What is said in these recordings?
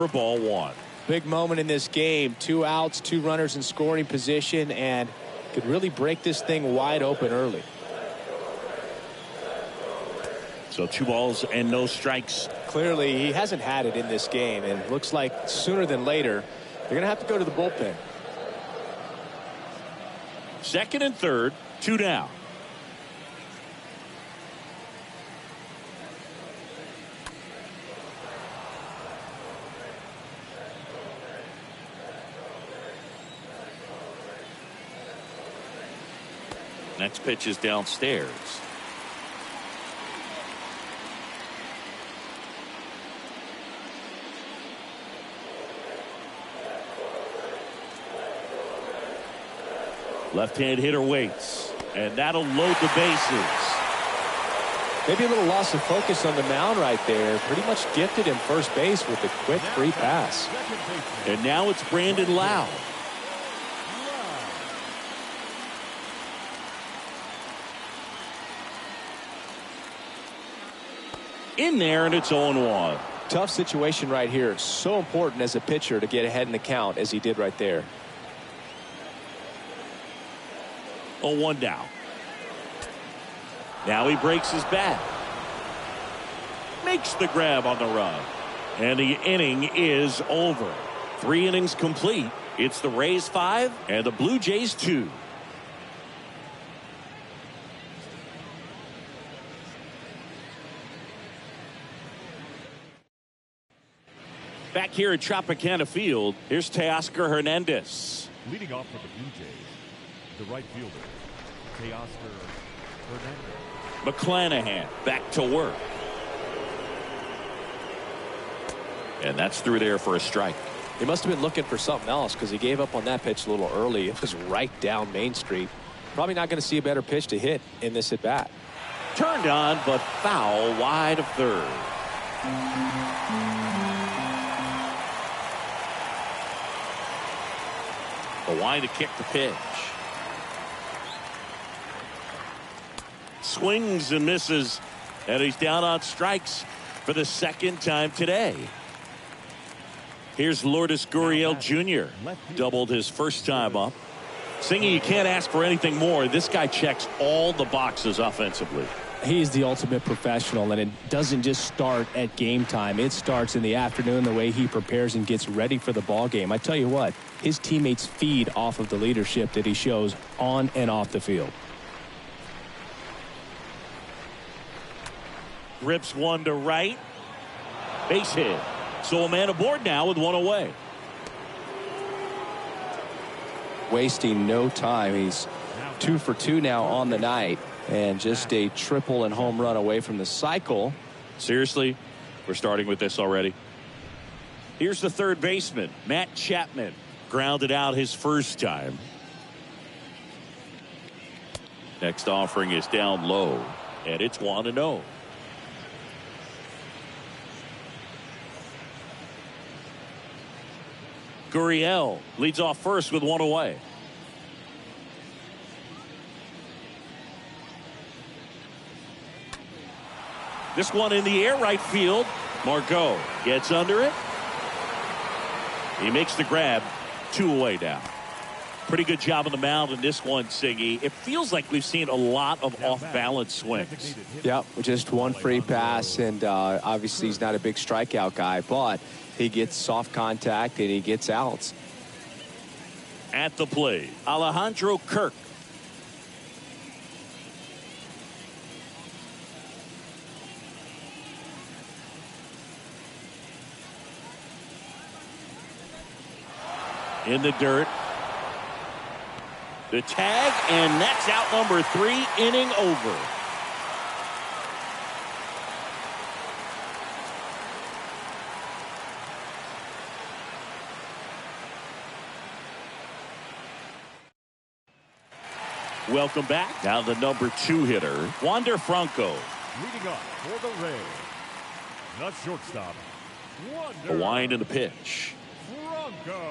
for ball one. Big moment in this game. 2 outs, 2 runners in scoring position, and could really break this thing wide open early. So 2 balls and no strikes. Clearly, he hasn't had it in this game, and looks like sooner than later, they're going to have to go to the bullpen. Second and third, 2 down. Next pitch is downstairs. Left-hand hitter waits, and that'll load the bases. Maybe a little loss of focus on the mound right there. Pretty much gifted him first base with a quick free pass. And now it's Brandon Lowe. In there, and it's 0-1. Tough situation right here. So important as a pitcher to get ahead in the count as he did right there. 0-1 down. Now he breaks his bat. Makes the grab on the run. And the inning is over. 3 innings complete. It's the Rays 5 and the Blue Jays 2. Back here at Tropicana Field, here's Teoscar Hernandez. Leading off for the Blue Jays, the right fielder, Teoscar Hernandez. McClanahan back to work. And that's through there for a strike. He must have been looking for something else because he gave up on that pitch a little early. It was right down Main Street. Probably not going to see a better pitch to hit in this at bat. Turned on, but foul wide of third. Wine to kick the pitch. Swings and misses, and he's down on strikes for the second time today. Here's Lourdes Gurriel Jr. Doubled his first time up. Singy, you can't ask for anything more. This guy checks all the boxes offensively. He's the ultimate professional, and it doesn't just start at game time. It starts in the afternoon, the way he prepares and gets ready for the ball game. I tell you what, his teammates feed off of the leadership that he shows on and off the field. Rips one to right. Base hit. So a man aboard now with one away. Wasting no time. He's 2 for 2 now on the night. And just a triple and home run away from the cycle. Seriously, we're starting with this already. Here's the third baseman, Matt Chapman. Grounded out his first time. Next offering is down low, and it's 1-0. Gurriel leads off first with one away. This one in the air right field. Margot gets under it. He makes the grab. 2 away now. Pretty good job on the mound in this one, Siggy. It feels like we've seen a lot of off-balance swings. Yep, just one free pass, and obviously he's not a big strikeout guy, but he gets soft contact and he gets outs. At the plate, Alejandro Kirk. In the dirt. The tag, and that's out number 3, inning over. Welcome back. Now the number 2 hitter, Wander Franco. Leading up for the Rays, the shortstop, The wind and the pitch. Franco.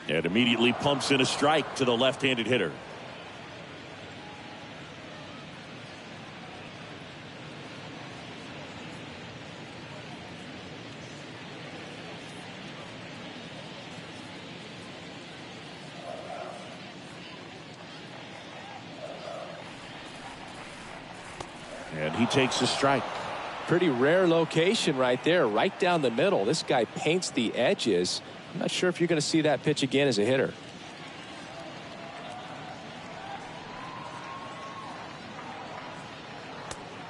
And immediately pumps in a strike to the left-handed hitter. he takes a strike. Pretty rare location right there, right down the middle. This guy paints the edges. I'm not sure if you're going to see that pitch again as a hitter.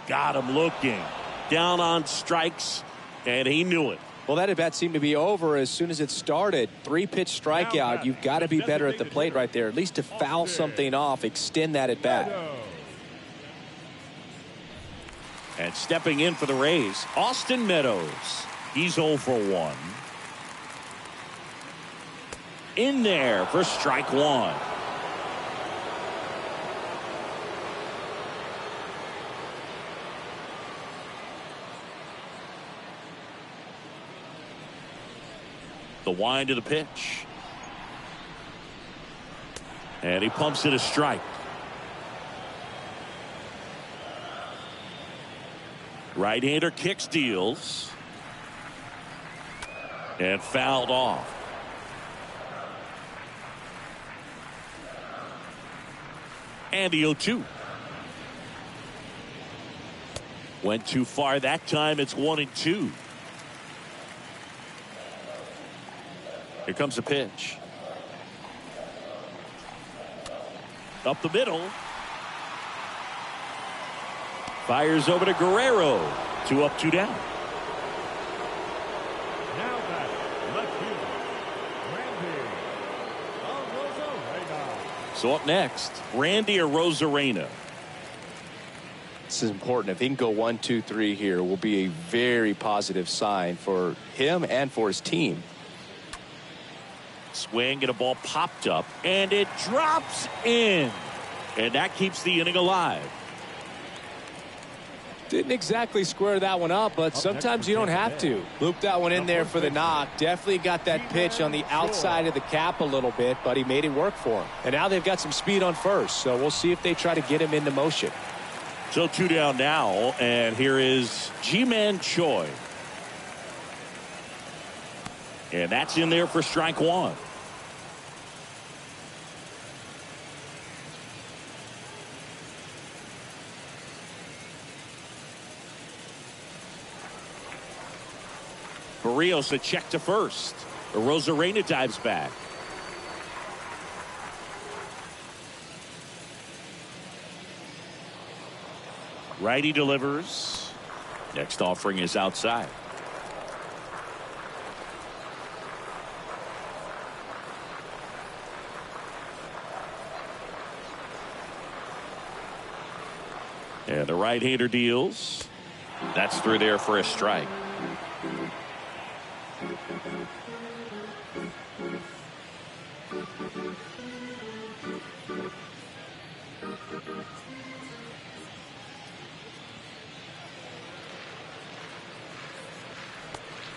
Got him looking. Down on strikes, and he knew it. Well, that at bat seemed to be over as soon as it started. 3-pitch strikeout. You've got to be better at the plate right there, at least to foul something off, extend that at bat. And stepping in for the Rays, Austin Meadows. He's 0 for 1. In there for strike 1. The wind of the pitch. And he pumps it a strike. Right-hander kicks, deals. And fouled off. And the 0-2. Went too far that time. It's 1-2. Here comes the pitch. Up the middle. Fires over to Guerrero. 2 up, 2 down. Now back, left fielder, Randy Arozarena. So up next, Randy Arozarena. This is important. If he can go 1, 2, 3 here, will be a very positive sign for him and for his team. Swing and a ball popped up, and it drops in. And that keeps the inning alive. Didn't exactly square that one up, but sometimes you don't have to. Looped that one in there for the knock. Definitely got that pitch on the outside of the cap a little bit, but he made it work for him. And now they've got some speed on first, so we'll see if they try to get him into motion. So 2 down now, and here is Ji-Man Choi. And that's in there for strike 1. Barrios a check to first. Arozarena dives back. Righty delivers. Next offering is outside. And the right-hander deals. That's through there for a strike.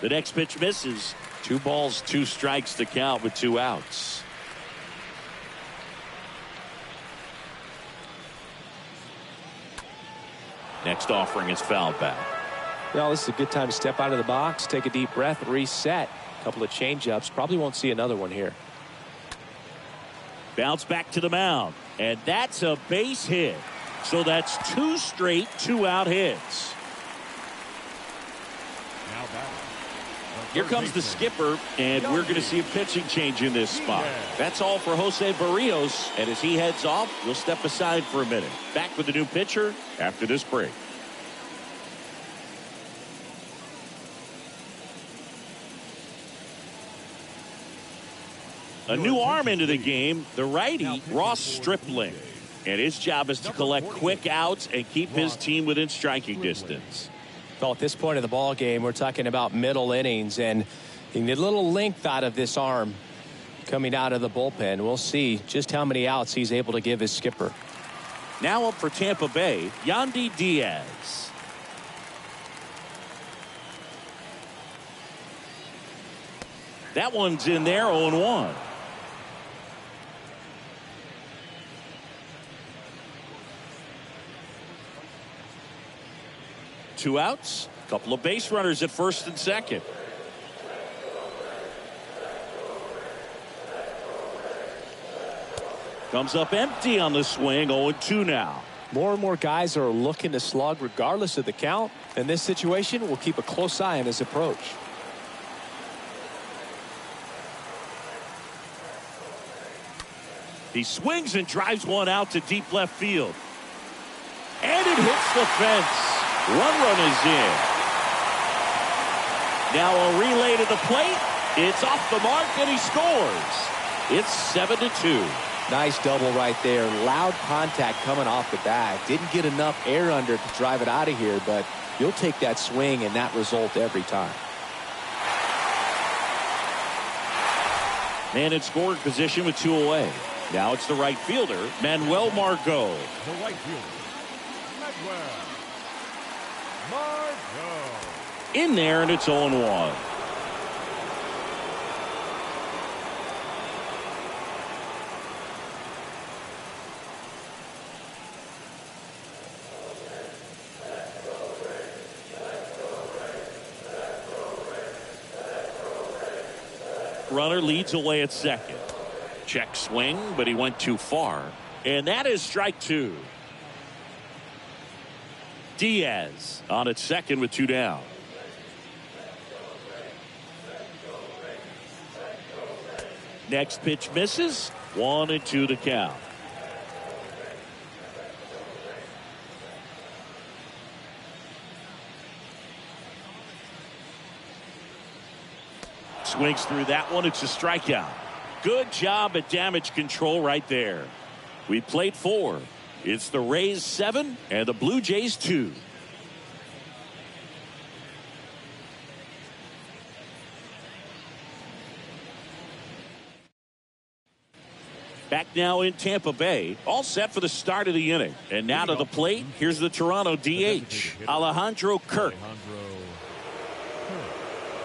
The next pitch misses. 2 balls, 2 strikes to count with 2 outs. Next offering is fouled back. Well, this is a good time to step out of the box, take a deep breath, reset. A couple of change-ups. Probably won't see another one here. Bounce back to the mound. And that's a base hit. So that's 2 straight 2-out hits. Now back. Here comes the skipper, and we're going to see a pitching change in this spot. That's all for Jose Barrios, and as he heads off, we'll step aside for a minute. Back with the new pitcher after this break. A new arm into the game, the righty, Ross Stripling. And his job is to collect quick outs and keep his team within striking distance. Well, at this point of the ball game, we're talking about middle innings, and you need a little length out of this arm coming out of the bullpen. We'll see just how many outs he's able to give his skipper. Now up for Tampa Bay, Yandy Diaz. That one's in there, 0-1. Two outs, a couple of base runners at first and second. Comes up empty on the swing, 0-2 now. More and more guys are looking to slug regardless of the count. In this situation, we'll keep a close eye on his approach. He swings and drives one out to deep left field. And it hits the fence. One run is in. Now a relay to the plate. It's off the mark and he scores. It's 7-2. Nice double right there. Loud contact coming off the bat. Didn't get enough air under to drive it out of here, but you'll take that swing and that result every time. Man in scoring position with 2 away. Now it's the right fielder, Manuel Margot. The right fielder, Manuel Margot. In there, and it's 0-1. Runner leads away at second. Check swing, but he went too far. And that is strike 2. Diaz on at second with 2 down. Next pitch misses. 1-2 to count. Swings through that one. It's a strikeout. Good job at damage control right there. We played 4. It's the Rays 7 and the Blue Jays 2. Back now in Tampa Bay, all set for the start of the inning. And now to the plate, here's the Toronto DH, Alejandro Kirk.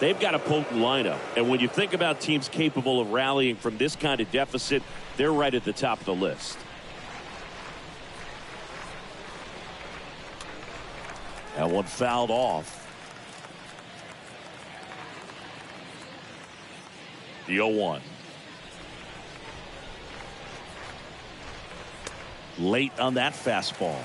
They've got a potent lineup, and when you think about teams capable of rallying from this kind of deficit, they're right at the top of the list. That one fouled off. The 0-1. Late on that fastball.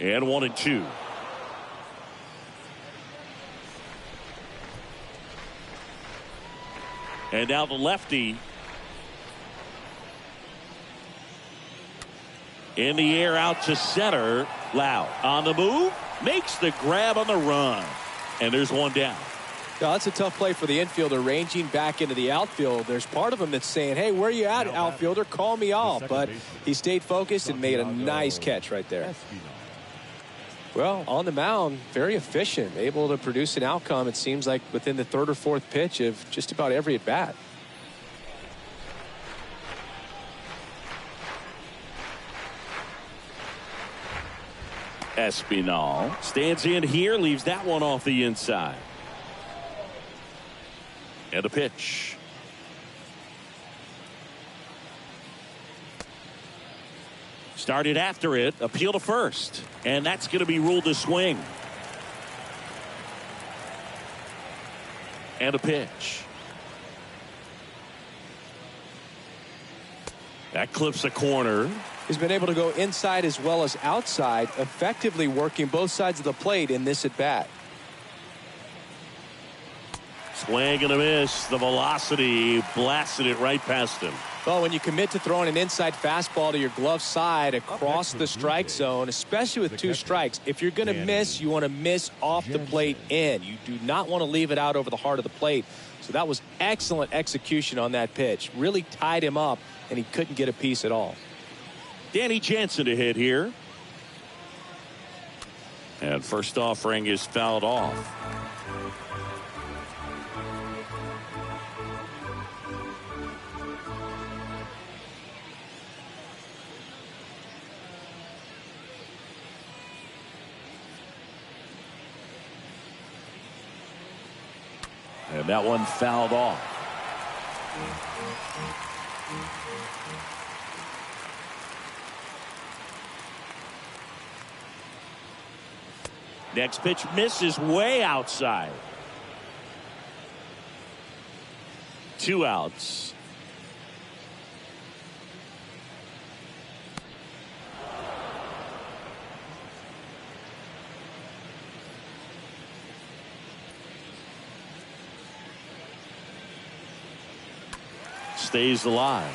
And 1-2. And now the lefty. In the air out to center. Loud on the move. Makes the grab on the run. And there's one down. Now, that's a tough play for the infielder, ranging back into the outfield. There's part of him that's saying, hey, where are you at, outfielder? Call me off. But he stayed focused and made a nice catch right there. Well, on the mound, very efficient, able to produce an outcome, it seems like, within the 3rd or 4th pitch of just about every at bat. Espinal stands in here, leaves that one off the inside. And a pitch. Started after it, appeal to first. And that's going to be ruled a swing. And a pitch. That clips a corner. He's been able to go inside as well as outside, effectively working both sides of the plate in this at bat. Swing and a miss. The velocity blasted it right past him. Well, when you commit to throwing an inside fastball to your glove side across the strike zone, especially with 2 strikes, if you're going to miss, you want to miss off the plate in. You do not want to leave it out over the heart of the plate. So that was excellent execution on that pitch. Really tied him up, and he couldn't get a piece at all. Danny Jansen to hit here. And first offering is fouled off. And that one fouled off. Next pitch misses way outside. 2 outs. Stays alive.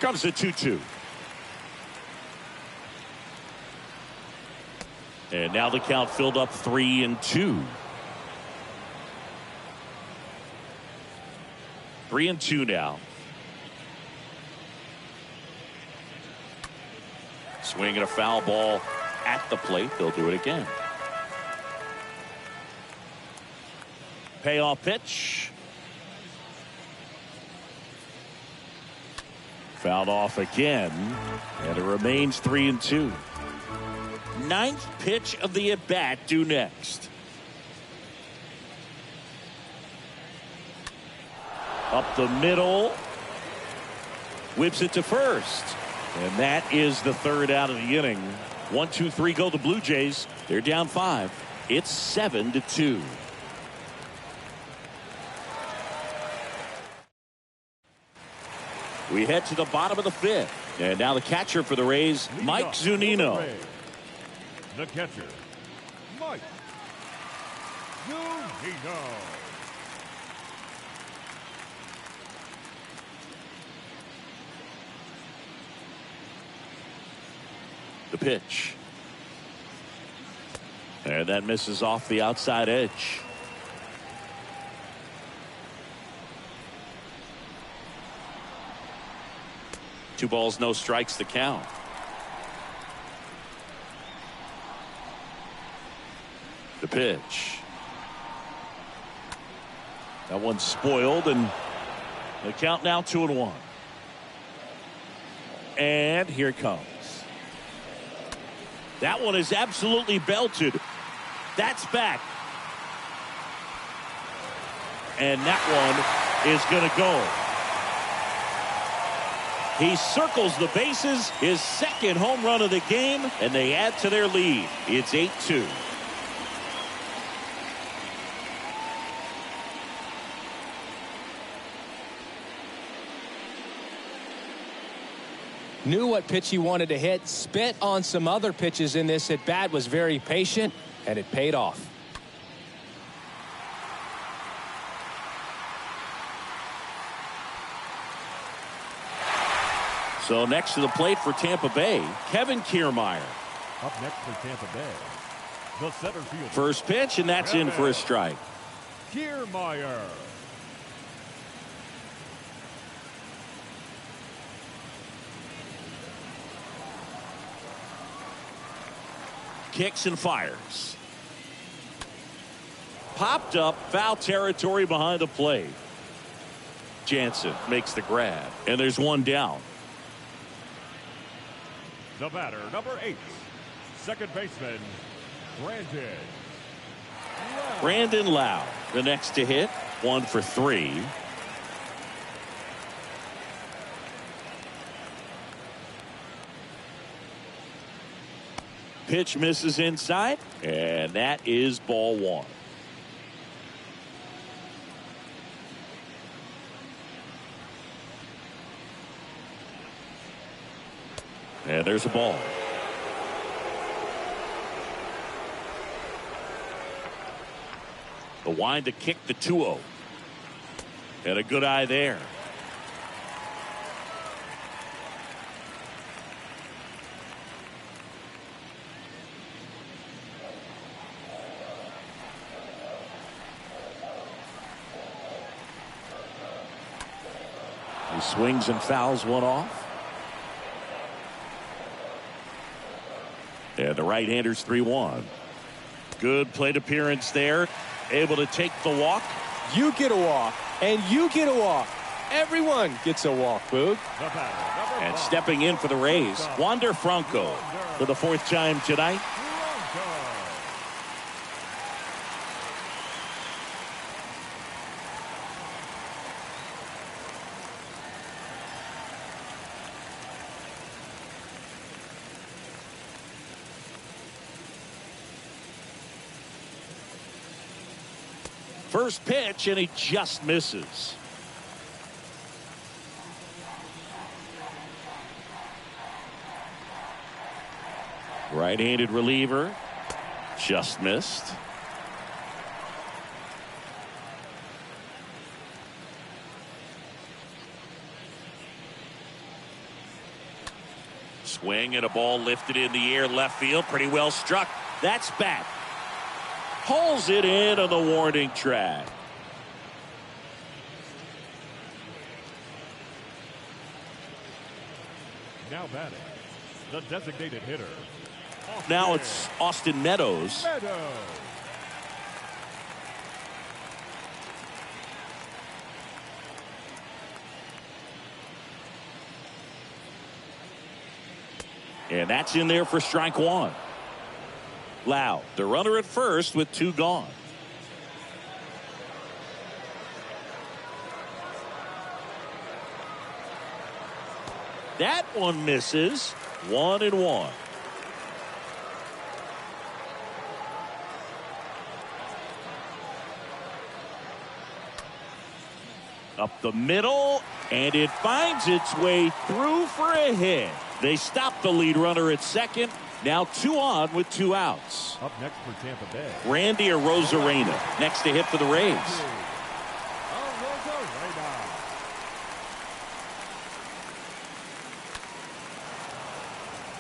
Comes a 2-2. And now the count filled up 3-2. 3-2 now. Swinging a foul ball at the plate. They'll do it again. Payoff pitch. Fouled off again. And it remains 3-2. Ninth pitch of the at-bat due next. Up the middle. Whips it to first. And that is the third out of the inning. 1, 2, 3 go the Blue Jays. They're down 5. It's 7-2. We head to the bottom of the 5th. And now the catcher for the Rays, Mike Zunino. The catcher, Mike Zunino. The pitch. And that misses off the outside edge. Two balls, no strikes to count. The pitch. That one's spoiled, and the count now 2-1. And here it comes. That one is absolutely belted. That's back. And that one is going to go. He circles the bases, his second home run of the game, and they add to their lead. It's 8-2. Knew what pitch he wanted to hit, spit on some other pitches in this at bat, was very patient, and it paid off. So next to the plate for Tampa Bay, Kevin Kiermaier. Up next for Tampa Bay, the center fielder. First pitch, and that's in for a strike. Kiermaier. Kicks and fires. Popped up, foul territory behind the plate. Jansen makes the grab, and there's one down. The batter, number 8, second baseman, Brandon Lau, the next to hit, 1 for 3. Pitch misses inside, and that is ball 1. And there's a ball. The wind to kick the 2-0. And a good eye there. He swings and fouls one off. And the right-hander's 3-1. Good plate appearance there. Able to take the walk. You get a walk, and you get a walk. Everyone gets a walk, Boog. And stepping in for the Rays, Wander Franco for the 4th time tonight. first pitch, and he just misses. Right-handed reliever, just missed. Swing and a ball lifted in the air, left field, pretty well struck. That's back. Pulls it in on the warning track. Now batting, the designated hitter. Now it's Austin Meadows. And that's in there for strike one. Loud, the runner at first with two gone. That one misses. 1-1. Up the middle, and it finds its way through for a hit. They stop the lead runner at second. Now 2 on with 2 outs. Up next for Tampa Bay, Randy Arozarena next to hit for the Rays.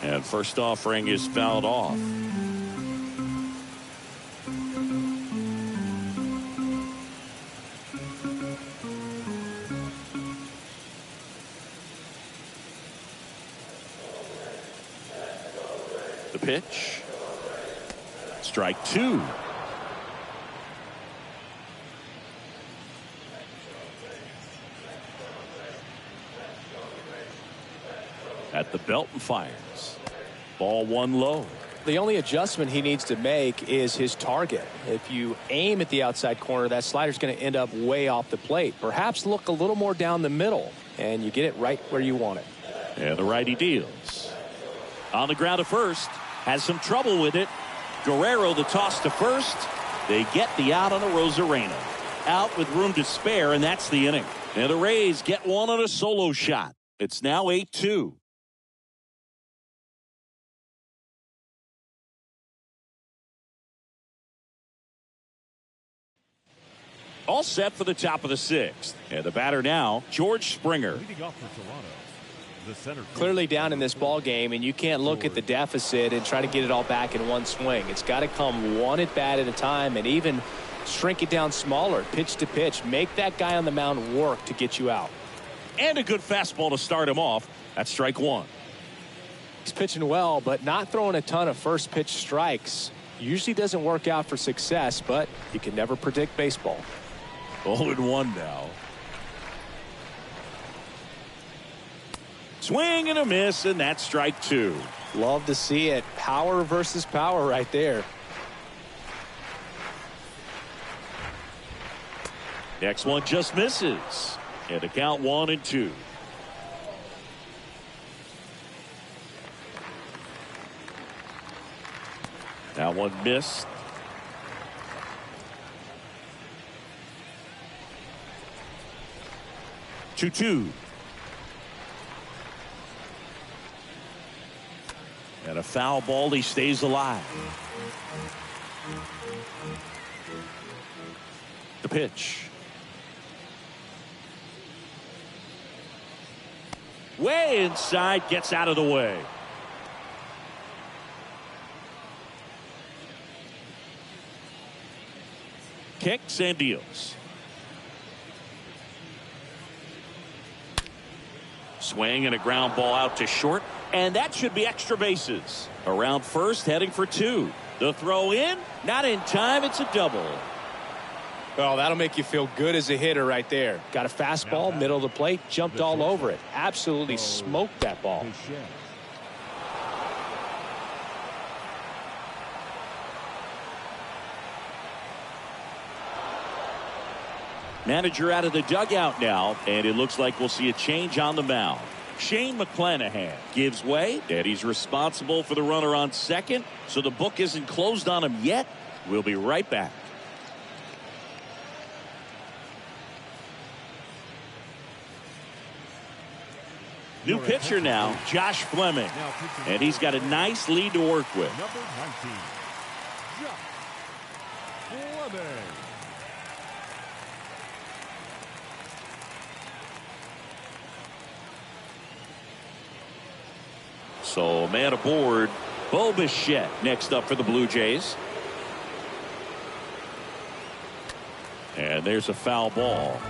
And first offering is fouled off. The pitch. Strike 2. At the belt and fires. Ball 1 low. The only adjustment he needs to make is his target. If you aim at the outside corner, that slider's going to end up way off the plate. Perhaps look a little more down the middle, and you get it right where you want it. And the righty deals. On the ground to first. Has some trouble with it. Guerrero the toss to first. They get the out on Arozarena. Out with room to spare, and that's the inning. And the Rays get one on a solo shot. It's now 8-2. All set for the top of the 6th. And the batter now, George Springer. Leading off for Toronto, the center. Clearly down in this ball game, and you can't look at the deficit and try to get it all back in one swing. It's got to come one at bat at a time, and even shrink it down smaller, pitch to pitch. Make that guy on the mound work to get you out. And a good fastball to start him off. That's strike 1. He's pitching well, but not throwing a ton of first pitch strikes. Usually doesn't work out for success, but you can never predict baseball. 0-1 now. Swing and a miss, and that's strike 2. Love to see it. Power versus power right there. Next one just misses. And the count 1-2. That one missed. Two. And a foul ball. He stays alive. The pitch. Way inside, gets out of the way. Kicks and deals. Swing and a ground ball out to short, and that should be extra bases. Around first, heading for 2. The throw in, not in time. It's a double. Oh, that'll make you feel good as a hitter right there. Got a fastball, middle of the plate, jumped all over it. Absolutely smoked that ball. Manager out of the dugout now, and it looks like we'll see a change on the mound. Shane McClanahan gives way, and he's responsible for the runner on second, so the book isn't closed on him yet. We'll be right back. New pitcher now, Josh Fleming. And he's got a nice lead to work with. Number 19, Josh Fleming. So, man aboard, Bo Bichette next up for the Blue Jays. And there's a foul ball.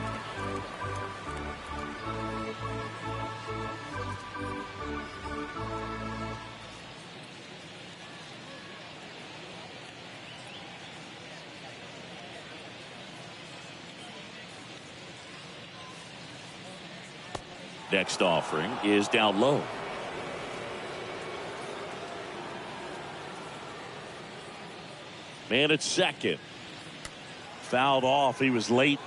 Next offering is down low. Man at second. Fouled off. He was late.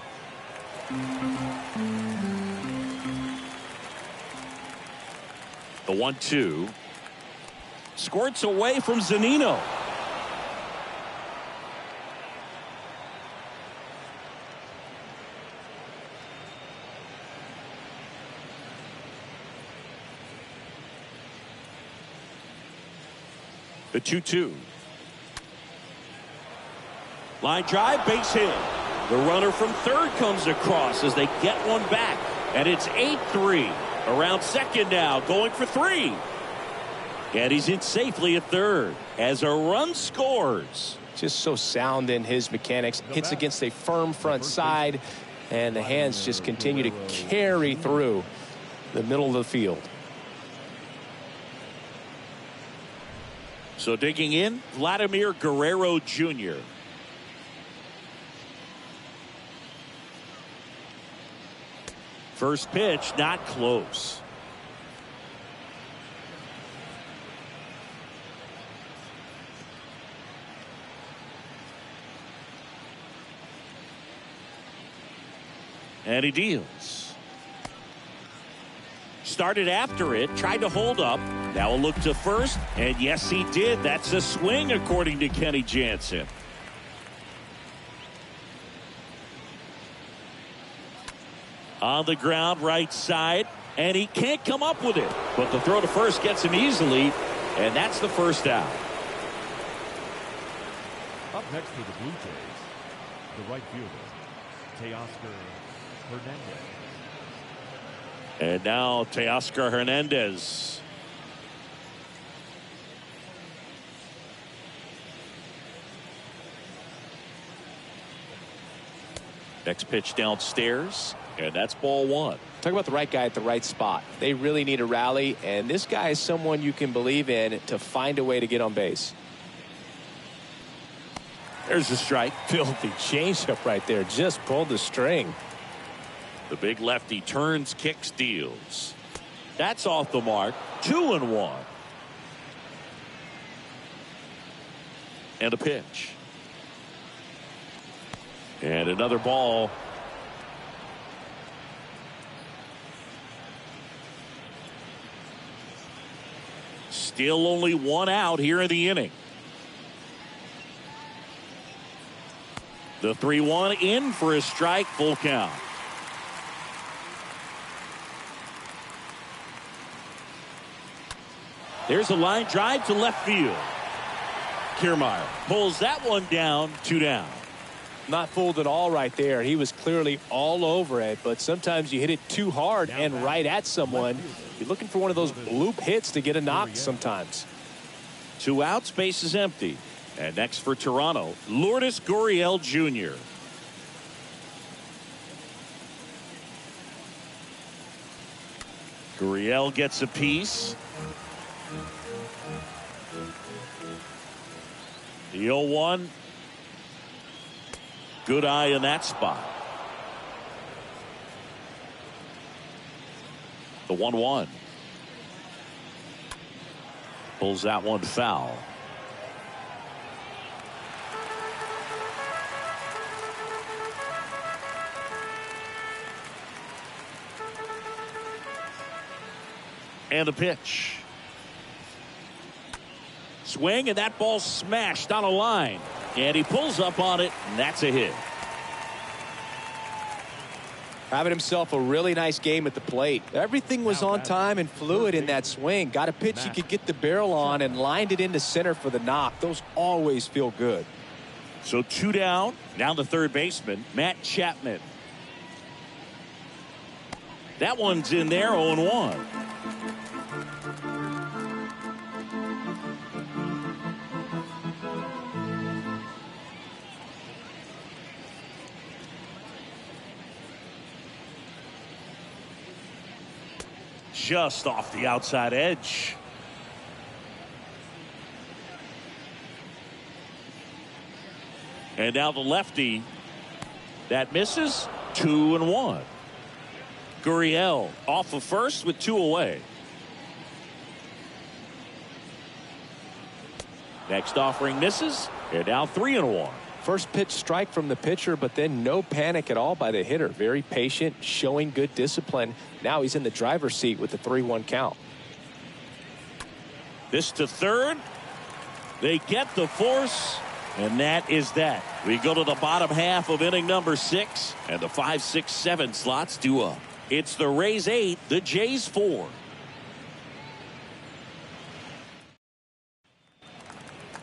The 1-2. Squirts away from Zunino. The 2-2. Line drive, base hit. The runner from third comes across as they get one back. And it's 8-3. Around second now, going for three. And he's in safely at third as a run scores. Just so sound in his mechanics. Hits against a firm front side. And the hands just continue to carry through the middle of the field. So digging in, Vladimir Guerrero Jr. First pitch, not close. And he deals. Started after it, tried to hold up. Now a look to first, and yes, he did. That's a swing, according to Kenny Jansen. On the ground, right side, and he can't come up with it. But the throw to first gets him easily, and that's the first out. Up next for the Blue Jays, the right fielder, Teoscar Hernandez. And now Teoscar Hernandez. Next pitch downstairs, and that's ball one. Talk about the right guy at the right spot. They really need a rally, and this guy is someone you can believe in to find a way to get on base. There's the strike. Filthy changeup right there. Just pulled the string. The big lefty turns, kicks, deals. That's off the mark. 2-1. And a pitch. And another ball. Still only one out here in the inning. The 3-1 in for a strike, full count. There's a line drive to left field. Kiermaier pulls that one down, 2 down. Not fooled at all right there. He was clearly all over it, but sometimes you hit it too hard and right at someone. You're looking for one of those bloop hits to get a knock sometimes. 2 outs, base is empty. And next for Toronto, Lourdes Gurriel Jr. Gurriel gets a piece. The 0-1. Good eye in that spot. The 1-1. Pulls that one foul. And a pitch. Swing, and that ball smashed on a line. And he pulls up on it, and that's a hit. Having himself a really nice game at the plate. Everything was on time and fluid in that swing. Got a pitch he could get the barrel on and lined it into center for the knock. Those always feel good. So 2 down. Now the third baseman, Matt Chapman. That one's in there, 0-1. Just off the outside edge. And now the lefty. That misses. 2-1. Gurriel off of first with 2 away. Next offering misses. And now 3-1. First pitch strike from the pitcher, but then no panic at all by the hitter. Very patient, showing good discipline. Now he's in the driver's seat with the 3-1 count. This to third. They get the force, and that is that. We go to the bottom half of inning number 6, and the 5, 6, 7 slots due up. It's the Rays 8, the Jays 4.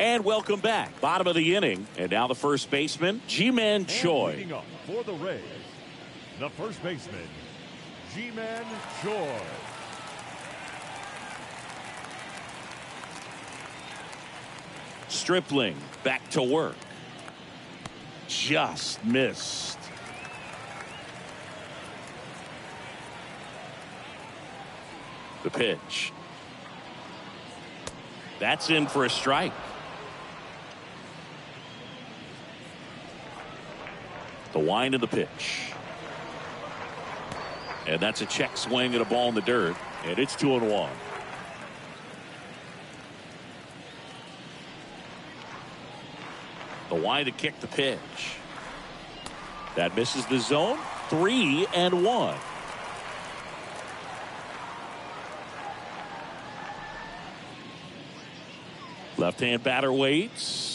And welcome back. Bottom of the inning. And now the first baseman, Ji-Man Choi. Leading up for the Rays, the first baseman, Ji-Man Choi. Stripling back to work. Just missed. The pitch. That's in for a strike. The wind of the pitch. And that's a check swing and a ball in the dirt. And it's 2-1. The wind to kick the pitch. That misses the zone. 3-1. Left-hand batter waits.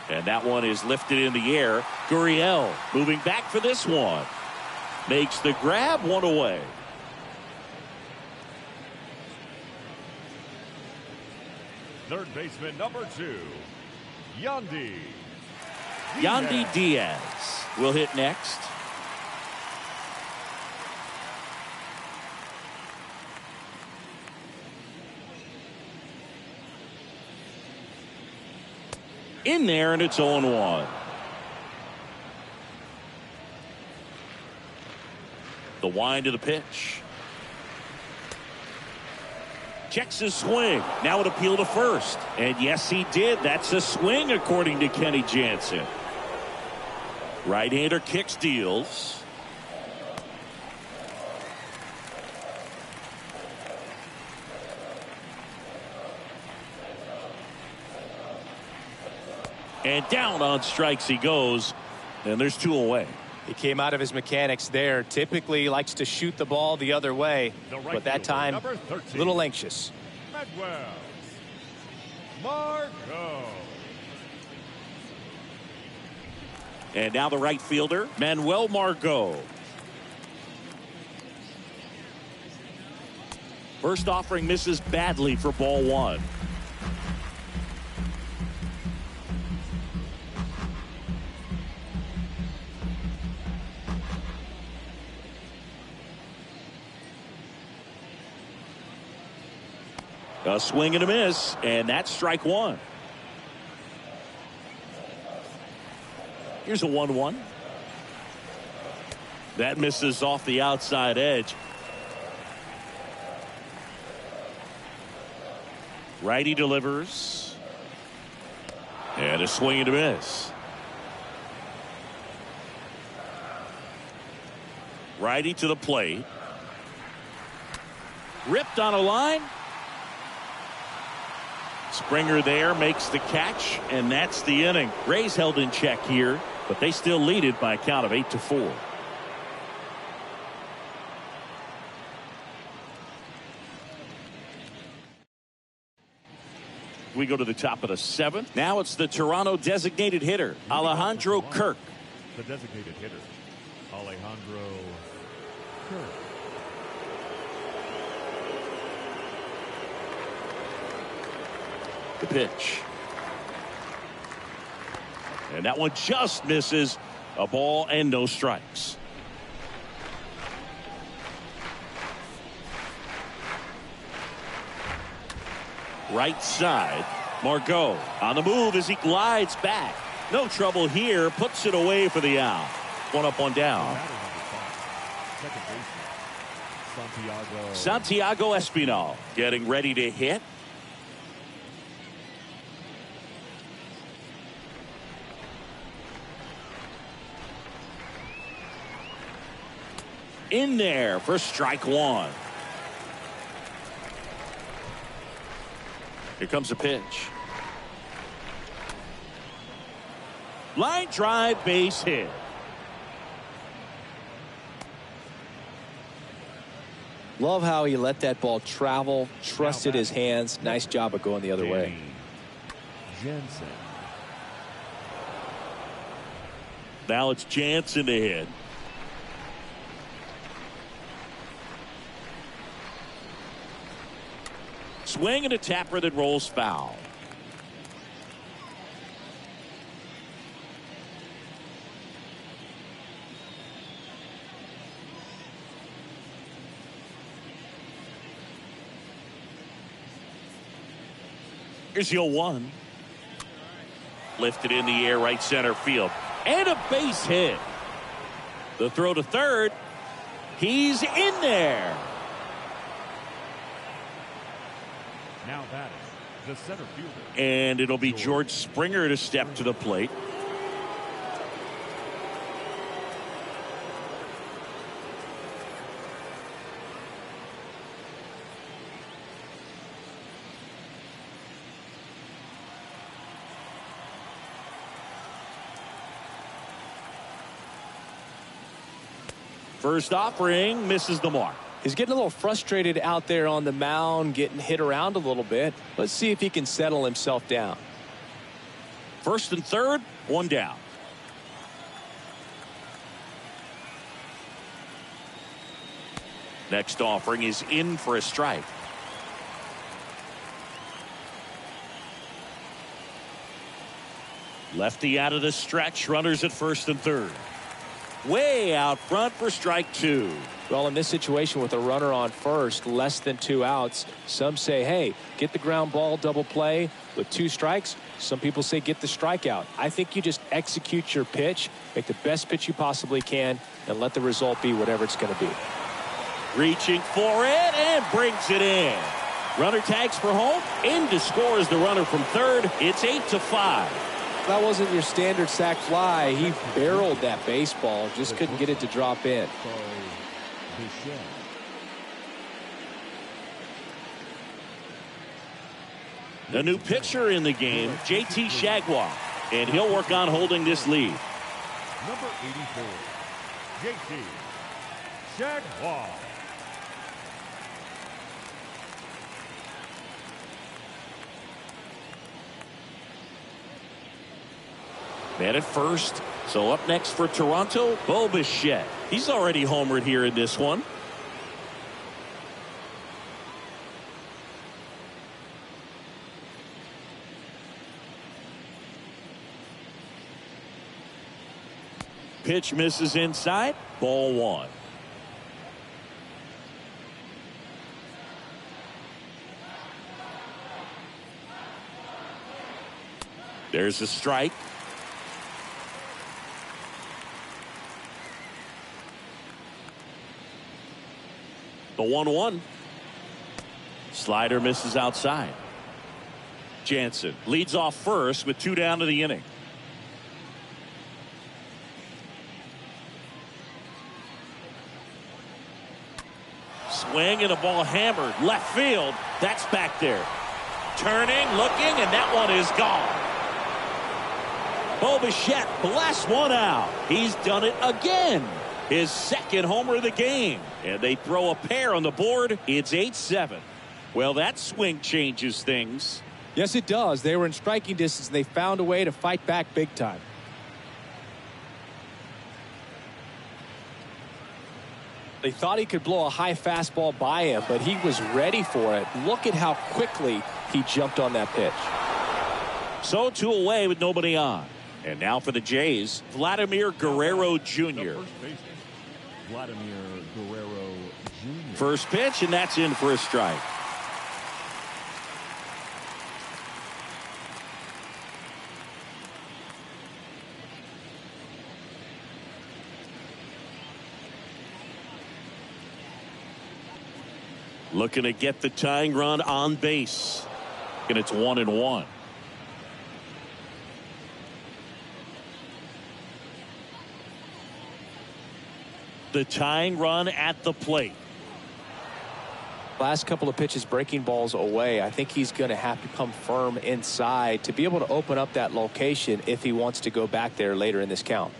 And that one is lifted in the air. Gurriel moving back for this one. Makes the grab, 1 away. Third baseman number 2, Yandy. Yandy Diaz will hit next. In there, and it's 0-1. The wind of the pitch. Checks his swing. Now it appeal to first. And yes, he did. That's a swing, according to Kenny Jansen. Right-hander kicks, deals. And down on strikes he goes. And there's 2 away. He came out of his mechanics there. Typically likes to shoot the ball the other way, but that time a little anxious. Margot. And now the right fielder, Manuel Margot. First offering misses badly for ball 1. A swing and a miss, and that's strike 1. Here's a 1-1. That misses off the outside edge. Righty delivers. And a swing and a miss. Righty to the plate. Ripped on a line. Springer there makes the catch, and that's the inning. Rays held in check here, but they still lead it by a count of 8-4. We go to the top of the 7th. Now it's the Toronto designated hitter, Alejandro Kirk. The designated hitter, Alejandro Kirk. The pitch. And that one just misses. A ball and no strikes. Right side. Margot on the move as he glides back. No trouble here. Puts it away for the out. One up, one down. Second baseman, Santiago Espinal getting ready to hit. In there for strike one. Here comes a pitch. Line drive, base hit. Love how he let that ball travel, trusted his hands. Nice job of going the other way. Jensen. Now it's Jansen to hit. Swing and a tapper that rolls foul. Here's your 1. Lifted in the air, right center field. And a base hit. The throw to third. He's in there. Now batting, the center fielder. And it'll be George Springer to step to the plate. First offering misses the mark. He's getting a little frustrated out there on the mound, getting hit around a little bit. Let's see if he can settle himself down. First and third, one down. Next offering is in for a strike. Lefty out of the stretch, runners at first and third. Way out front for strike 2. Well, in this situation with a runner on first, less than 2 outs, some say, hey, get the ground ball, double play with 2 strikes. Some people say get the strikeout. I think you just execute your pitch, make the best pitch you possibly can, and let the result be whatever it's going to be. Reaching for it and brings it in. Runner tags for home. In to score is the runner from third. It's 8-5. That wasn't your standard sac fly. He barreled that baseball, just couldn't get it to drop in. The new pitcher in the game, JT Shagwa, and he'll work on holding this lead. Number 84, JT Shagwa. Man at first. So up next for Toronto, Bo Bichette. He's already homered here in this one. Pitch misses inside. Ball 1. There's a strike. The 1-1. Slider misses outside. Jansen leads off first with 2 down to the inning. Swing and a ball hammered left field. That's back there. Turning, looking, and that one is gone. Bo Bichette blasts one out. He's done it again. His second homer of the game. And they throw a pair on the board. It's 8-7. Well, that swing changes things. Yes, it does. They were in striking distance, and they found a way to fight back big time. They thought he could blow a high fastball by him, but he was ready for it. Look at how quickly he jumped on that pitch. So 2 away with nobody on. And now for the Jays, Vladimir Guerrero Jr. Vladimir Guerrero Jr. First pitch, and that's in for a strike. Looking to get the tying run on base. And it's 1-1. The tying run at the plate. Last couple of pitches breaking balls away. I think he's going to have to come firm inside to be able to open up that location if he wants to go back there later in this count.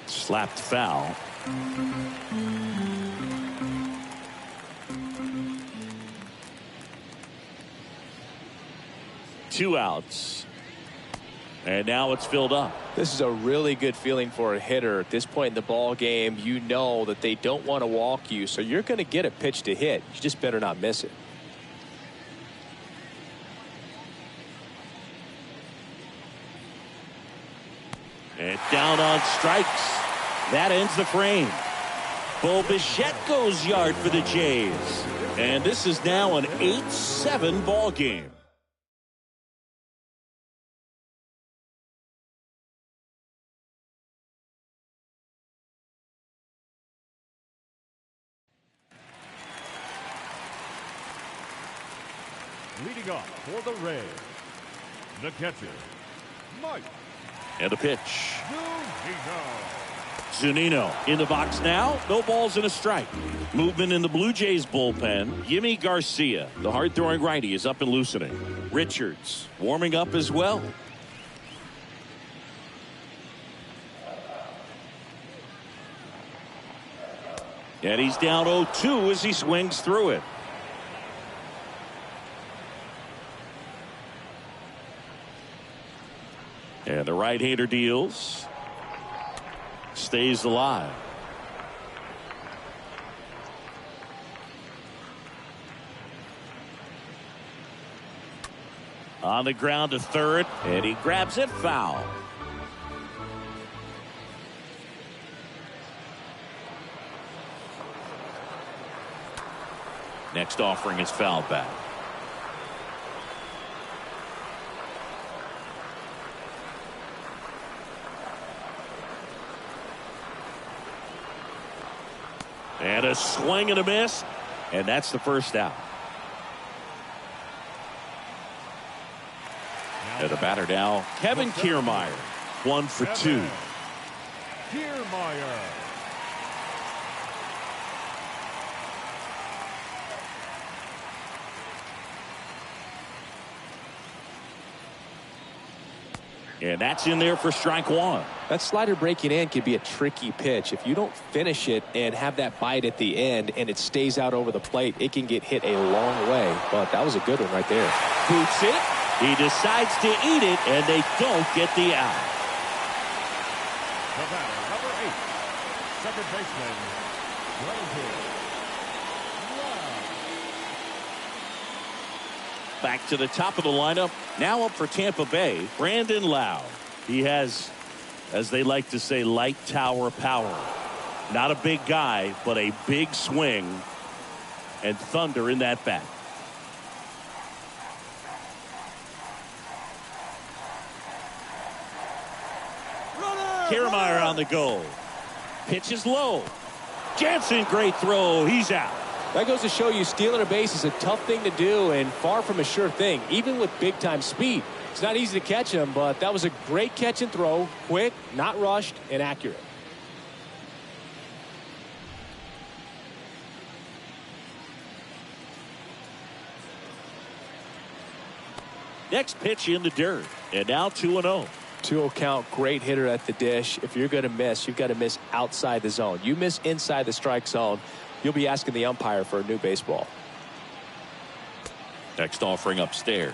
Slapped foul. Two outs. And now it's filled up. This is a really good feeling for a hitter. At this point in the ball game, you know that they don't want to walk you, so you're going to get a pitch to hit. You just better not miss it. And down on strikes. That ends the frame. Bo Bichette goes yard for the Jays. And this is now an 8-7 ball game. Leading off for the Rays, the catcher, Mike. And the pitch. Zunino. Zunino in the box now. No balls and a strike. Movement in the Blue Jays bullpen. Yimi Garcia, the hard-throwing righty, is up and loosening. Richards warming up as well. And he's down 0-2 as he swings through it. And the right-hander deals. Stays alive. On the ground to third, and he grabs it foul. Next offering is foul back. And a swing and a miss, and that's the first out. And the batter now, Kevin Kiermaier, 1 for 2. Kiermaier. And that's in there for strike one. That slider breaking in can be a tricky pitch. If you don't finish it and have that bite at the end and it stays out over the plate, it can get hit a long way. But that was a good one right there. Boots it. He decides to eat it, and they don't get the out. The batter, number 8, second baseman, Brandon Lowe. Back to the top of the lineup. Now up for Tampa Bay, Brandon Lowe. He has, as they like to say, light tower power. Not a big guy, but a big swing and thunder in that bat. Kiermaier on the go. Pitch is low. Jansen, great throw. He's out. That goes to show you stealing a base is a tough thing to do and far from a sure thing, even with big-time speed. It's not easy to catch him, but that was a great catch and throw. Quick, not rushed, and accurate. Next pitch in the dirt. And now 2-0. 2-0 count, great hitter at the dish. If you're going to miss, you've got to miss outside the zone. You miss inside the strike zone, you'll be asking the umpire for a new baseball. Next offering upstairs.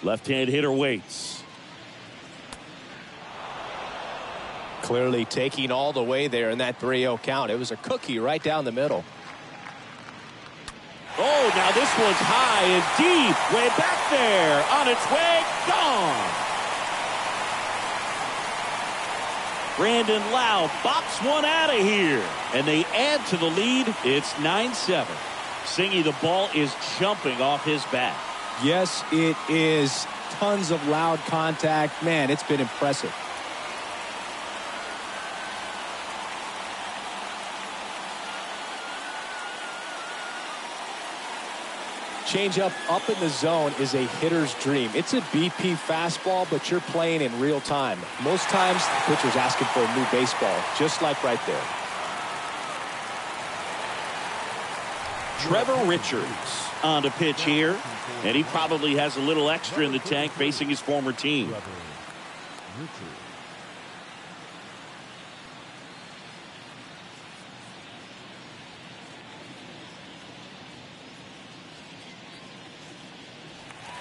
Left-hand hitter waits. Clearly taking all the way there in that 3-0 count. It was a cookie right down the middle. Oh, now this one's high and deep. Way back there. On its way. Gone. Brandon Lowe bops one out of here. And they add to the lead. It's 9-7. Singy, the ball is jumping off his bat. Yes, it is. Tons of loud contact. Man, it's been impressive. Changeup up in the zone is a hitter's dream. It's a BP fastball, but you're playing in real time. Most times, the pitcher's asking for a new baseball, just like right there. Trevor Richards on to pitch here, and he probably has a little extra in the tank facing his former team.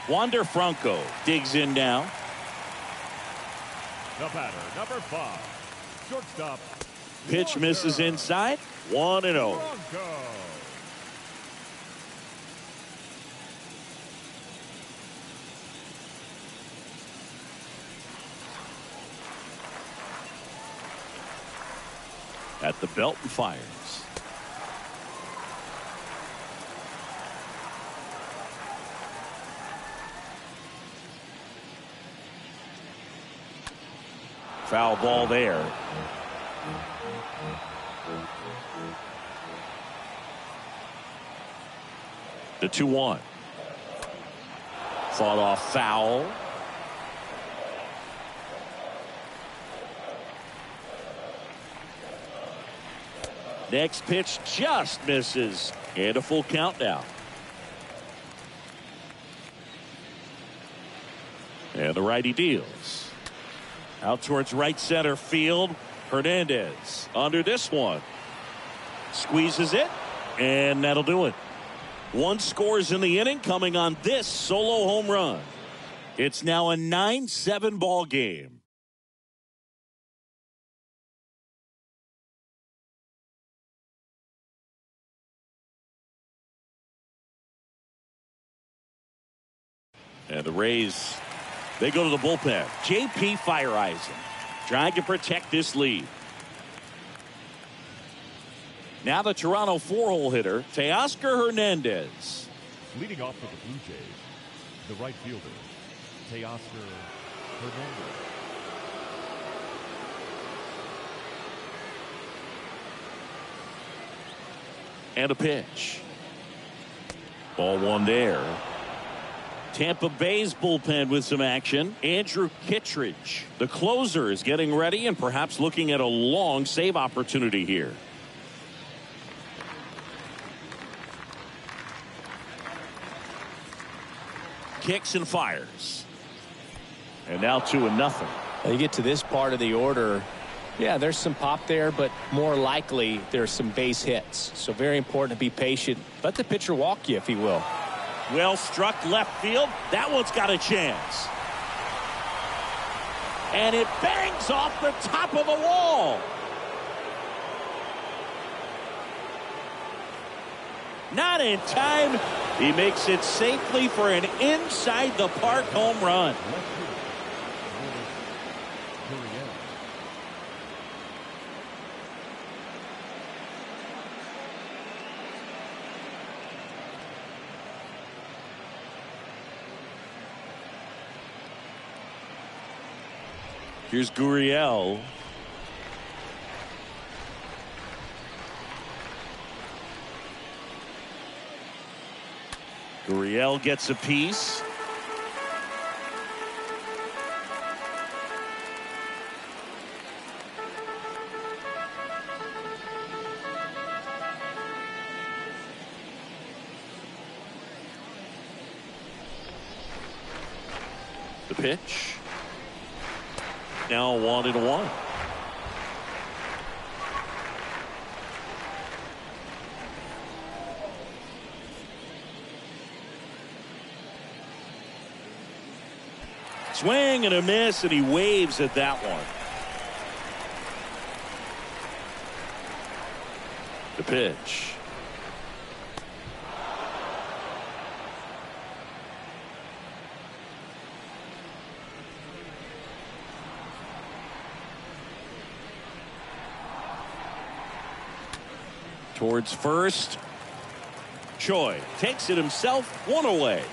Wander Franco digs in now. The batter, number 5, shortstop. Pitch misses inside. 1-0. Franco. At the belt and fires. Foul ball there. The 2-1. Fought off foul. Next pitch just misses. And a full count now. And the righty deals. Out towards right center field. Hernandez under this one. Squeezes it. And that'll do it. 1 scores in the inning coming on this solo home run. It's now a 9-7 ball game. And the Rays, they go to the bullpen. J.P. Fireisen trying to protect this lead. Now the Toronto 4-hole hitter, Teoscar Hernandez. Leading off for the Blue Jays, the right fielder, Teoscar Hernandez. And a pitch. Ball 1 there. Tampa Bay's bullpen with some action. Andrew Kittredge, the closer, is getting ready and perhaps looking at a long save opportunity here. Kicks and fires. And now 2-0. You get to this part of the order. Yeah, there's some pop there, but more likely there's some base hits. So very important to be patient. Let the pitcher walk you if he will. Well struck left field. That one's got a chance. And it bangs off the top of the wall. Not in time. He makes it safely for an inside the park home run. Here's Gurriel. Gurriel gets a piece. The pitch. Now 1-1. Swing and a miss, and he waves at that one. The pitch. Towards first. Choi takes it himself, one away.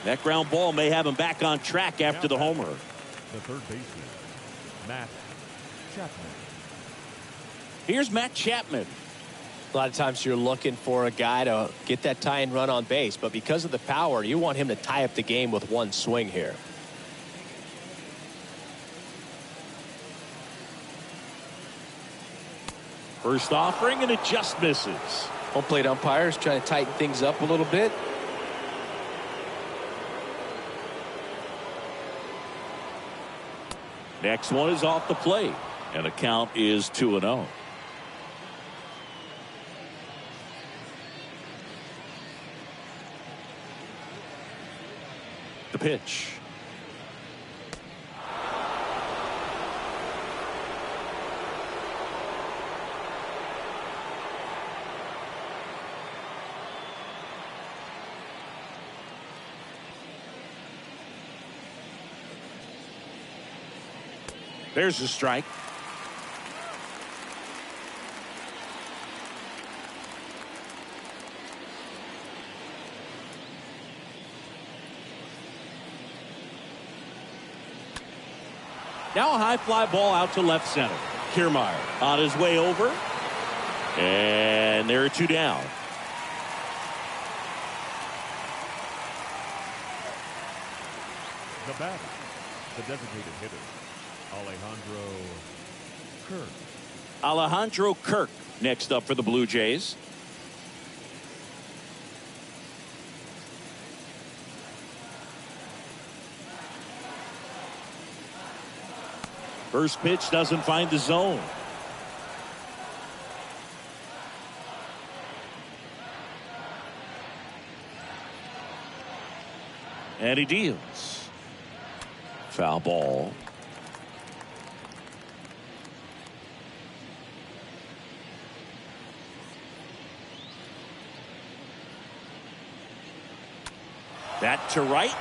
That ground ball may have him back on track after the homer. The third baseman, Matt Chapman. Here's Matt Chapman. A lot of times you're looking for a guy to get that tying run on base, but because of the power, you want him to tie up the game with one swing here. First offering, and it just misses. Home plate umpires trying to tighten things up a little bit. Next one is off the plate, and the count is 2-0. The pitch. There's a strike. Now a high fly ball out to left center. Kiermaier on his way over. And there are two down. The batter, the designated hitter, Alejandro Kirk next up for the Blue Jays. First pitch doesn't find the zone. And he deals. Foul ball. That to right.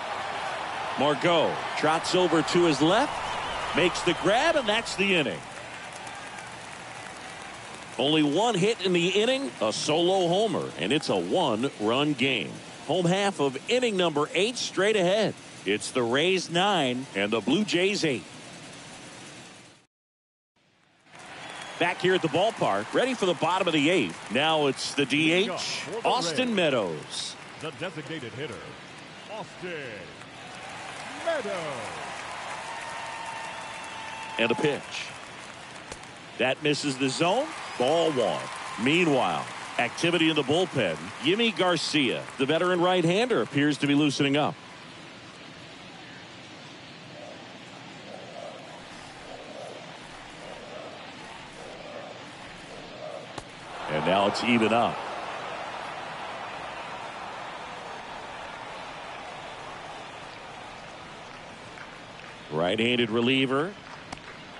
Margot trots over to his left, makes the grab, and that's the inning. Only one hit in the inning, a solo homer, and it's a one-run game. Home half of inning number 8 straight ahead. It's the Rays 9 and the Blue Jays 8. Back here at the ballpark, ready for the bottom of the 8th. Now it's the DH, Austin Meadows. The designated hitter, Austin Meadows. And a pitch. That misses the zone. Ball 1. Meanwhile, activity in the bullpen. Yimi Garcia, the veteran right-hander, appears to be loosening up. And now it's even up. Right-handed reliever.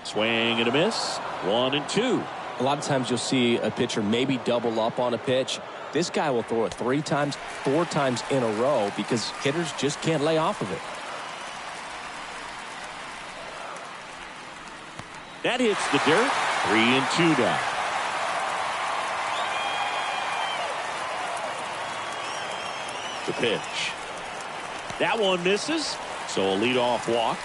Swing and a miss. 1-2. A lot of times you'll see a pitcher maybe double up on a pitch. This guy will throw it 3 times, 4 times in a row because hitters just can't lay off of it. That hits the dirt. 3-2 now. The pitch. That one misses. So a leadoff walk.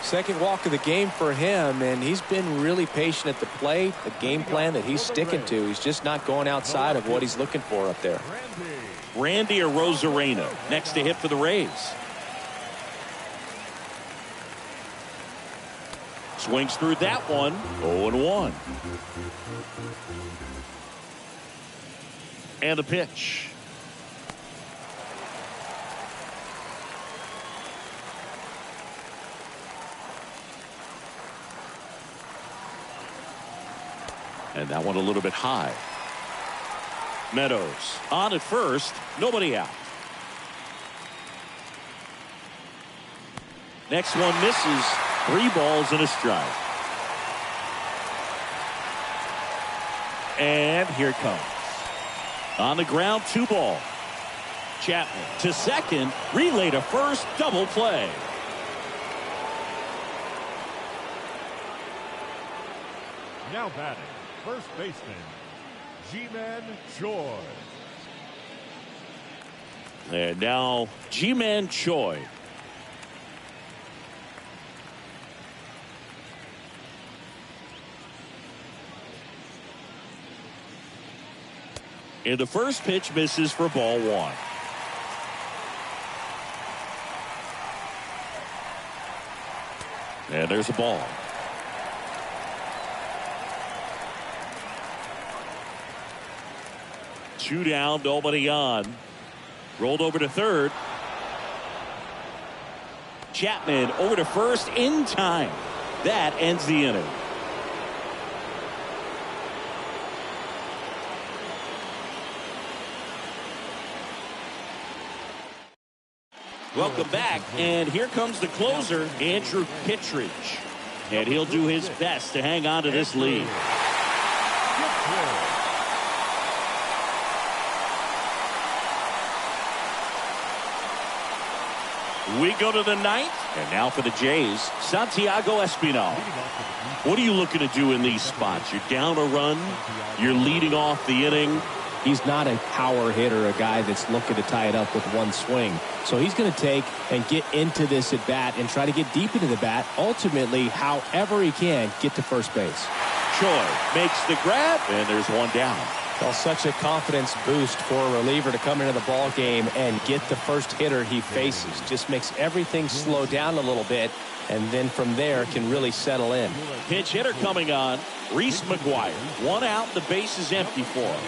Second walk of the game for him, and he's been really patient at the plate. The game plan that he's sticking to. He's just not going outside of what he's looking for up there. Randy Arozarena next to hit for the Rays. Swings through that one. 0-1. And the pitch. And that one a little bit high. Meadows on at first. Nobody out. Next one misses. 3 balls and a strike. And here it comes. On the ground, 2 ball. Chapman to second, relay to first, double play. Now batting, first baseman, G-Man Choi. And now G-Man Choi. And the first pitch misses for ball 1. And there's a ball. Two down, nobody on. Rolled over to third. Chapman over to first in time. That ends the inning. Welcome back, and here comes the closer, Andrew Kittredge. And he'll do his best to hang on to this lead. We go to the 9th, and now for the Jays, Santiago Espinal. What are you looking to do in these spots? You're down a run, you're leading off the inning. He's not a power hitter, a guy that's looking to tie it up with one swing. So he's going to take and get into this at bat and try to get deep into the bat. Ultimately, however he can, get to first base. Choi makes the grab, and there's one down. Well, such a confidence boost for a reliever to come into the ball game and get the first hitter he faces. Just makes everything slow down a little bit, and then from there can really settle in. Pinch hitter coming on, Reese McGuire. 1 out, the base is empty for him.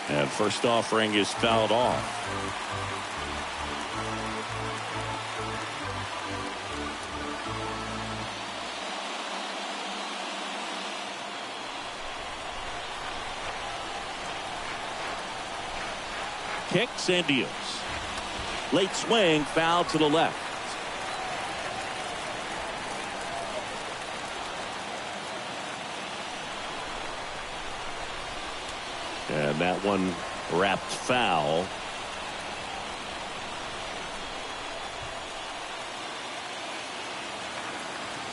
And first offering is fouled off. Kicks and deals. Late swing, foul to the left. And that one wrapped foul.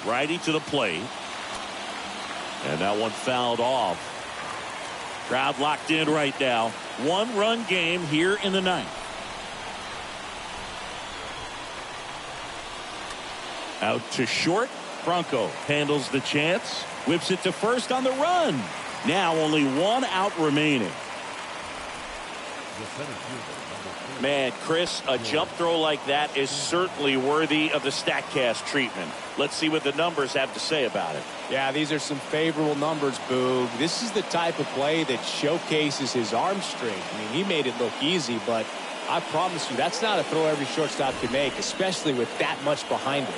Righty to the plate. And that one fouled off. Crowd locked in right now. 1-run game here in the 9th. Out to short. Franco handles the chance. Whips it to first on the run. Now only 1 out remaining. Man, Chris, a jump throw like that is certainly worthy of the StatCast treatment. Let's see what the numbers have to say about it. Yeah, these are some favorable numbers, Boog. This is the type of play that showcases his arm strength. I mean, he made it look easy, but I promise you, that's not a throw every shortstop can make, especially with that much behind it.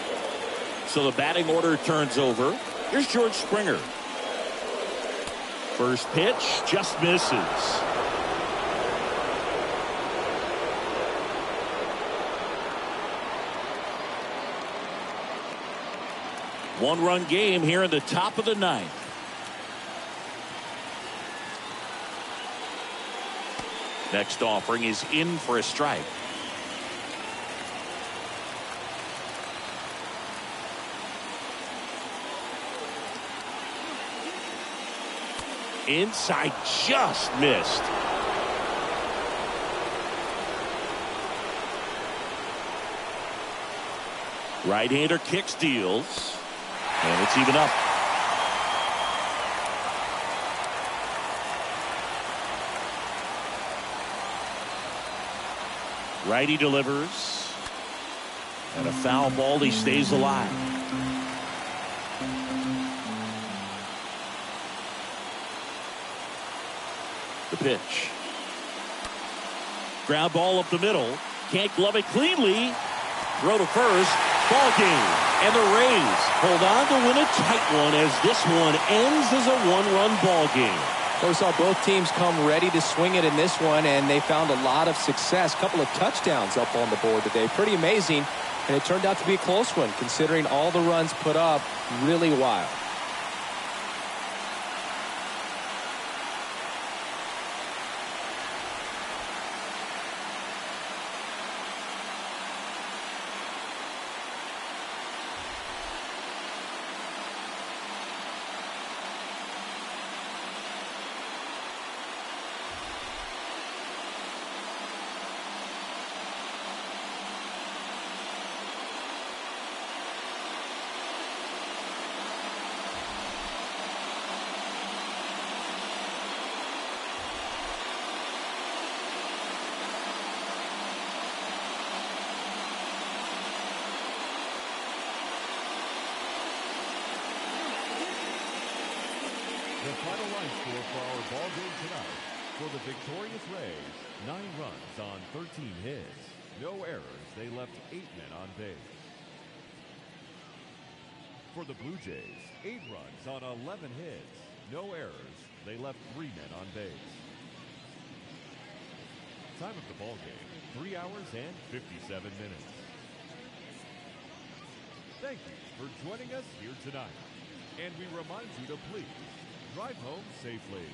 So the batting order turns over. Here's George Springer. First pitch just misses. One-run game here in the top of the 9th. Next offering is in for a strike. Inside, just missed. Right-hander kicks, deals. And it's even up. Righty delivers. And a foul ball, he stays alive. The pitch. Ground ball up the middle. Can't glove it cleanly. Throw to first. Ball game. And the Rays hold on to win a tight one as this one ends as a one-run ball game. We saw both teams come ready to swing it in this one, and they found a lot of success. A couple of touchdowns up on the board today. Pretty amazing. And it turned out to be a close one, considering all the runs put up. Really wild. The final line score for our ball game tonight. For the victorious Rays, 9 runs on 13 hits. No errors. They left 8 men on base. For the Blue Jays, 8 runs on 11 hits. No errors. They left 3 men on base. Time of the ball game, 3 hours and 57 minutes. Thank you for joining us here tonight. And we remind you to please drive home safely.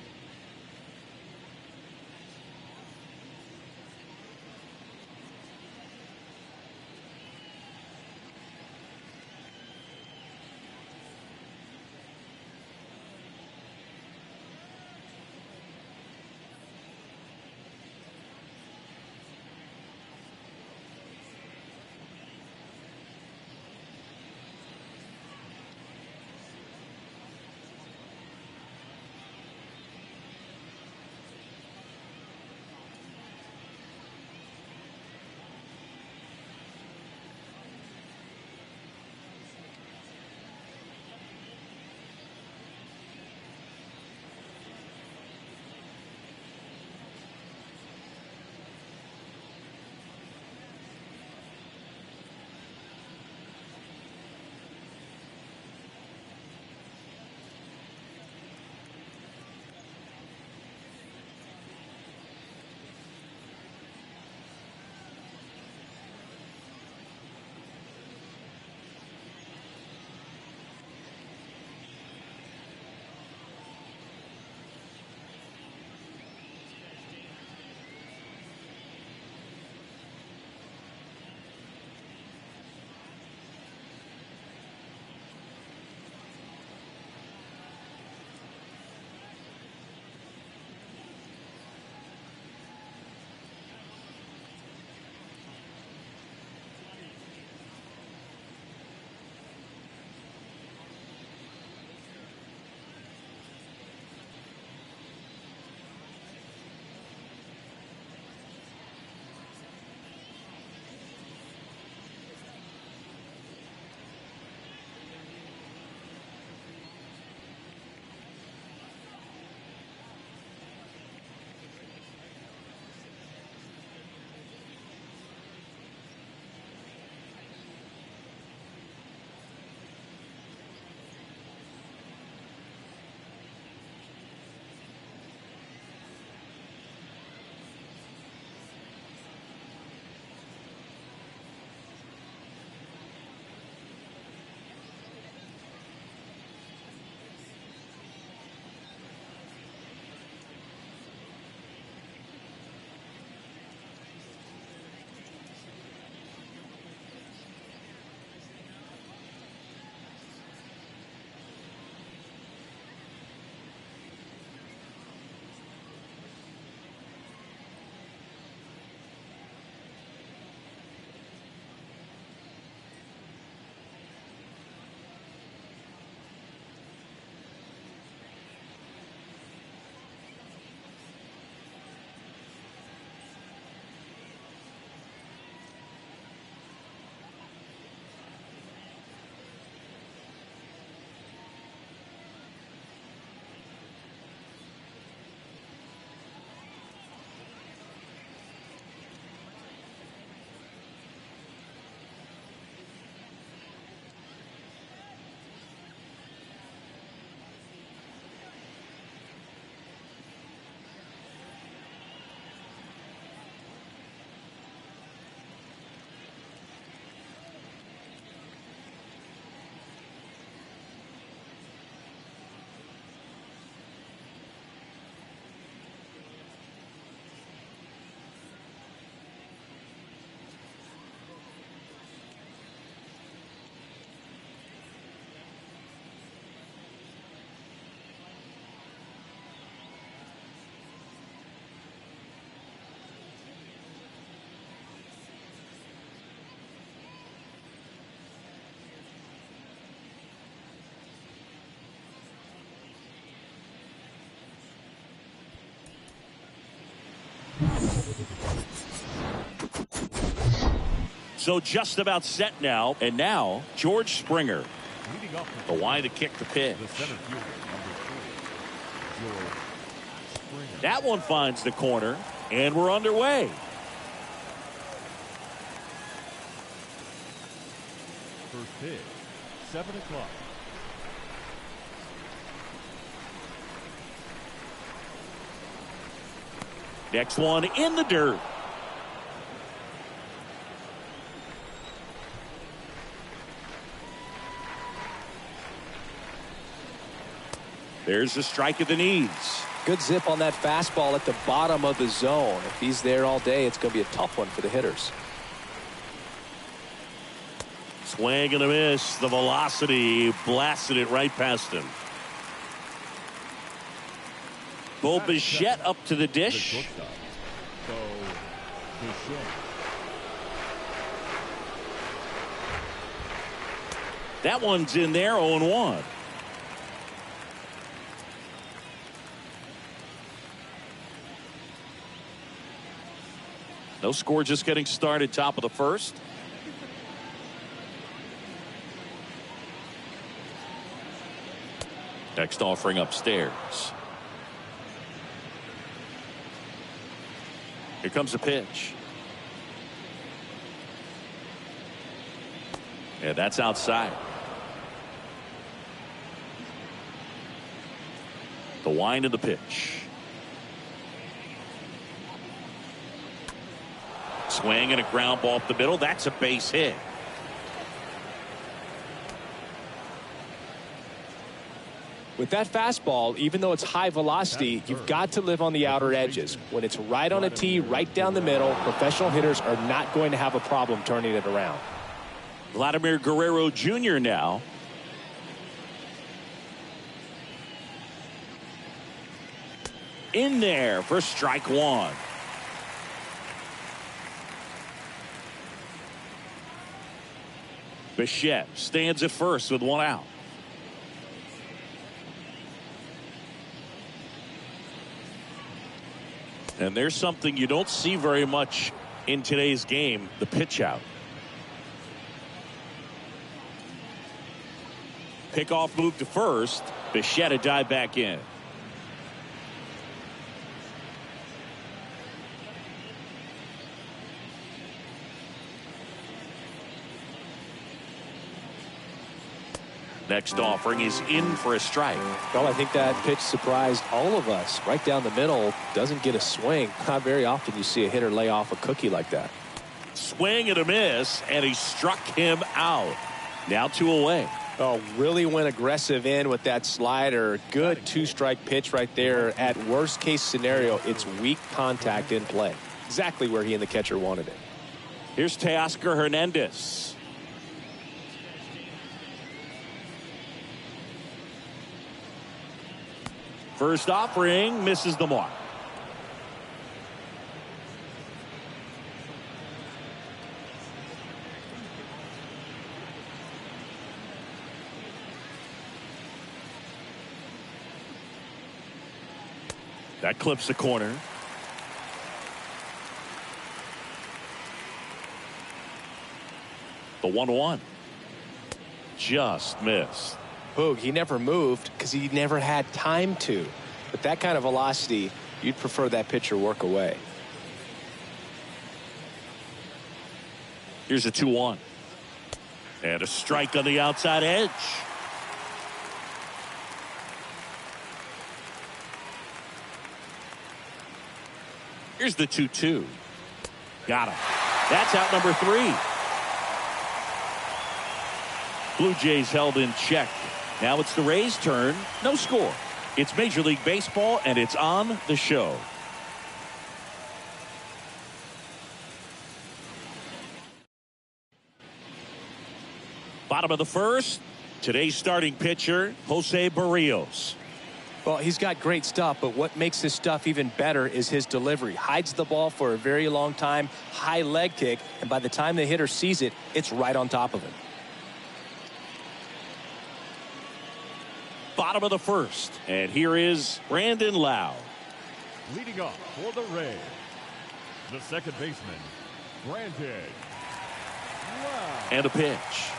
So just about set now. And now, George Springer. The line to kick the pitch. That one finds the corner, and we're underway. First pitch, 7 o'clock. Next one in the dirt. There's the strike of the knees. Good zip on that fastball at the bottom of the zone. If he's there all day, it's going to be a tough one for the hitters. Swing and a miss. The velocity blasted it right past him. Bo Bichette up to the dish. That one's in there, 0-1. No score, just getting started, top of the first. Next offering upstairs. Here comes the pitch. Yeah, that's outside. The wind of the pitch. Swing and a ground ball up the middle. That's a base hit. With that fastball, even though it's high velocity, you've got to live on the outer edges. When it's right on a tee, right down the middle, professional hitters are not going to have a problem turning it around. Vladimir Guerrero Jr. now. In there for strike one. Bichette stands at first with one out. And there's something you don't see very much in today's game, the pitch out. Pickoff move to first. Bichette a dive back in. Next offering is in for a strike. Well, I think that pitch surprised all of us. Right down the middle, doesn't get a swing. Not very often you see a hitter lay off a cookie like that. Swing and a miss, and he struck him out. Now 2 away. Oh, really went aggressive in with that slider. Good two-strike pitch right there. At worst case scenario, it's weak contact in play. Exactly where he and the catcher wanted it. Here's Teoscar Hernandez. First offering misses the mark. That clips the corner. The 1-1. Just missed. Boog, he never moved because he never had time to. But that kind of velocity, you'd prefer that pitcher work away. Here's a 2-1. And a strike on the outside edge. Here's the 2-2. Got him. That's out number 3. Blue Jays held in check. Now it's the Rays' turn. No score. It's Major League Baseball, and it's on the show. Bottom of the first. Today's starting pitcher, Jose Barrios. Well, he's got great stuff, but what makes his stuff even better is his delivery. Hides the ball for a very long time, high leg kick, and by the time the hitter sees it, it's right on top of him. Bottom of the first, and here is Brandon Lau. Leading off for the Rays, The second baseman, Brandon. Wow. And a pitch.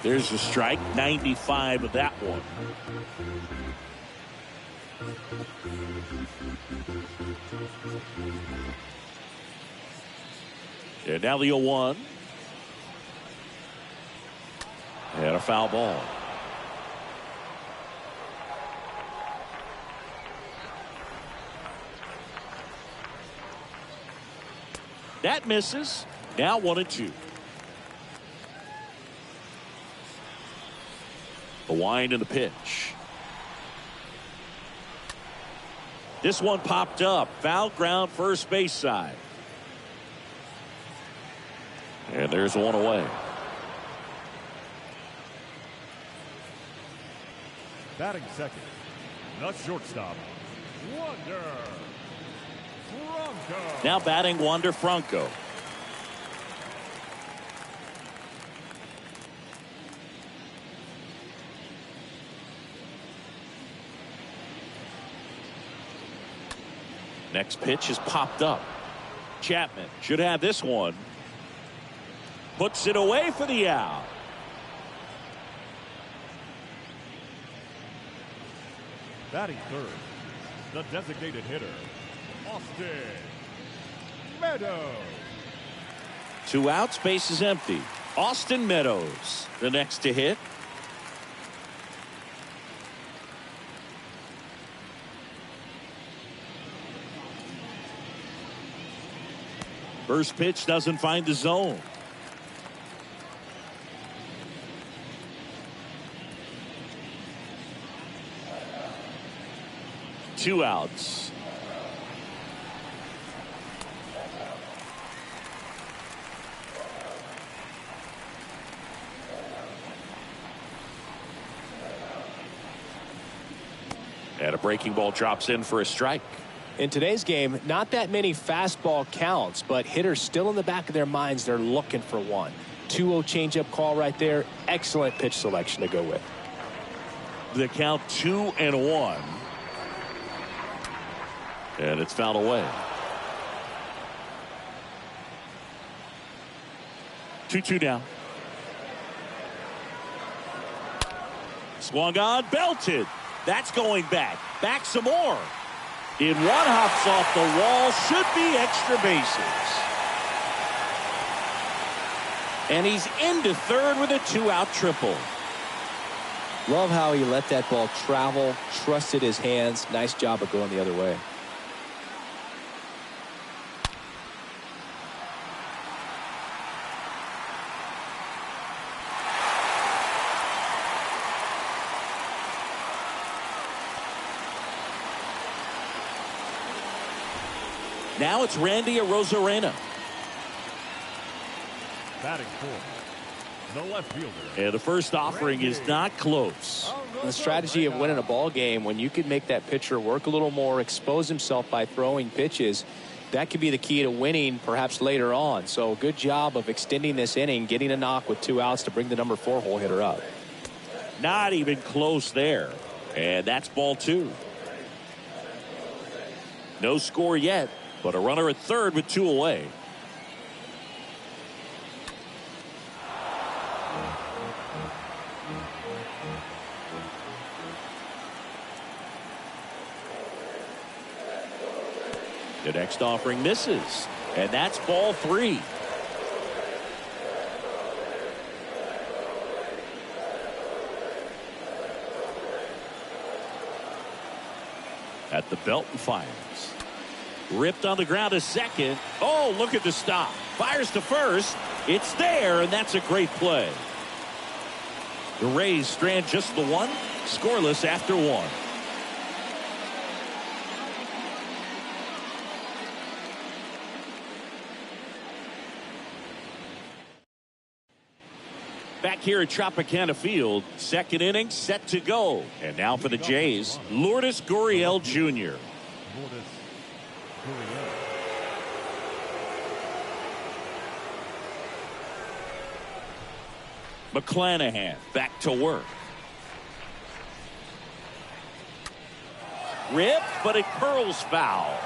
There's a strike, 95 of that one. And now the 0-1. And a foul ball. That misses. Now 1-2. The wind and the pitch. This one popped up. Foul ground, first base side. And there's one away. Batting second, the shortstop, Wander Franco. Now batting Wander Franco. Next pitch is popped up. Chapman should have this one. Puts it away for the out. Batting third, the designated hitter, Austin Meadows. 2 outs, base is empty. Austin Meadows, the next to hit. First pitch doesn't find the zone. Two outs. And a breaking ball drops in for a strike. In today's game, not that many fastball counts, but hitters still in the back of their minds, they're looking for one. 2-0 changeup call right there. Excellent pitch selection to go with. The count 2-1. And it's fouled away. 2-2 now. Swung on, belted. That's going back. Back some more. In one, hops off the wall. Should be extra bases. And he's into third with a 2-out triple. Love how he let that ball travel, trusted his hands. Nice job of going the other way. Now it's Randy Arozarena. Batting fourth, the left fielder. And the first offering is not close. The strategy of winning a ball game, when you can make that pitcher work a little more, expose himself by throwing pitches, that could be the key to winning perhaps later on. So good job of extending this inning, getting a knock with 2 outs to bring the number 4 hole hitter up. Not even close there. And that's ball 2. No score yet, but a runner at third with 2 away. The next offering misses, and that's ball 3. At the belt and fires. Ripped on the ground to second. Oh, look at the stop. Fires to first. It's there, and that's a great play. The Rays strand just the 1, scoreless after 1. Back here at Tropicana Field, second inning set to go. And now for the Jays, Lourdes Gurriel Jr. McClanahan back to work. Ripped, but it curls foul.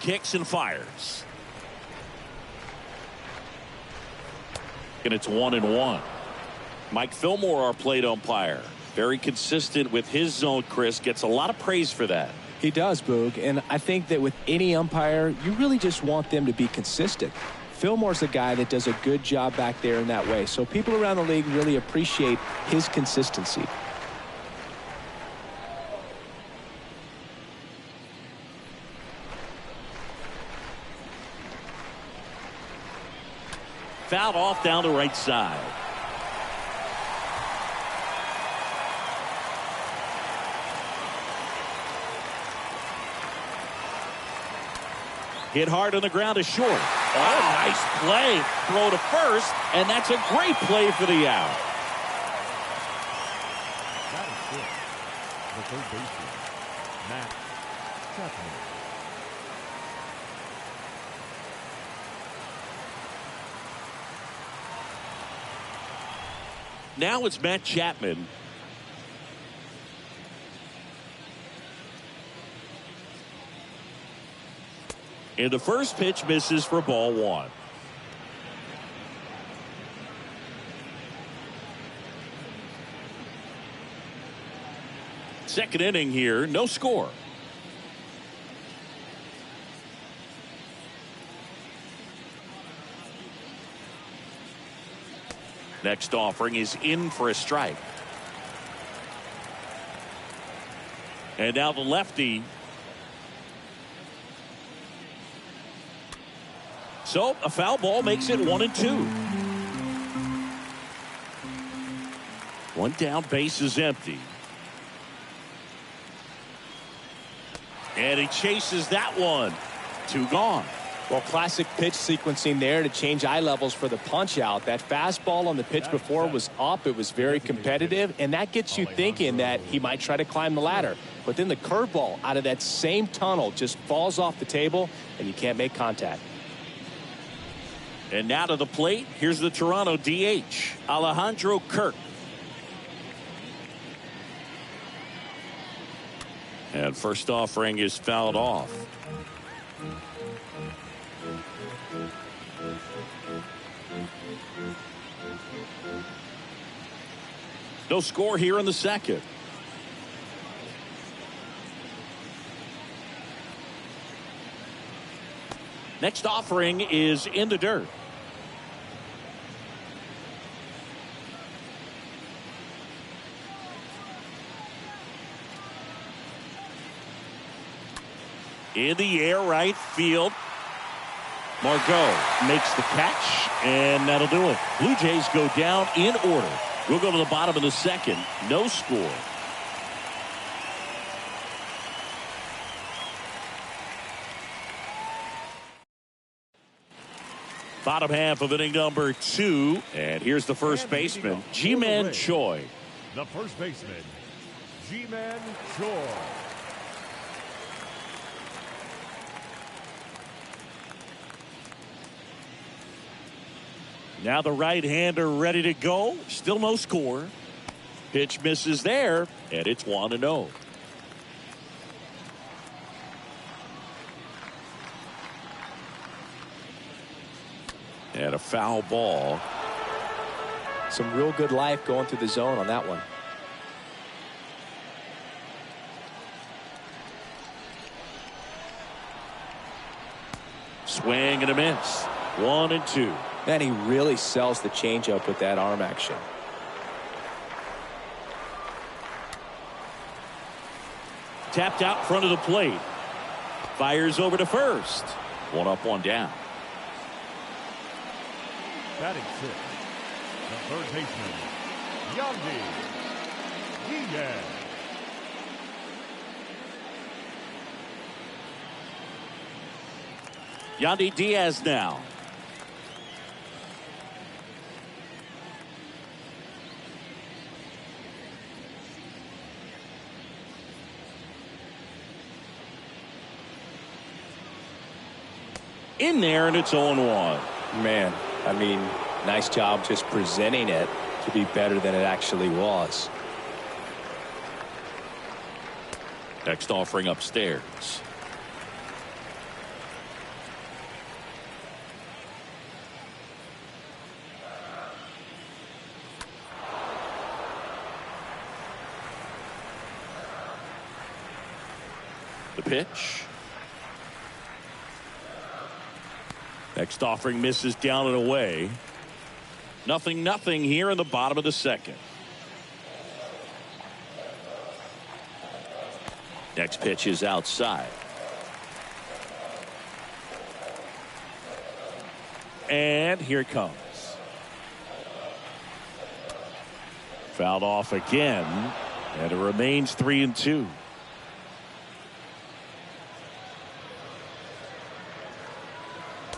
Kicks and fires. And it's 1-1. Mike Fillmore, our plate umpire. Very consistent with his zone, Chris. Gets a lot of praise for that. He does, Boog. And I think that with any umpire, you really just want them to be consistent. Fillmore's a guy that does a good job back there in that way. So people around the league really appreciate his consistency. Fouled off down the right side. Hit hard on the ground is short. Oh, nice play. Throw to first, and that's a great play for the out. That is it. The third baseman, Matt Chapman. Now it's Matt Chapman. And the first pitch misses for ball one. Second inning here, no score. Next offering is in for a strike. And now the lefty. So a foul ball makes it 1-2. One down, base is empty. And he chases that one. Two gone. Well, classic pitch sequencing there to change eye levels for the punch out. That fastball on the pitch before was up. It was very competitive, and that gets you thinking that he might try to climb the ladder. But then the curveball out of that same tunnel just falls off the table, and you can't make contact. And now to the plate, here's the Toronto DH, Alejandro Kirk. And first offering is fouled off. No score here in the second. Next offering is in the dirt. In the air, right field. Margot makes the catch, and that'll do it. Blue Jays go down in order. We'll go to the bottom of the second. No score. Bottom half of inning number 2. And here's the first baseman, Ji-Man Choi. The first baseman, Ji-Man Choi. Now the right-hander ready to go. Still no score. Pitch misses there, and it's 1-0. And a foul ball. Some real good life going through the zone on that one. Swing and a miss. 1-2. Man, he really sells the changeup with that arm action. Tapped out front of the plate. Fires over to first. One up, one down. Batting sixth, the third baseman, Yandy Diaz. Yandy Diaz now. In there, and it's 0-1. Man, I mean, nice job just presenting it to be better than it actually was. Next offering upstairs. The pitch. Next offering misses down and away. 0-0 here in the bottom of the second. Next pitch is outside. And here it comes. Fouled off again, and it remains 3-2.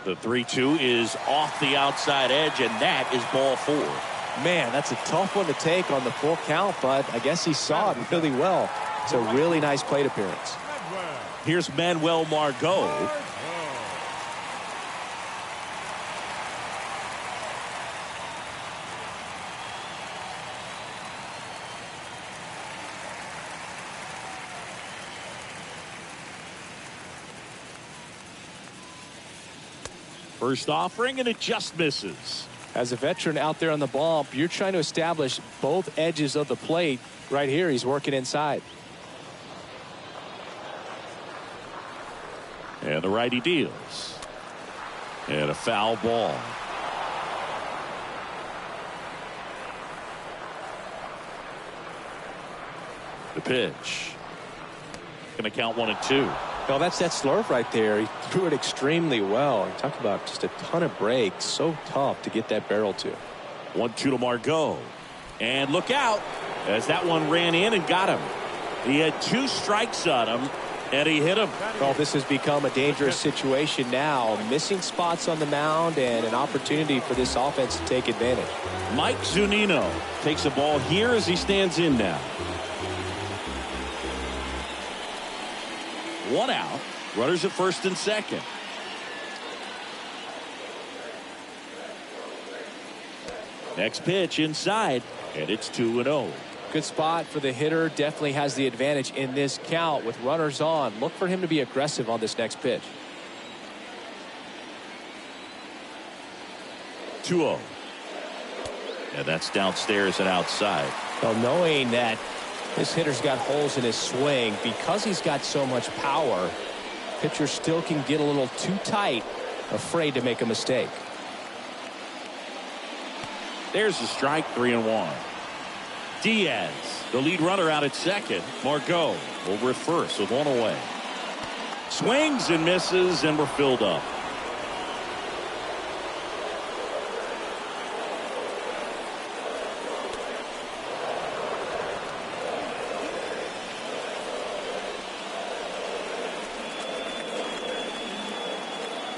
The 3-2 is off the outside edge, and that is ball 4. Man, that's a tough one to take on the full count, but I guess he saw it really well. It's a really nice plate appearance. Here's Manuel Margot. First offering, and it just misses. As a veteran out there on the bump, you're trying to establish both edges of the plate. Right here, he's working inside. And the righty deals. And a foul ball. The pitch. Going to count 1-2. Well, that's that slurve right there. He threw it extremely well. Talk about just a ton of breaks. So tough to get that barrel to. 1-2 to Margot. And look out as that one ran in and got him. He had 2 strikes on him, and he hit him. Well, this has become a dangerous situation now. Missing spots on the mound and an opportunity for this offense to take advantage. Mike Zunino takes a ball here as he stands in now. 1 out. Runners at first and second. Next pitch inside, and it's 2-0. Good spot for the hitter. Definitely has the advantage in this count with runners on. Look for him to be aggressive on this next pitch. 2-0. And that's downstairs and outside. Well, knowing that this hitter's got holes in his swing, because he's got so much power, pitcher still can get a little too tight, afraid to make a mistake. There's the strike, 3-1. Diaz, the lead runner, out at second. Margot over at first with 1 away. Swings and misses, and we're filled up.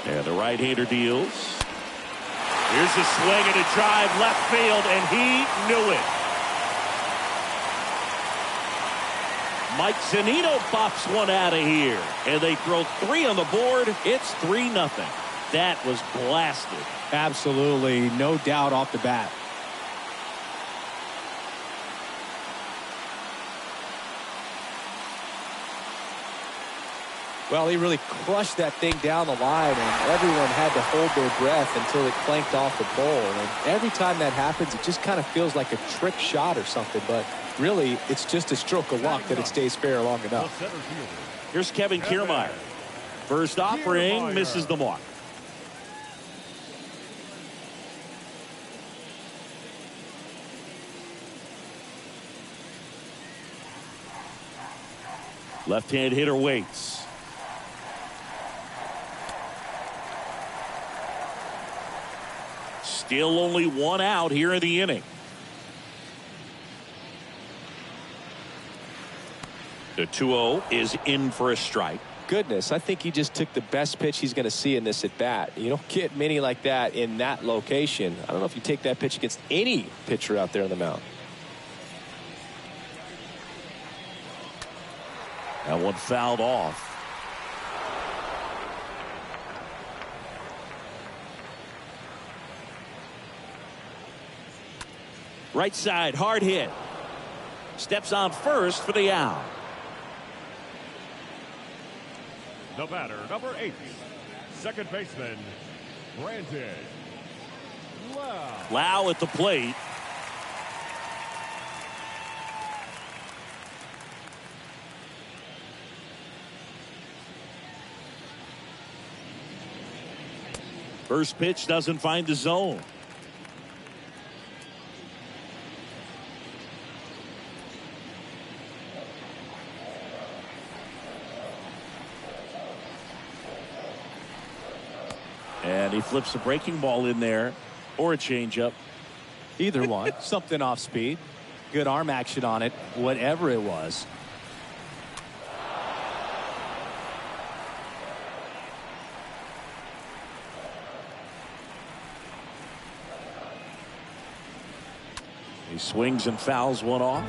And the right-hander deals. Here's a swing and a drive left field, and he knew it. Mike Zunino pops one out of here, and they throw 3 on the board. It's 3-0. That was blasted. Absolutely, no doubt off the bat. Well, he really crushed that thing down the line, and everyone had to hold their breath until it clanked off the pole. And every time that happens, it just kind of feels like a trick shot or something, but really, it's just a stroke of luck that it stays fair long enough. Here's Kevin Kiermaier. First offering misses the mark. Left-hand hitter waits. Still only 1 out here in the inning. The 2-0 is in for a strike. Goodness, I think he just took the best pitch he's going to see in this at bat. You don't get many like that in that location. I don't know if you take that pitch against any pitcher out there on the mound. That one fouled off. Right side, hard hit. Steps on first for the out. The batter, number 8, second baseman, Brandon Lau. Lau at the plate. First pitch doesn't find the zone. And he flips a breaking ball in there, or a changeup. Either one. Something off speed. Good arm action on it, whatever it was. He swings and fouls one off.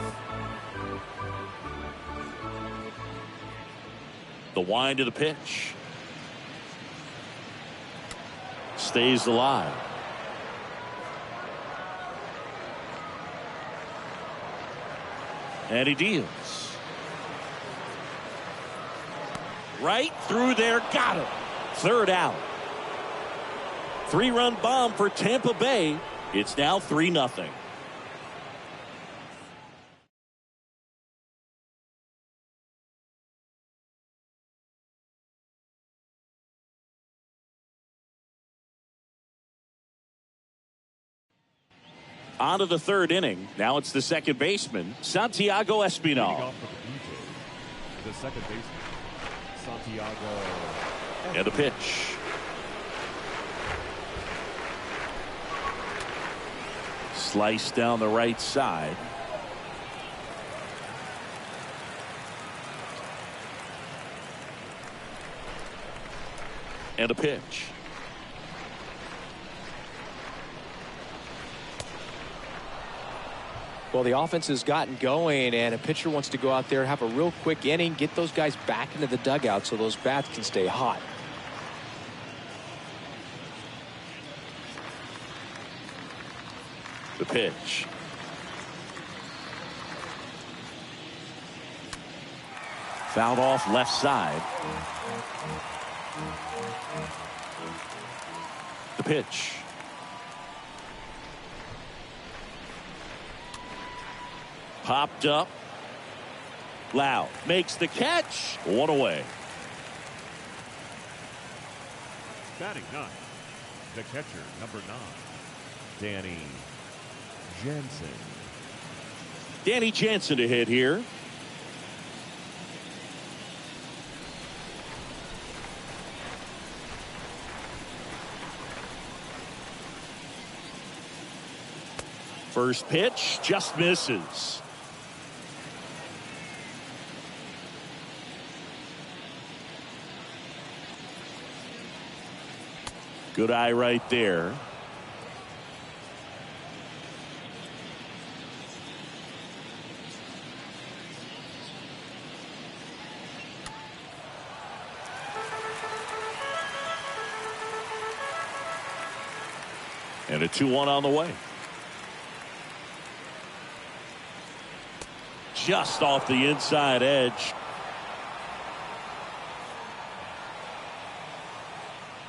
The wind of the pitch. Stays alive. And he deals. Right through there. Got him. Third out. 3-run bomb for Tampa Bay. It's now 3-0. On to the third inning. Now it's the second baseman, Santiago Leading Espinal. off for the Bluejays, the second baseman, Santiago. And a pitch. Slice down the right side. And a pitch. Well, the offense has gotten going, and a pitcher wants to go out there, have a real quick inning, get those guys back into the dugout so those bats can stay hot. The pitch. Fouled off left side. The pitch. Popped up. Lau makes the catch. One away. Batting 9, the catcher, number 9, Danny Jansen. Danny Jansen to hit here. First pitch just misses. Good eye right there. And a 2-1 on the way. Just off the inside edge.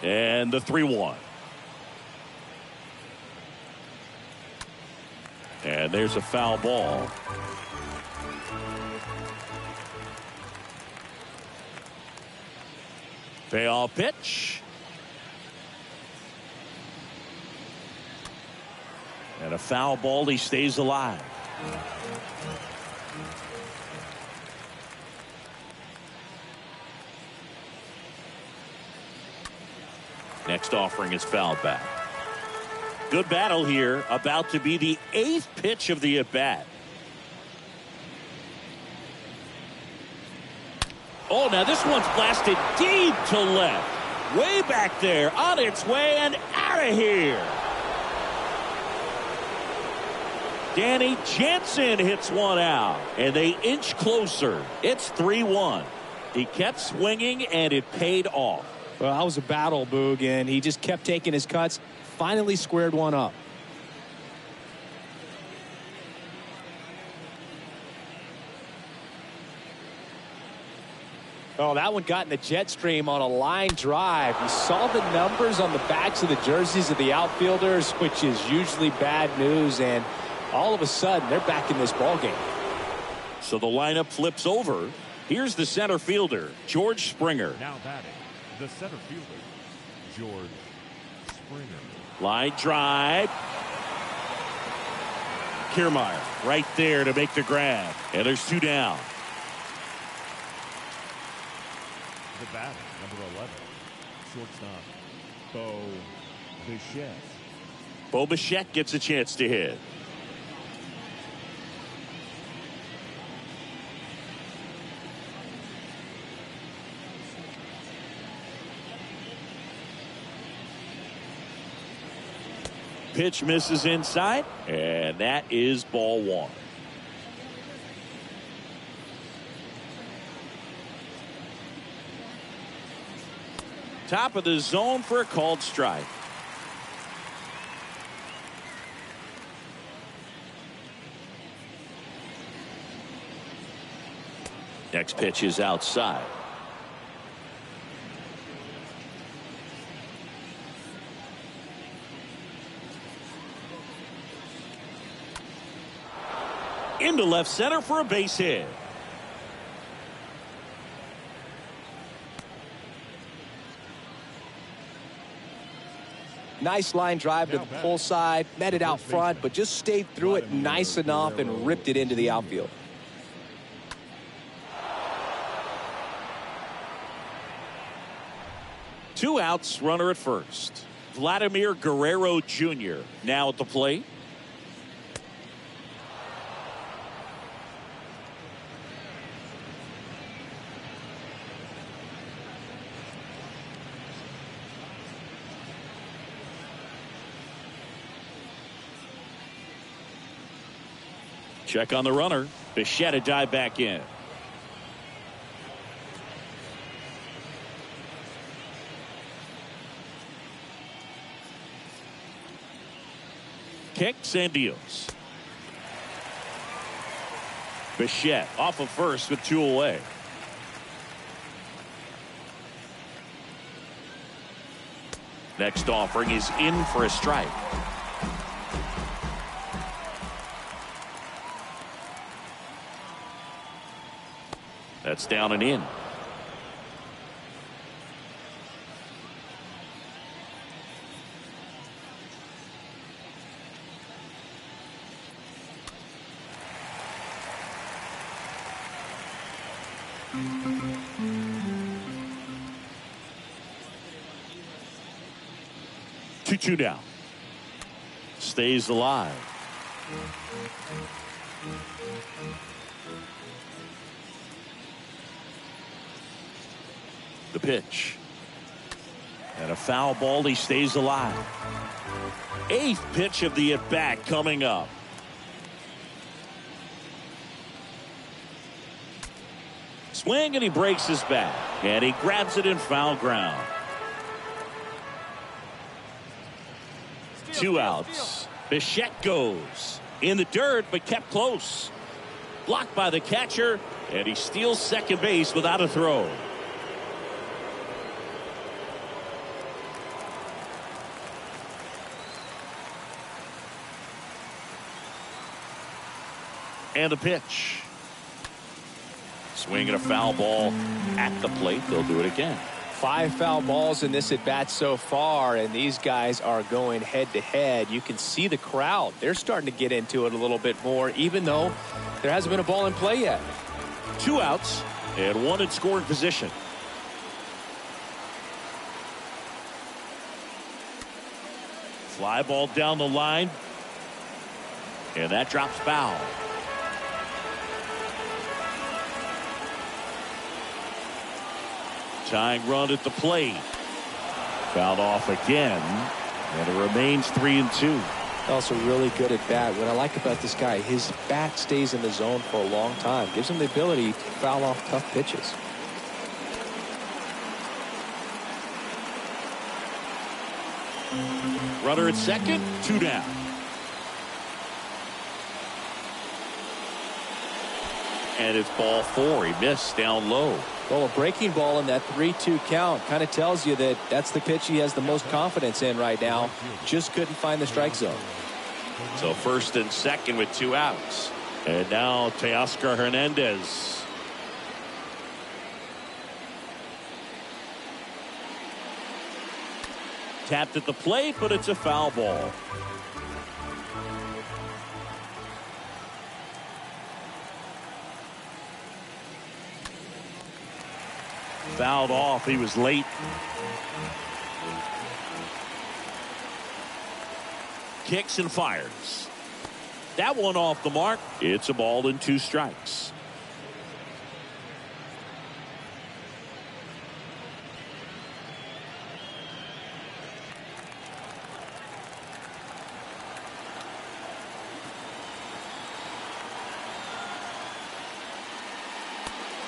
And the 3-1. And there's a foul ball. Payoff pitch. And a foul ball. He stays alive. Next offering is fouled back. Good battle here. About to be the 8th pitch of the at-bat. Oh, now this one's blasted deep to left. Way back there. On its way and out of here. Danny Jansen hits one out. And they inch closer. It's 3-1. He kept swinging and it paid off. Well, that was a battle, Boog, and he just kept taking his cuts. Finally squared one up. Oh, that one got in the jet stream on a line drive. You saw the numbers on the backs of the jerseys of the outfielders, which is usually bad news, and all of a sudden they're back in this ball game. So the lineup flips over. Here's the center fielder, George Springer. Now batting, the center fielder, George Springer. Line drive. Kiermaier right there to make the grab. And there's 2 down. The batter, number 11, shortstop, Bo Bichette. Bo Bichette gets a chance to hit. Pitch misses inside, and that is ball 1. Top of the zone for a called strike. Next pitch is outside. Into left center for a base hit. Nice line drive to the pull side, met it out front, but just stayed through it nice enough and ripped it into the outfield. Two outs, runner at first. Vladimir Guerrero Jr. now at the plate. Check on the runner. Bichette to dive back in. Kicks and deals. Bichette off of first with 2 away. Next offering is in for a strike. That's down and in. Two down. Stays alive. The pitch. And a foul ball. He stays alive. 8th pitch of the at-bat coming up. Swing and he breaks his bat. And he grabs it in foul ground. 2 outs. Bichette goes in the dirt but kept close. Blocked by the catcher. And he steals second base without a throw. And the pitch. Swinging a foul ball at the plate. They'll do it again. 5 foul balls in this at bat so far, and these guys are going head to head. You can see the crowd. They're starting to get into it a little bit more, even though there hasn't been a ball in play yet. 2 outs and 1 in scoring position. Fly ball down the line. And that drops foul. Tying run at the plate. Fouled off again. And it remains 3-2. Also really good at bat. What I like about this guy, his bat stays in the zone for a long time. Gives him the ability to foul off tough pitches. Runner at second, 2 down. And it's ball 4. He missed down low. Well, a breaking ball in that 3-2 count kind of tells you that that's the pitch he has the most confidence in right now. Just couldn't find the strike zone. So first and second with 2 outs. And now Teoscar Hernandez. Tapped at the plate, but it's a foul ball. Fouled off. He was late. Kicks and fires. That one off the mark. It's a ball and 2 strikes.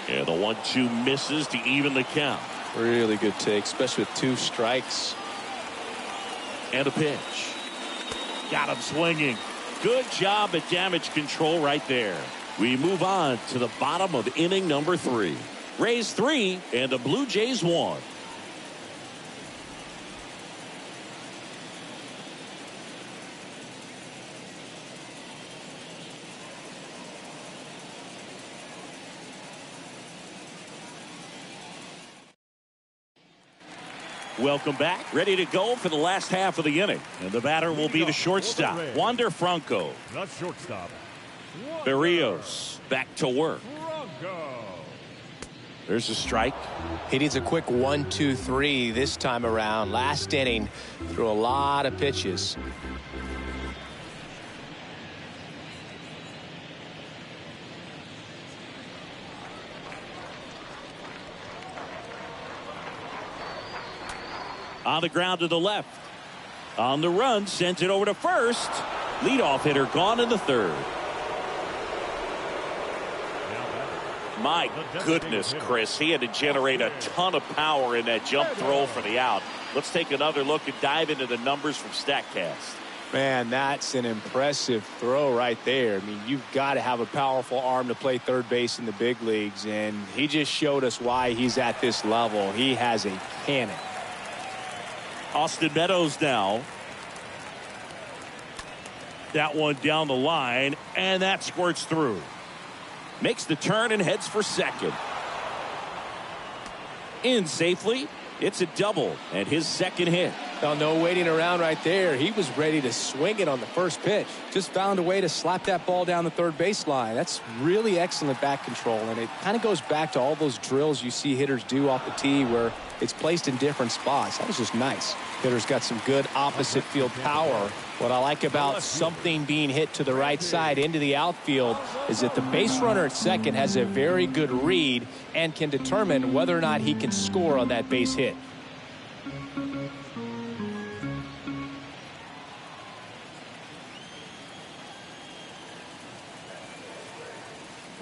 And the 1-2 misses to even the count. Really good take, especially with 2 strikes. And a pitch. Got him swinging. Good job at damage control right there. We move on to the bottom of inning number 3. Rays 3 and the Blue Jays 1. Welcome back. Ready to go for the last half of the inning. And the batter will be the shortstop, Wander Franco. The shortstop, Berrios back to work. Franco. There's a strike. He needs a quick 1-2-3 this time around. Last inning, threw a lot of pitches. On the ground to the left. On the run, sends it over to first. Leadoff hitter gone in the 3rd. My goodness, Chris. He had to generate a ton of power in that jump throw for the out. Let's take another look and dive into the numbers from StatCast. Man, that's an impressive throw right there. I mean, you've got to have a powerful arm to play third base in the big leagues, and he just showed us why he's at this level. He has a cannon. Austin Meadows now. That one down the line, and that squirts through. Makes the turn and heads for second. In safely. It's a double and his second hit. Now, no waiting around right there. He was ready to swing it on the first pitch. Just found a way to slap that ball down the third baseline. That's really excellent back control, and it kind of goes back to all those drills you see hitters do off the tee where it's placed in different spots. That was just nice. Hitter's got some good opposite field power. What I like about something being hit to the right side into the outfield is that the base runner at second has a very good read and can determine whether or not he can score on that base hit.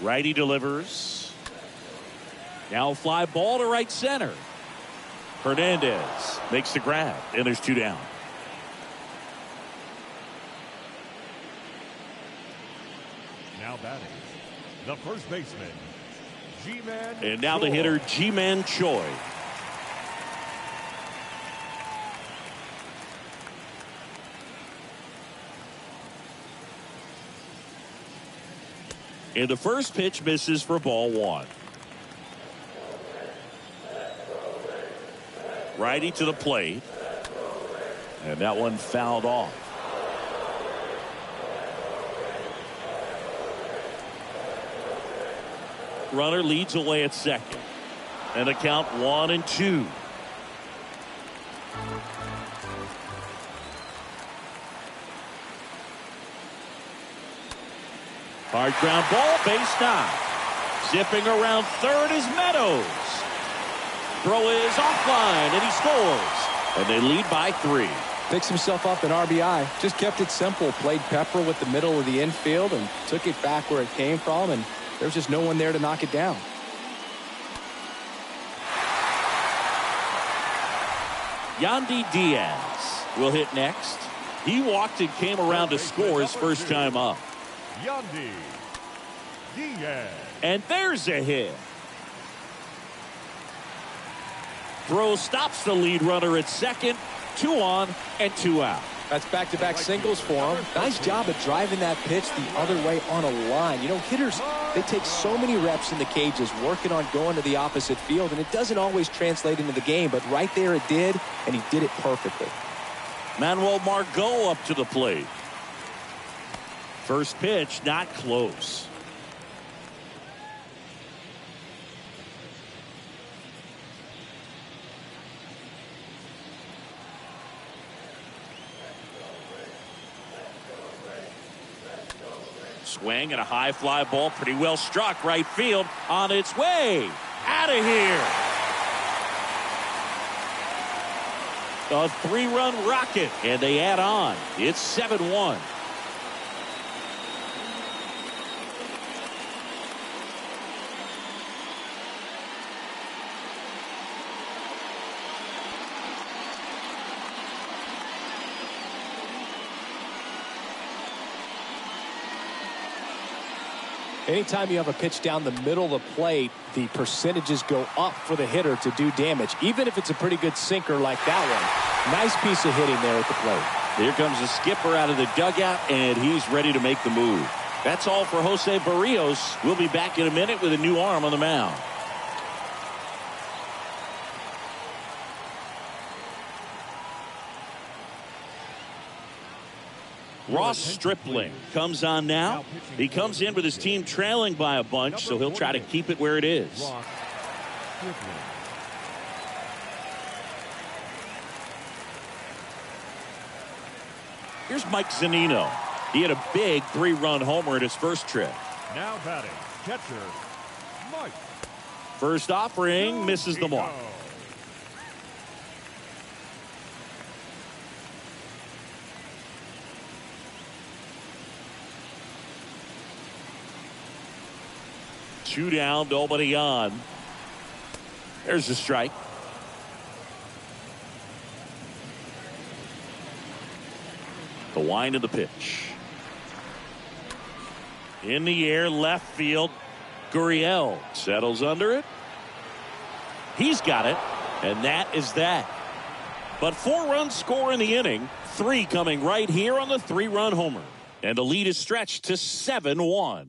Righty delivers. Now fly ball to right center. Hernandez makes the grab, and there's 2 down. Now batting, the first baseman, G-Man. And now Choi. the hitter, Ji-Man Choi. And the first pitch misses for ball 1. Righty to the plate. And that one fouled off. Runner leads away at second. And the count 1-2. Hard ground ball, base knock. Zipping around third is Meadows. Throw is offline, and he scores. And they lead by 3. Picks himself up an RBI. Just kept it simple. Played pepper with the middle of the infield and took it back where it came from, and there's just no one there to knock it down. Yandy Diaz will hit next. He walked and came around to score his first time up. Yandy. Diaz. And there's a hit. Throw stops the lead runner at second. 2 on and 2 out. That's back-to-back singles for him. Nice job of driving that pitch the other way on a line. You know, hitters, they take so many reps in the cages working on going to the opposite field, and it doesn't always translate into the game, but right there it did, and he did it perfectly. Manuel Margot up to the plate. First pitch, not close. Swing and a high fly ball, pretty well struck right field, on its way out of here. A 3-run rocket, and they add on. It's 7-1. Anytime you have a pitch down the middle of the plate, the percentages go up for the hitter to do damage, even if it's a pretty good sinker like that one. Nice piece of hitting there at the plate. Here comes the skipper out of the dugout, and he's ready to make the move. That's all for Jose Barrios. We'll be back in a minute with a new arm on the mound. Ross Stripling comes on now. He comes in with his team trailing by a bunch, so he'll try to keep it where it is. Here's Mike Zunino. He had a big 3-run homer in his first trip. Now batting, catcher, Mike. First offering, misses the mark. 2 down, nobody on. There's a strike. The wind of the pitch. In the air, left field. Gurriel settles under it. He's got it, and that is that. But 4 runs score in the inning. 3 coming right here on the 3-run homer. And the lead is stretched to 7-1.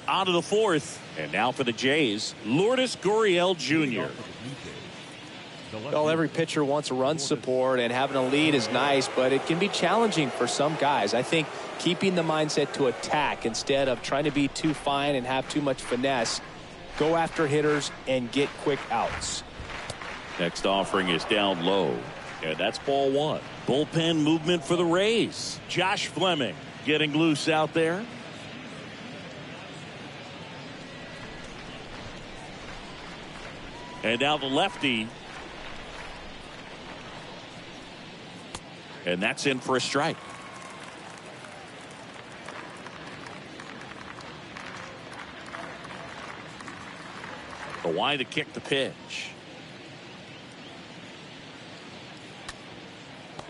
On to the 4th, and now for the Jays, Lourdes Gurriel Jr. Well, every pitcher wants a run support, and having a lead is nice, but it can be challenging for some guys. I think keeping the mindset to attack instead of trying to be too fine and have too much finesse, go after hitters and get quick outs. Next offering is down low, and that's ball 1. Bullpen movement for the Rays. Josh Fleming getting loose out there. And now the lefty. And that's in for a strike. The wind to kick the pitch.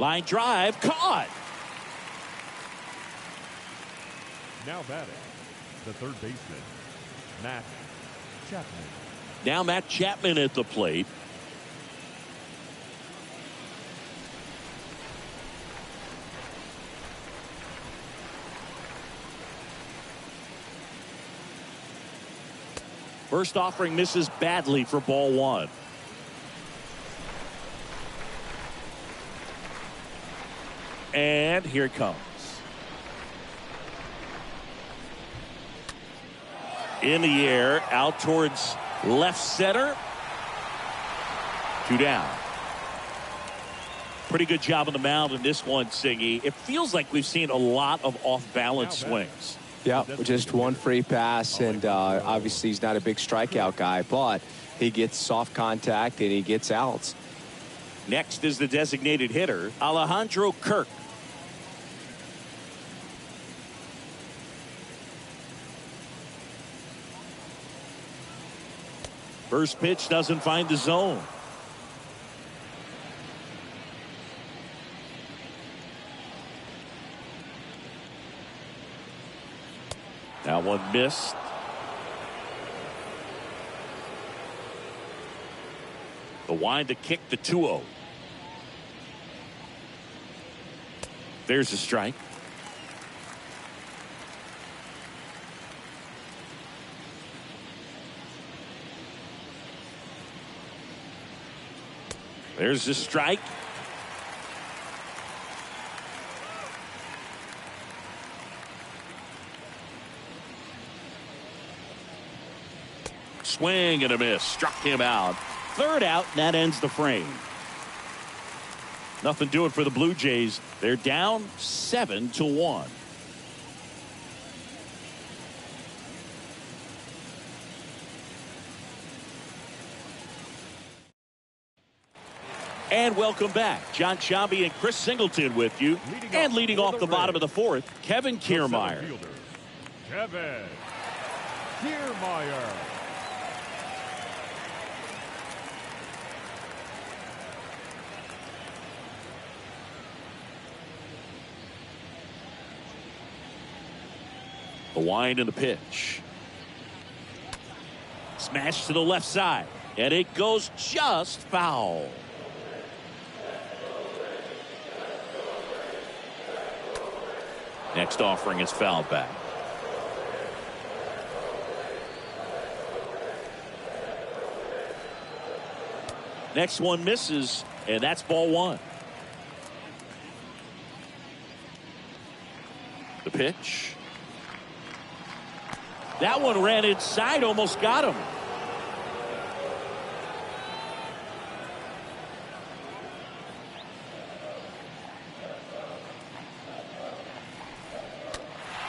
Line drive, caught. Now batting, the third baseman, Matt Chapman. Now Matt Chapman at the plate. First offering misses badly for ball 1. And here it comes. In the air, out towards left center. 2 down. Pretty good job on the mound in this one, Singy. It feels like we've seen a lot of off-balance swings. Yeah, just one free pass, and obviously he's not a big strikeout guy, but he gets soft contact and he gets outs. Next is the designated hitter, Alejandro Kirk. First pitch doesn't find the zone. That one missed. The wind to kick the 2-0. There's a strike. There's the strike. Swing and a miss. Struck him out. Third out, and that ends the frame. Nothing doing for the Blue Jays. They're down 7-1. And welcome back. John Sciambi and Chris Singleton with you. Leading off the bottom of the fourth, Kevin Kiermaier. Kevin Kiermaier. The wind and the pitch. Smash to the left side. And it goes just foul. Next offering is fouled back. Next one misses, and that's ball one. The pitch. That one ran inside, almost got him.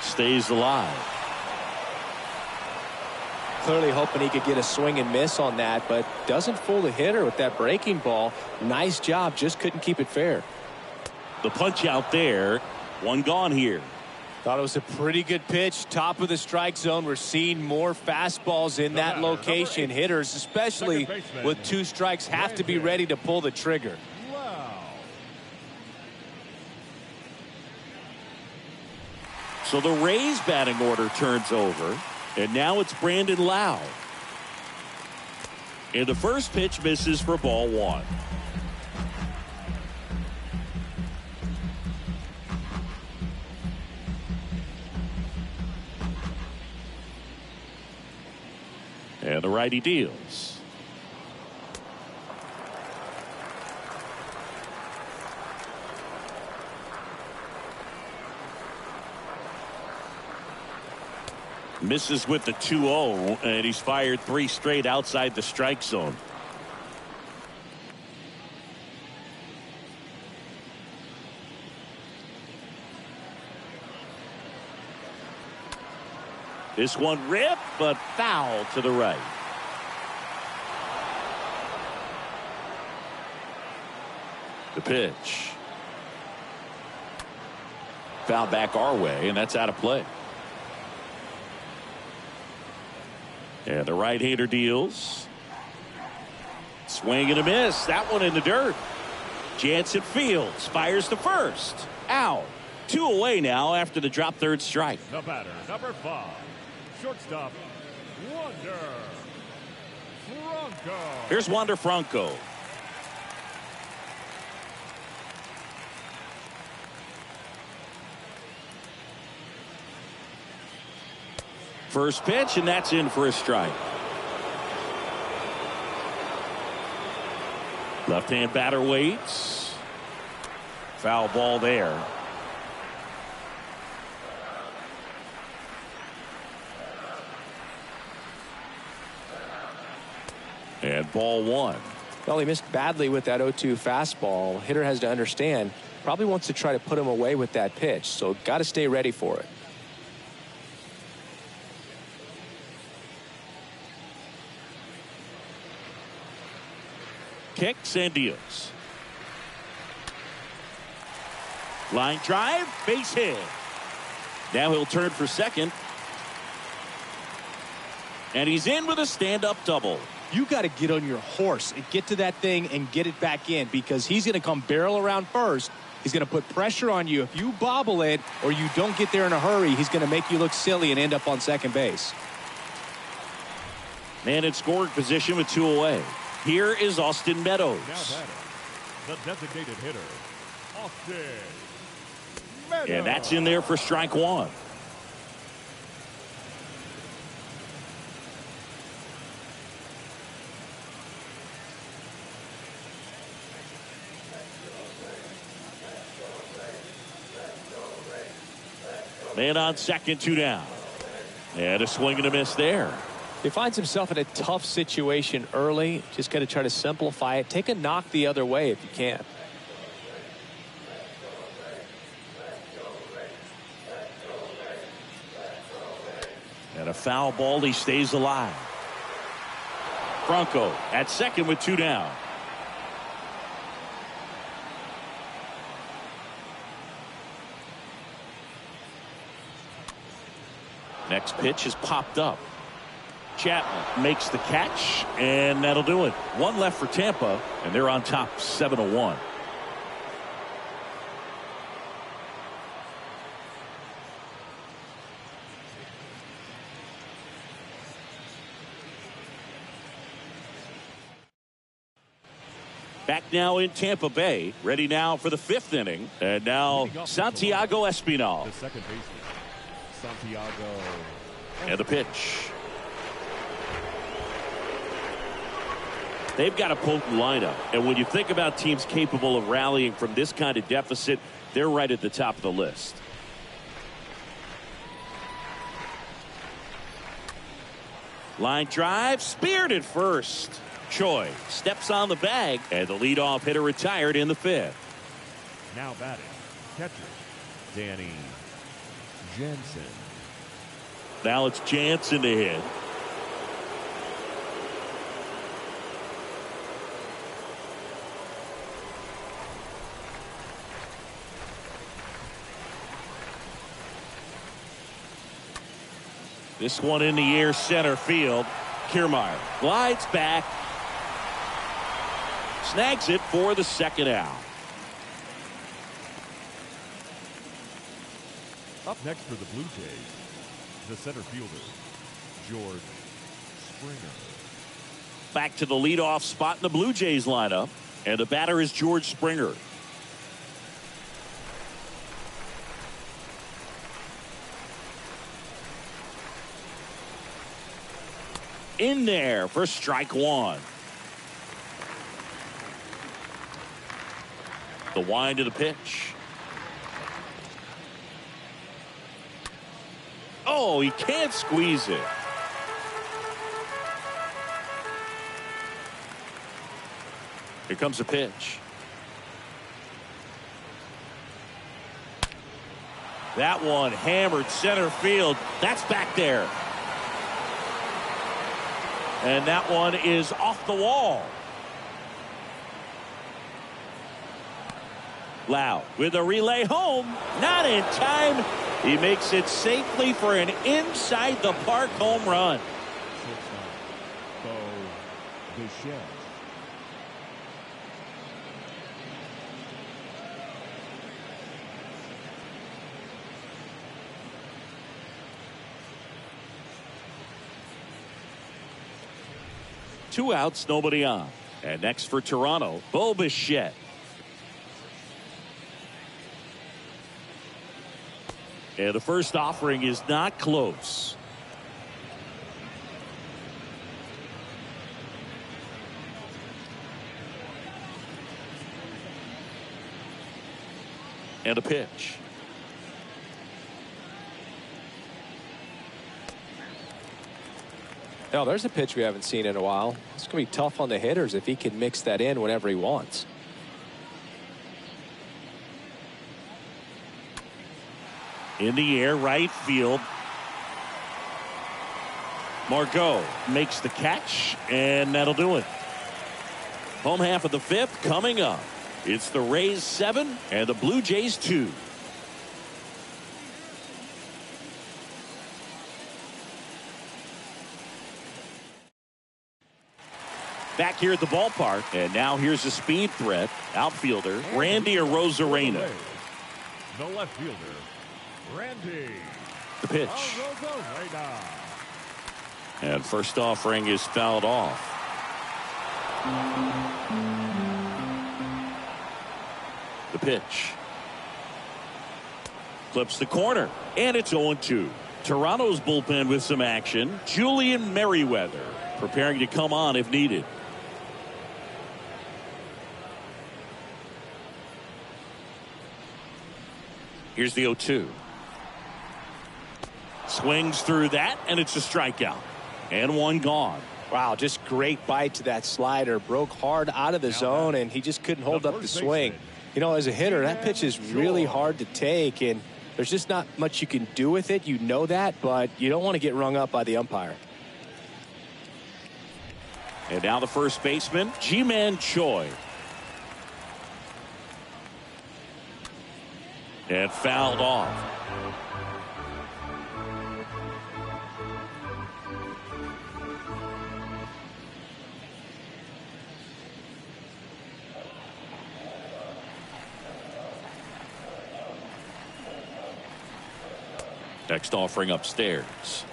Stays alive. Clearly hoping he could get a swing and miss on that, but doesn't fool the hitter with that breaking ball. Nice job, just couldn't keep it fair. The punch out there. One gone here. Thought it was a pretty good pitch. Top of the strike zone. We're seeing more fastballs in that location. Hitters, especially with 2 strikes, have to be ready to pull the trigger. So the Rays batting order turns over, and now it's Brandon Lowe. And the first pitch misses for ball one. And the righty deals. Misses with the 2-0, and he's fired 3 straight outside the strike zone. This one ripped, but foul to the right. The pitch. Foul back our way, and that's out of play. And the right-hander deals. Swing and a miss. That one in the dirt. Jansen fields. Fires to first. Out. 2 away now after the drop third strike. The batter, number 5. Shortstop, Wander Franco. Here's Wander Franco. First pitch, and that's in for a strike. Left-hand batter waits. Foul ball there. And ball one. Well, he missed badly with that 0-2 fastball. Hitter has to understand, probably wants to try to put him away with that pitch, so got to stay ready for it. Kicks and deals. Line drive, base hit. Now he'll turn for second. And he's in with a stand-up double. You got to get on your horse and get to that thing and get it back in, because he's going to come barrel around first He's going to put pressure on you. If you bobble it or you don't get there in a hurry, he's going to make you look silly and end up on second base. Man in scoring position with 2 away. Here is Austin Meadows. Now batting, the designated hitter, Austin Meadows. And that's in there for strike 1. Man on second, 2 down. And a swing and a miss there. He finds himself in a tough situation early. Just got to try to simplify it. Take a knock the other way if you can. And a foul ball. He stays alive. Franco at second with 2 down. Next pitch is popped up. Chapman makes the catch, and that'll do it. 1 left for Tampa, and they're on top 7-1. Back now in Tampa Bay, ready now for the 5th inning. And now Santiago Espinal. The second baseman, Santiago. And the pitch. They've got a potent lineup. And when you think about teams capable of rallying from this kind of deficit, they're right at the top of the list. Line drive, speared at first. Choi steps on the bag, and the leadoff hitter retired in the 5th. Now batting, catcher, Danny Jansen. Now it's Jansen to hit. This one in the air, center field. Kiermaier glides back. Snags it for the 2nd out. Up next for the Blue Jays, the center fielder, George Springer. Back to the leadoff spot in the Blue Jays lineup. And the batter is George Springer. In there for strike 1. The wind of the pitch. Oh, he can't squeeze it. Here comes the pitch. That one hammered center field. That's back there. And that one is off the wall. Lau with a relay home. Not in time. He makes it safely for an inside the park home run. Bichette. Two outs, nobody on. And next for Toronto, Bichette. And the first offering is not close. And a pitch. Now, there's a pitch we haven't seen in a while. It's going to be tough on the hitters if he can mix that in whenever he wants. In the air, right field. Margot makes the catch, and that'll do it. Home half of the 5th coming up. It's the Rays 7 and the Blue Jays 2. Back here at the ballpark. And now here's a speed threat. Outfielder, Randy Arozarena. The left fielder, Randy. The pitch. Arozarena. And first offering is fouled off. The pitch. Clips the corner. And it's 0-2. Toronto's bullpen with some action. Julian Merriweather preparing to come on if needed. Here's the 0-2. Swings through that, and it's a strikeout. And one gone. Wow, just great bite to that slider. Broke hard out of the zone, and he just couldn't hold up the swing. You know, as a hitter, that pitch is really hard to take, and there's just not much you can do with it. You know that, but you don't want to get rung up by the umpire. And now the first baseman, Ji-Man Choi. And fouled off. Next offering upstairs.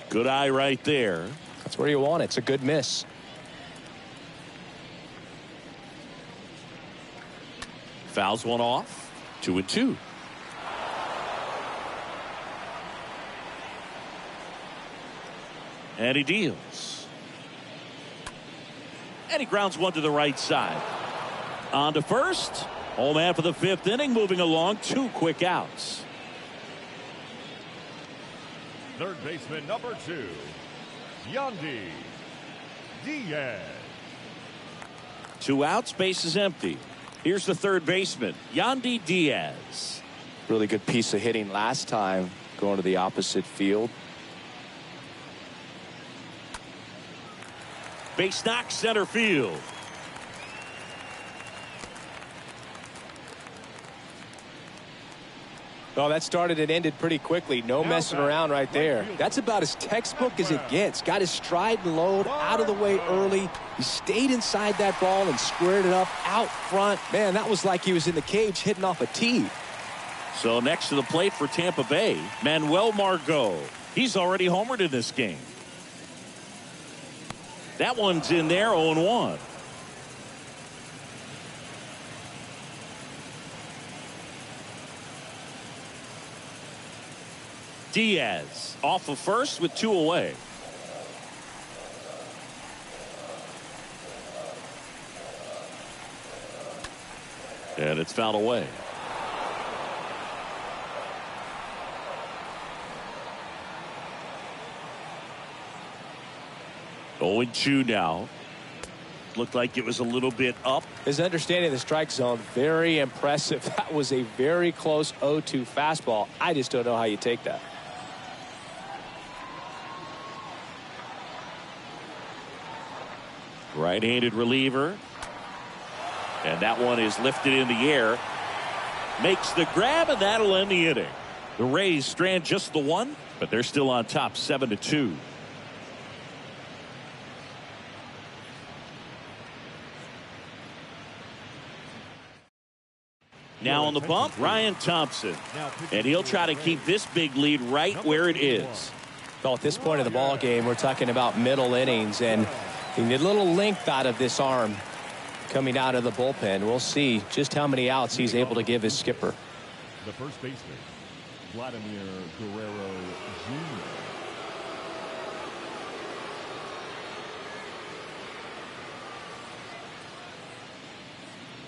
Good eye right there. That's where you want it. It's a good miss. Fouls one off. 2-2. And he deals. And he grounds one to the right side. On to first. Home half of the fifth inning, moving along. 2 quick outs. Third baseman number 2, Yandy Diaz. 2 outs, base is empty. Here's the third baseman, Yandy Diaz. Really good piece of hitting last time, going to the opposite field. Base knock, center field. Oh, that started and ended pretty quickly. No messing around right there. That's about as textbook as it gets. Got his stride and load out of the way early. He stayed inside that ball and squared it up out front. Man, that was like he was in the cage hitting off a tee. So next to the plate for Tampa Bay, Manuel Margot. He's already homered in this game. That one's in there, 0-1. Diaz off of first with 2 away. And it's fouled away. Oh, 0-2 now. Looked like it was a little bit up. His understanding of the strike zone, very impressive. That was a very close 0-2 fastball. I just don't know how you take that. Right-handed reliever. And that one is lifted in the air. Makes the grab, and that'll end the inning. The Rays strand just the 1, but they're still on top 7-2. Now on the bump, Ryan Thompson. And he'll try to keep this big lead right where it is. Well, at this point of the ball game, we're talking about middle innings, and you need a little length out of this arm coming out of the bullpen. We'll see just how many outs he's able to give his skipper. The first baseman, Vladimir Guerrero Jr.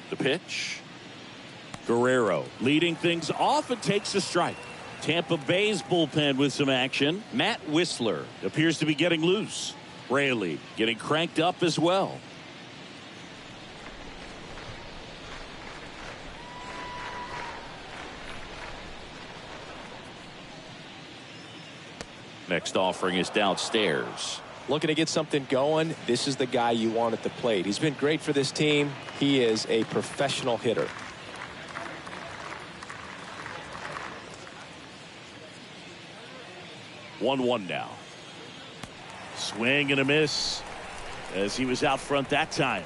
The pitch. Guerrero leading things off and takes a strike. Tampa Bay's bullpen with some action. Matt Whistler appears to be getting loose. Raley getting cranked up as well. Next offering is downstairs. Looking to get something going. This is the guy you want at the plate. He's been great for this team. He is a professional hitter. 1-1 now. Swing and a miss as he was out front that time.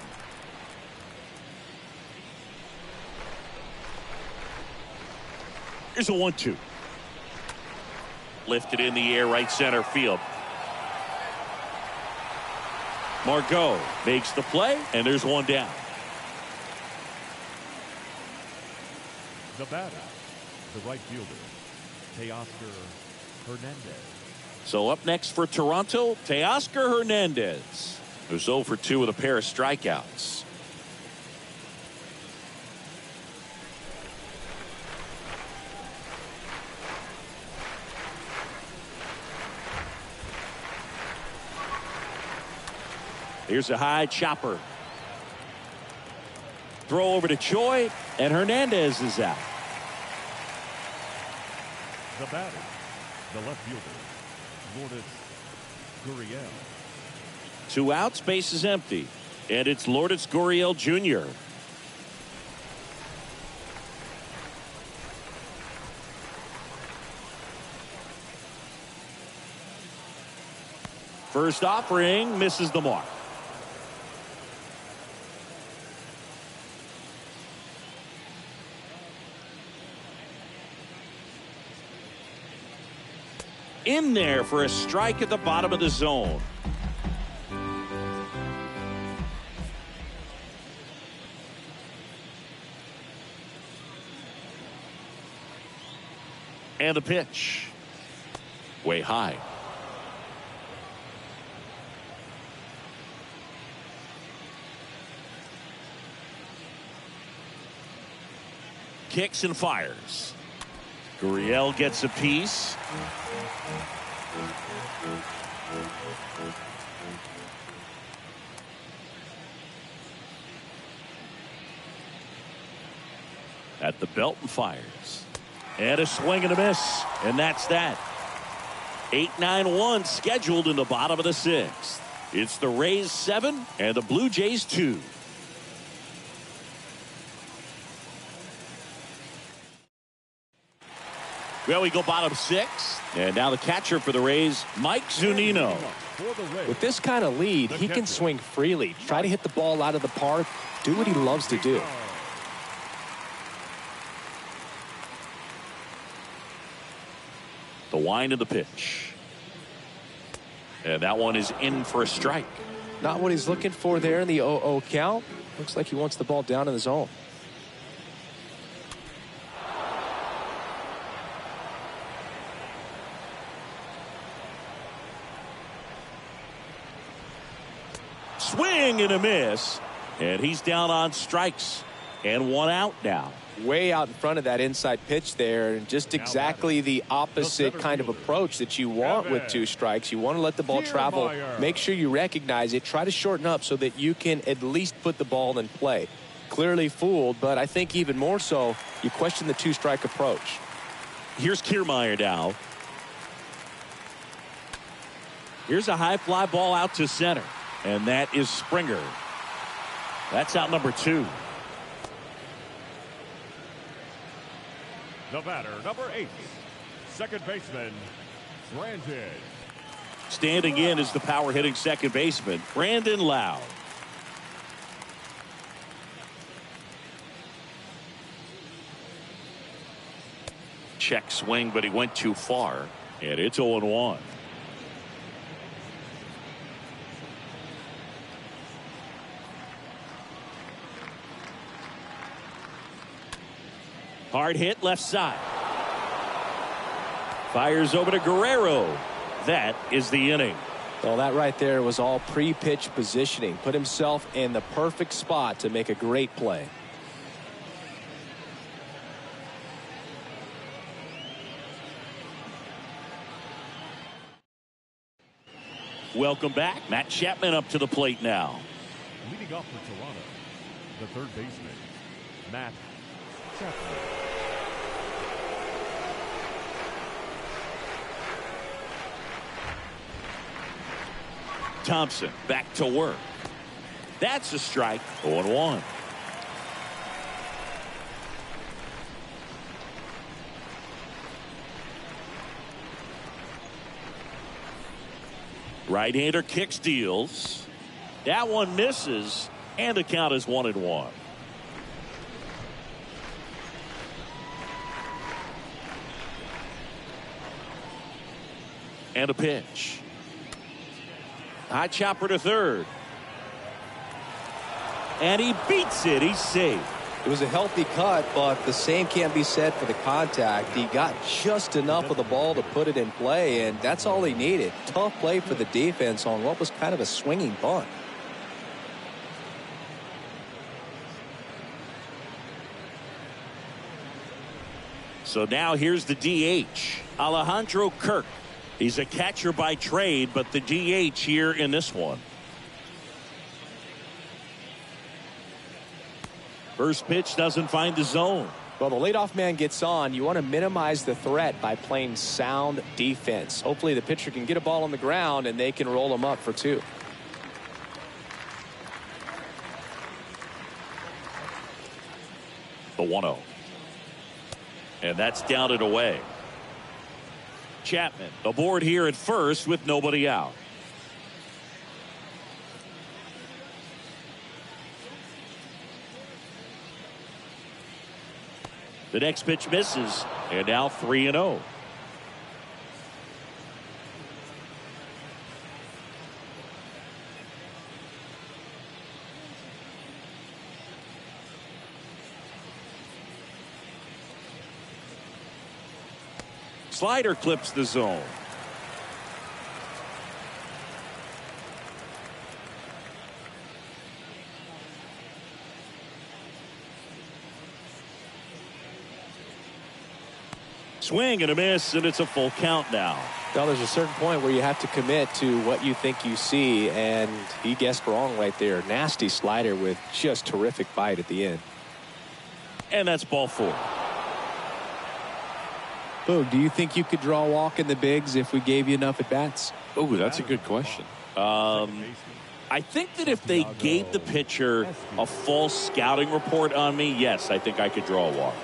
Here's a 1-2. Lifted in the air, right center field. Margot makes the play, and there's one down. The batter, the right fielder, Teoscar Hernandez. So up next for Toronto, Teoscar Hernandez, who's 0 for 2 with a pair of strikeouts. Here's a high chopper. Throw over to Choi, and Hernandez is out. The batter, the left fielder, Lourdes Gurriel. 2 outs, base is empty. And it's Lourdes Gurriel Jr. First offering misses the mark. In there for a strike at the bottom of the zone. And the pitch. Way high. Kicks and fires. Gurriel gets a piece. At the belt and fires. And a swing and a miss. And that's that. 8-9-1 scheduled in the bottom of the 6th. It's the Rays 7 and the Blue Jays 2. Well, we go bottom 6. And now the catcher for the Rays, Mike Zunino. With this kind of lead, he can swing freely. Try to hit the ball out of the park. Do what he loves to do. The wind of the pitch. And that one is in for a strike. Not what he's looking for there in the 0-0 count. Looks like he wants the ball down in the zone. Swing and a miss. And he's down on strikes. And 1 out now. Way out in front of that inside pitch there, and just exactly the opposite kind of approach that you want with 2 strikes. You want to let the ball travel, make sure you recognize it, try to shorten up so that you can at least put the ball in play. Clearly fooled, but I think even more so, you question the 2-strike approach. Here's Kiermaier now. Here's a high fly ball out to center, and that is Springer. That's out number 2. The batter, number 8, second baseman, Brandon. Standing in is the power hitting second baseman, Brandon Lowe. Check swing, but he went too far, and it's 0-1. Hard hit left side. Fires over to Guerrero. That is the inning. Well, that right there was all pre-pitch positioning. Put himself in the perfect spot to make a great play. Welcome back. Matt Chapman up to the plate now. Leading off for Toronto, the third baseman, Matt Chapman. Thompson back to work. That's a strike. 0-1. Right-hander kicks, deals. That one misses, and the count is 1-1. And a pitch. High chopper to third. And he beats it. He's safe. It was a healthy cut, but the same can't be said for the contact. He got just enough of the ball to put it in play, and that's all he needed. Tough play for the defense on what was kind of a swinging bunt. So now here's the DH, Alejandro Kirk. He's a catcher by trade, but the DH here in this one. First pitch doesn't find the zone. Well, the leadoff man gets on. You want to minimize the threat by playing sound defense. Hopefully the pitcher can get a ball on the ground and they can roll him up for 2. The 1-0. And that's down and away. Chapman aboard here at first with nobody out. The next pitch misses, and now 3-0. Slider clips the zone. Swing and a miss, and it's a full count now. Well, there's a certain point where you have to commit to what you think you see, and he guessed wrong right there. Nasty slider with just terrific bite at the end. And that's ball 4. Oh, do you think you could draw a walk in the bigs if we gave you enough at bats? Oh, that's a good question. I think that if they gave the pitcher a full scouting report on me, yes, I think I could draw a walk.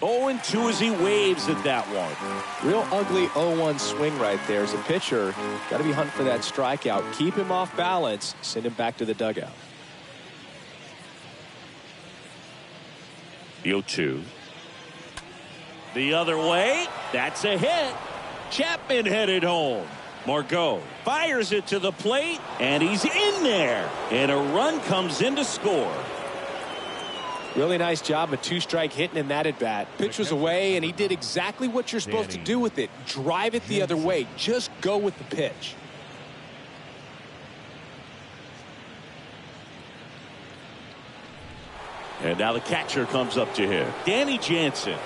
Oh, and 2 as he waves at that one. Real ugly 0-1 swing right there. As a pitcher, got to be hunting for that strikeout. Keep him off balance. Send him back to the dugout. The 0-2. The other way. That's a hit. Chapman headed home. Margot fires it to the plate, and he's in there. And a run comes in to score. Really nice job, a 2-strike hitting in that at bat. Pitch was away, and he did exactly what you're supposed to do with it. Drive it the other way. Just go with the pitch. And now the catcher comes up to him. Danny Jansen.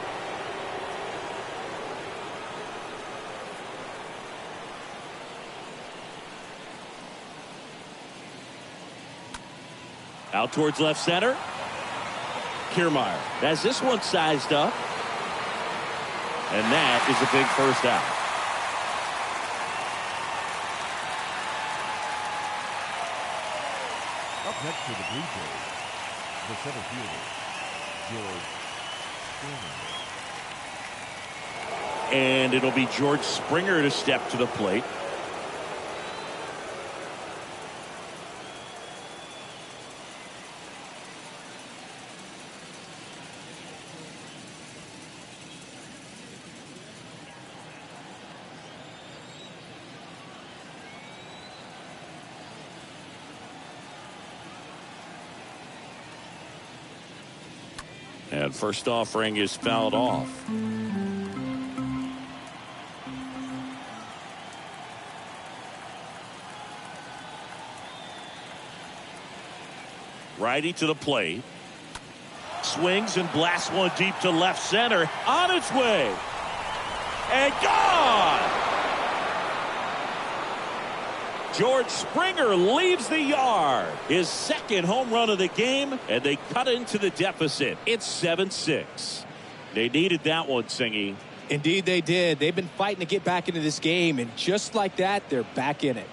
Out towards left center. Kiermaier has this one sized up. And that is a big first out. Up next for the Bluejays, the center fielder, George Springer. And it'll be George Springer to step to the plate. And first offering is fouled off. Righty to the plate. Swings and blasts one deep to left center. On its way. And gone! George Springer leaves the yard. His second home run of the game, and they cut into the deficit. It's 7-6. They needed that one, Singy. Indeed they did. They've been fighting to get back into this game, and just like that, they're back in it.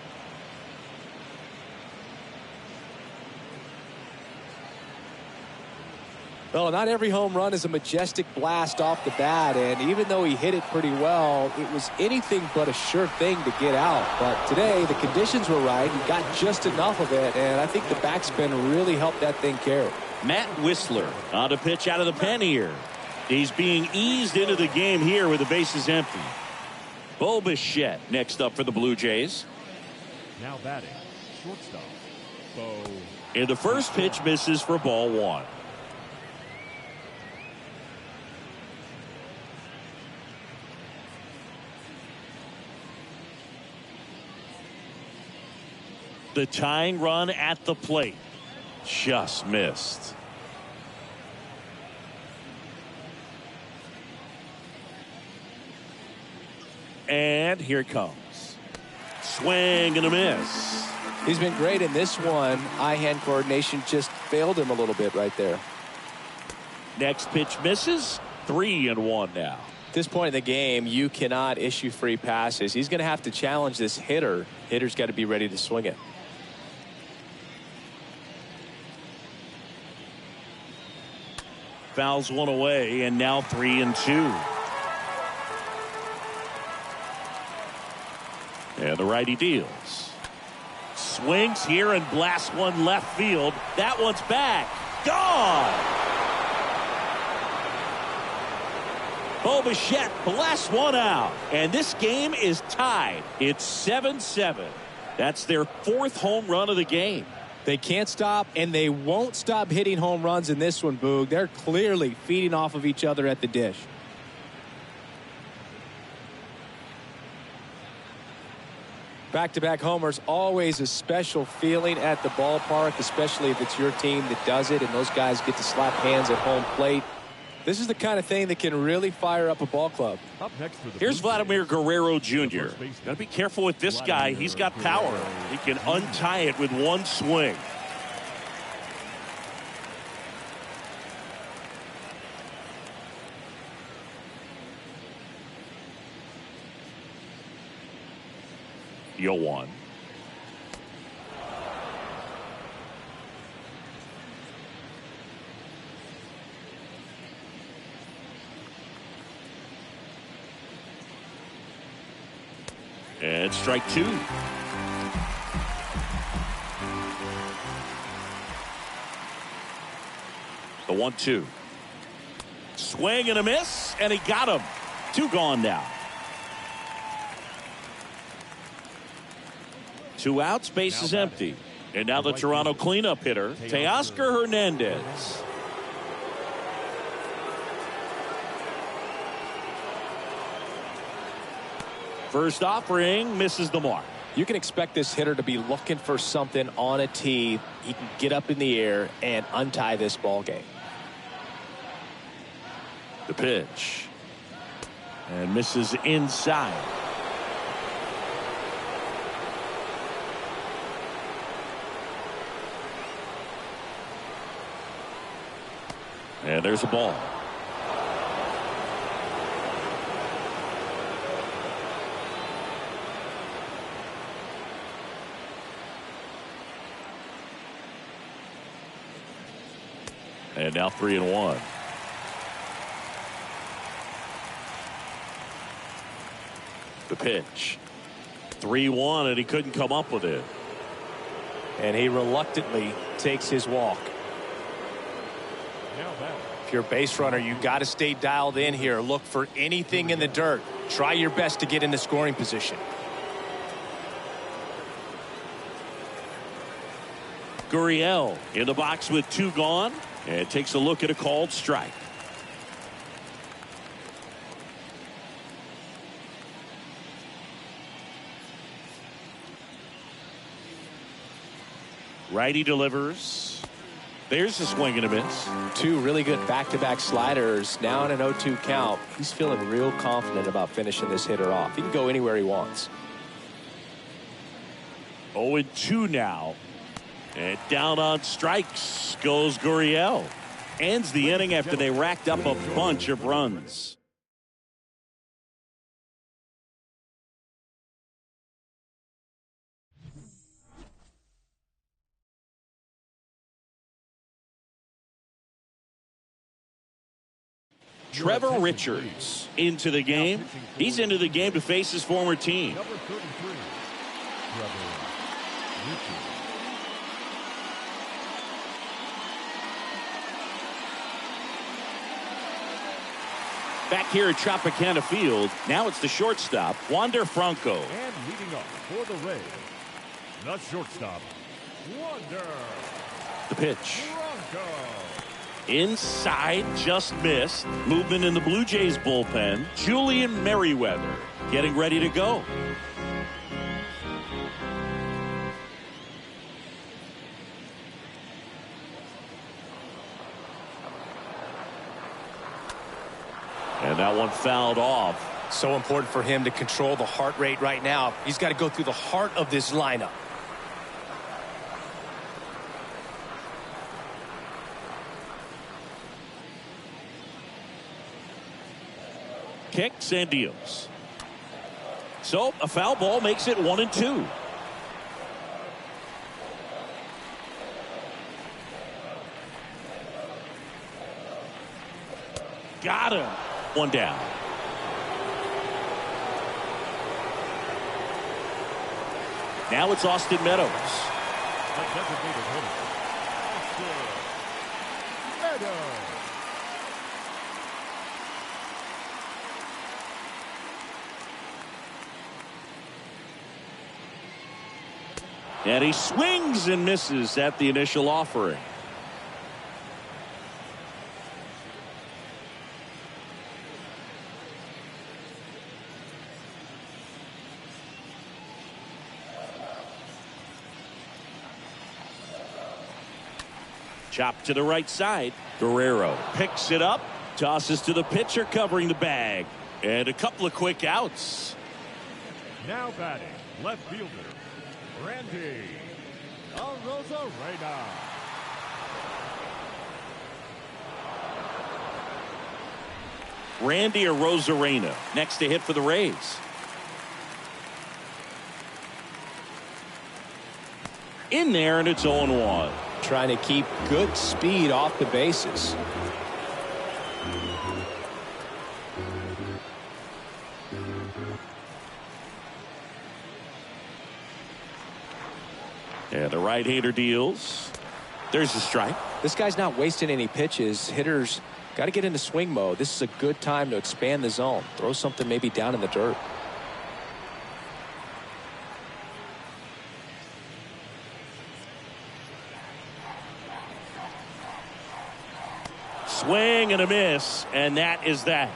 Well, not every home run is a majestic blast off the bat, and even though he hit it pretty well, it was anything but a sure thing to get out. But today, the conditions were right. He got just enough of it, and I think the backspin really helped that thing carry. Matt Whistler on to pitch out of the pen here. He's being eased into the game here with the bases empty. Bo Bichette next up for the Blue Jays. Now batting, shortstop, Bo. And the first pitch misses for ball one. The tying run at the plate. Just missed. And here it comes. Swing and a miss. He's been great in this one. Eye-hand coordination just failed him a little bit right there. Next pitch misses. 3-1 now. At this point in the game, you cannot issue free passes. He's going to have to challenge this hitter. Hitter's got to be ready to swing it. Fouls one away, and now 3-2. And the righty deals. Swings here and blasts one left field. That one's back. Gone! Bo Bichette blasts one out. And this game is tied. It's 7-7. That's their fourth home run of the game. They can't stop, and they won't stop hitting home runs in this one, Boog. They're clearly feeding off of each other at the dish. Back-to-back homers, always a special feeling at the ballpark, especially if it's your team that does it, and those guys get to slap hands at home plate. This is the kind of thing that can really fire up a ball club. Up next for the Here's Blue Vladimir Jays, Guerrero the Jr. first baseman. Got to be careful with this guy. He's got power. He can untie it with one swing. Yo one. And strike two. The 1-2. Swing and a miss, and he got him. Two gone now. Two outs, base is empty. And now the Toronto cleanup hitter, Teoscar Hernandez. First offering misses the mark. You can expect this hitter to be looking for something on a tee. He can get up in the air and untie this ball game. The pitch. And misses inside. And there's a ball. And now 3-1. The pitch. 3-1, and he couldn't come up with it. And he reluctantly takes his walk. Now batting, If you're a base runner, you got to stay dialed in here. Look for anything in the dirt. Try your best to get into scoring position. Gurriel in the box with two gone, and takes a look at a called strike. Righty delivers. There's a swing and a miss. Two really good back-to-back sliders. Now in an 0-2 count. He's feeling real confident about finishing this hitter off. He can go anywhere he wants. 0-2 now. And down on strikes goes Gurriel. Ends the inning after they racked up a bunch of runs. Trevor Richards into the game. He's into the game to face his former team. Number 33, Trevor Richards. Back here at Tropicana Field, now it's the shortstop, Wander Franco. And leading up for the Rays, the shortstop, Wander The pitch. Franco. Inside, just missed. Movement in the Blue Jays bullpen. Julian Merriweather getting ready to go. And that one fouled off. So important for him to control the heart rate right now. He's got to go through the heart of this lineup. Kicks and deals. So a foul ball makes it 1-2. Got him. One down. Now it's Austin Meadows. The designated hitter, Austin Meadows. And he swings and misses at the initial offering. Chop to the right side. Guerrero picks it up. Tosses to the pitcher covering the bag. And a couple of quick outs. Now batting, left fielder, Randy Arozarena. Randy Arozarena next to hit for the Rays. In there, and it's 0-1. Trying to keep good speed off the bases. And the right-hander deals. There's the strike. This guy's not wasting any pitches. Hitters got to get into swing mode. This is a good time to expand the zone. Throw something maybe down in the dirt. Swing and a miss, and that is that.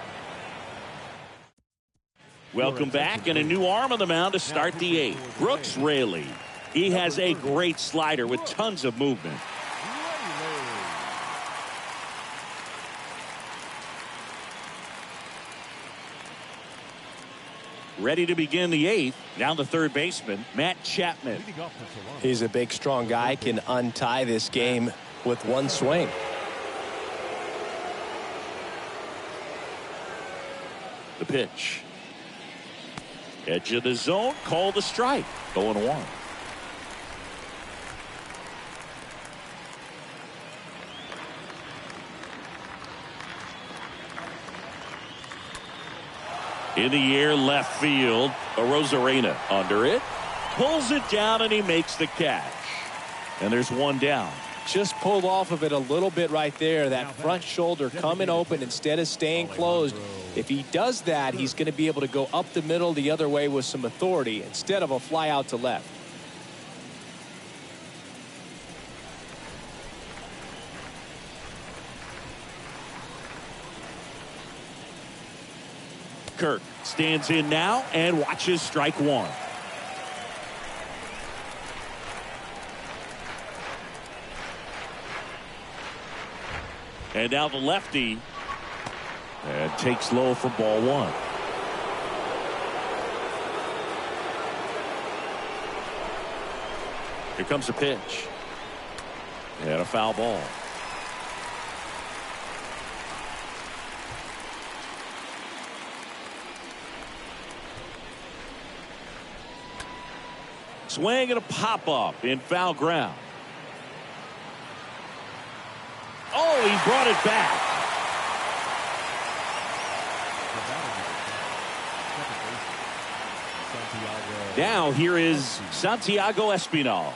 Welcome back, and a new arm on the mound to start the eighth. Brooks Raley. He has a great slider with tons of movement. Ready to begin the eighth. Down the third baseman, Matt Chapman. He's a big, strong guy. Can untie this game with one swing. The pitch. Edge of the zone. Call the strike. 0-1. In the air, left field. Arozarena under it. Pulls it down, and he makes the catch. And there's one down. Just pulled off of it a little bit right there. That front shoulder coming open instead of staying closed. If he does that, he's going to be able to go up the middle the other way with some authority instead of a fly out to left. Kirk stands in now and watches strike one. And now the lefty. And takes low for ball one. Here comes the pitch. And a foul ball. Swing and a pop-up in foul ground. Oh, he brought it back. Now here is Santiago Espinal.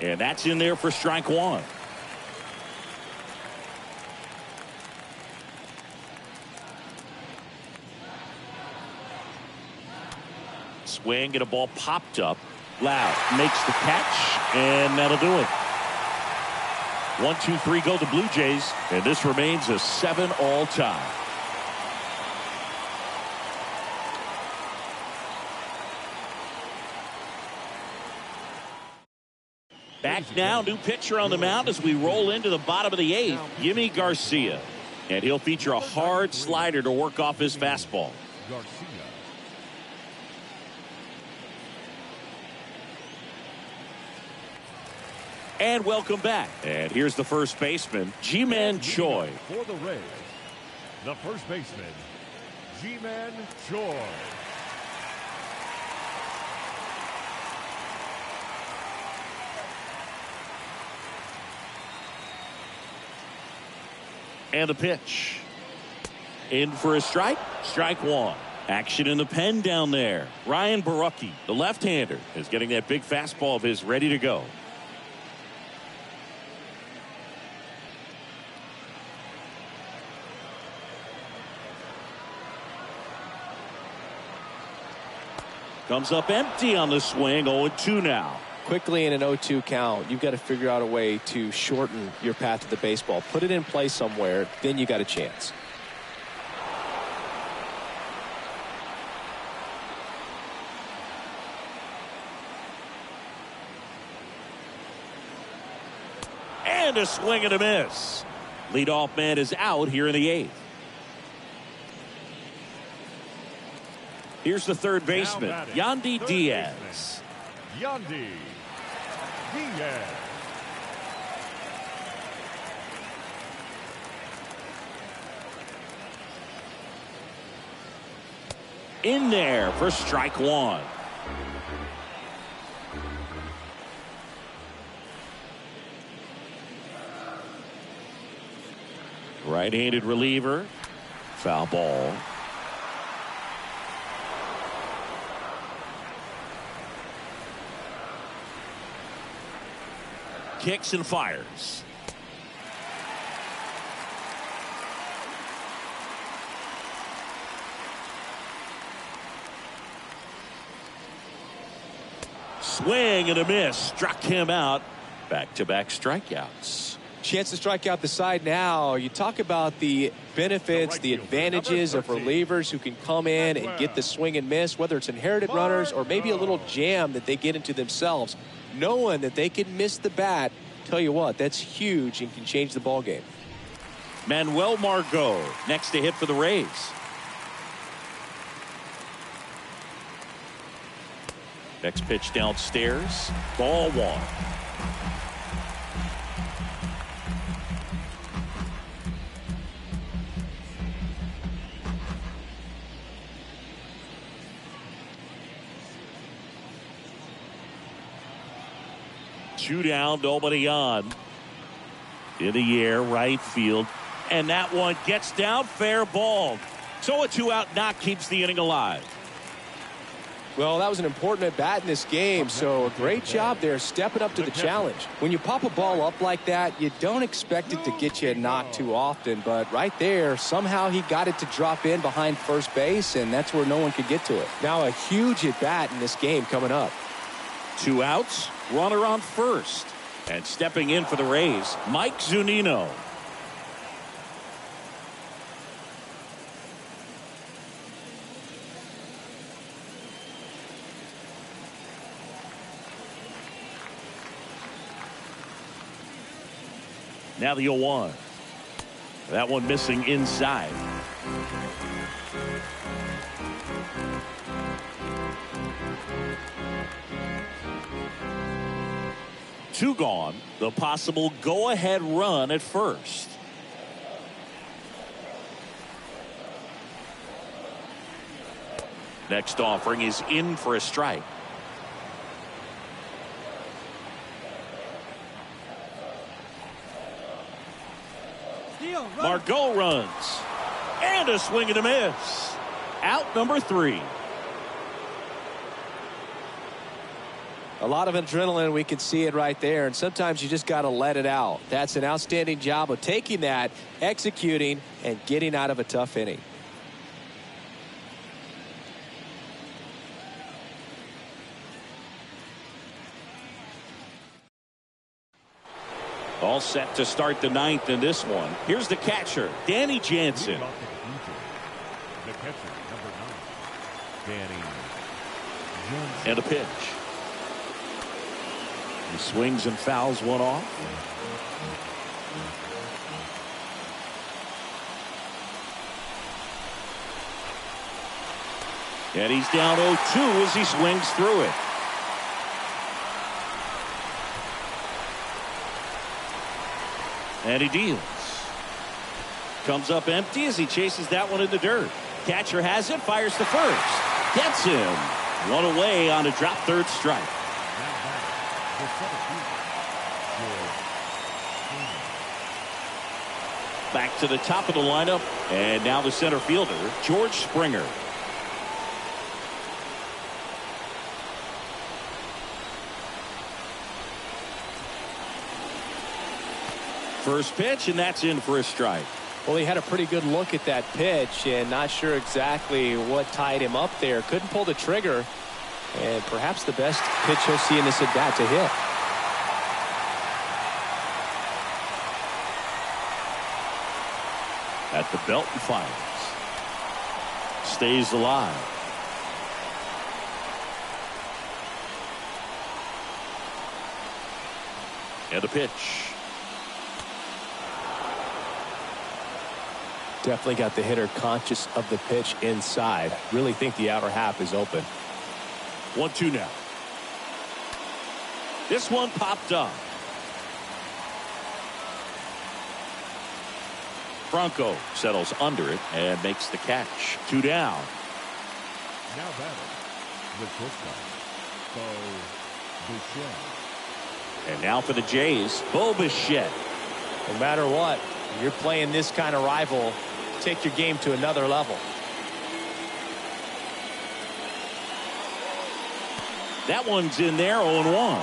And that's in there for strike one. Swing and a ball popped up. Loud makes the catch, and that'll do it. 1-2-3 go the Blue Jays, and this remains a 7-all tie. Back now, new pitcher on the mound as we roll into the bottom of the 8th, Yimi Garcia. And he'll feature a hard slider to work off his fastball. And welcome back. And here's the first baseman, Ji-Man Choi. For the Rays, the first baseman, Ji-Man Choi. And the pitch. In for a strike. Strike one. Action in the pen down there. Ryan Barucki, the left-hander, is getting that big fastball of his ready to go. Comes up empty on the swing. 0-2 now. Quickly in an 0-2 count, you've got to figure out a way to shorten your path to the baseball. Put it in play somewhere, then you got a chance. And a swing and a miss. Leadoff man is out here in the 8th. Here's the third baseman, Yandy Diaz. Yandy Diaz. In there for strike one. Right-handed reliever. Foul ball. Kicks and fires. Swing and a miss. Struck him out. Back-to-back strikeouts. Chance to strike out the side now. You talk about the benefits, the advantages of relievers who can come in and get the swing and miss, whether it's inherited runners or maybe a little jam that they get into themselves. Knowing that they can miss the bat, tell you what, that's huge and can change the ball game. Manuel Margot next to hit for the Rays. Next pitch downstairs. Ball one. Two down, nobody on. In the air, right field. And that one gets down, fair ball. So a 2-out knock keeps the inning alive. Well, that was an important at bat in this game, so a great job there stepping up to the challenge. When you pop a ball up like that, you don't expect it to get you a knock too often, but right there, somehow he got it to drop in behind first base, and that's where no one could get to it. Now a huge at bat in this game coming up. 2 outs, runner on first. And stepping in for the Rays, Mike Zunino. Now the 0-1. That one missing inside. Two gone. The possible go-ahead run at first. Next offering is in for a strike. Margot runs. And a swing and a miss. Out number 3. A lot of adrenaline, we can see it right there, and sometimes you just got to let it out. That's an outstanding job of taking that, executing, and getting out of a tough inning. All set to start the 9th in this one. Here's the catcher, Danny Jansen. The catcher, number 9, Danny Jansen. And a pitch. He swings and fouls one off. And he's down 0-2 as he swings through it. And he deals. Comes up empty as he chases that one in the dirt. Catcher has it, fires to first. Gets him. One away on a drop third strike. Back to the top of the lineup. And now the center fielder, George Springer. First pitch, and that's in for a strike. Well, he had a pretty good look at that pitch and not sure exactly what tied him up there. Couldn't pull the trigger, and perhaps the best pitch he'll see in this at bat to hit. At the belt and fires. Stays alive. And a pitch. Definitely got the hitter conscious of the pitch inside. Really think the outer half is open. 1-2 now. This one popped up. Franco settles under it and makes the catch. 2 down. Now batting the shortstop, Bo Bichette. And now for the Jays, Bo Bichette. No matter what, you're playing this kind of rival, take your game to another level. That one's in there, 0-1.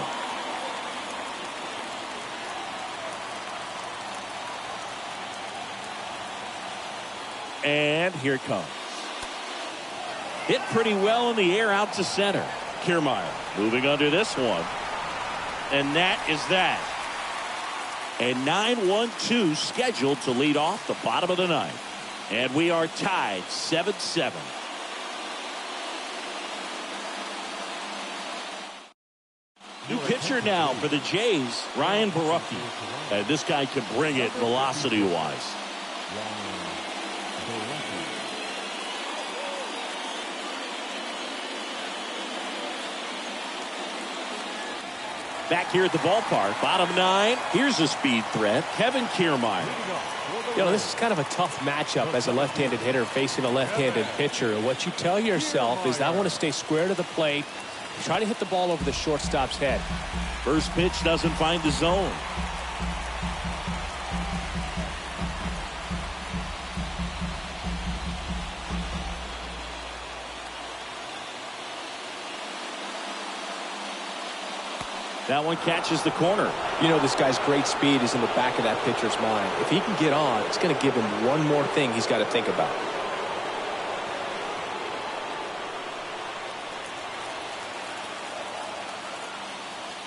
And here it comes. Hit pretty well in the air out to center. Kiermaier moving under this one. And that is that. A 9-1-2 scheduled to lead off the bottom of the 9th. And we are tied 7-7. New pitcher now for the Jays, Ryan Borucki. And this guy can bring it velocity-wise. Back here at the ballpark, bottom 9. Here's a speed threat, Kevin Kiermaier. You know, this is kind of a tough matchup as a left-handed hitter facing a left-handed pitcher. What you tell yourself is, I want to stay square to the plate, try to hit the ball over the shortstop's head. First pitch doesn't find the zone. That one catches the corner. You know, this guy's great speed is in the back of that pitcher's mind. If he can get on, it's going to give him one more thing he's got to think about.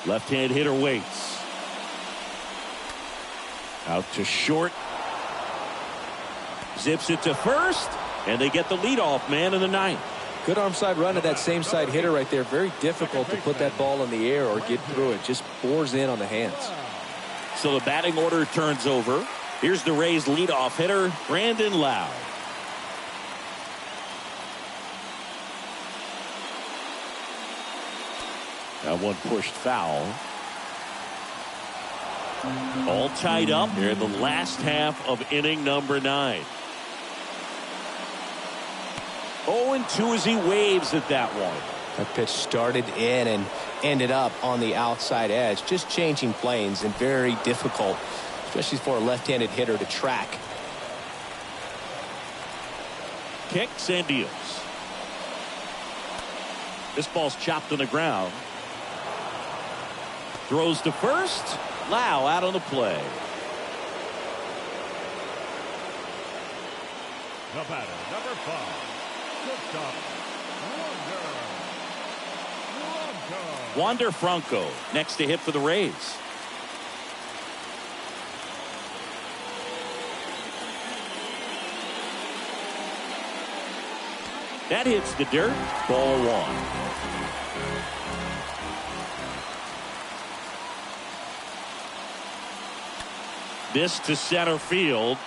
Left-hand hitter waits. Out to short. Zips it to first. And they get the leadoff man in the 9th. Good arm side run to that same side hitter right there. Very difficult to put that ball in the air or get through it. Just bores in on the hands. So the batting order turns over. Here's the Rays leadoff hitter, Brandon Lowe. That one pushed foul. All tied up here in the last half of inning number 9. 0-2 as he waves at that one. That pitch started in and ended up on the outside edge. Just changing planes and very difficult, especially for a left-handed hitter to track. Kicks and deals. This ball's chopped on the ground. Throws to first. Lowe out on the play. The batter, number 5. Good stop. Wander Franco next to hit for the Rays. That hits the dirt. Ball 1. This to center field.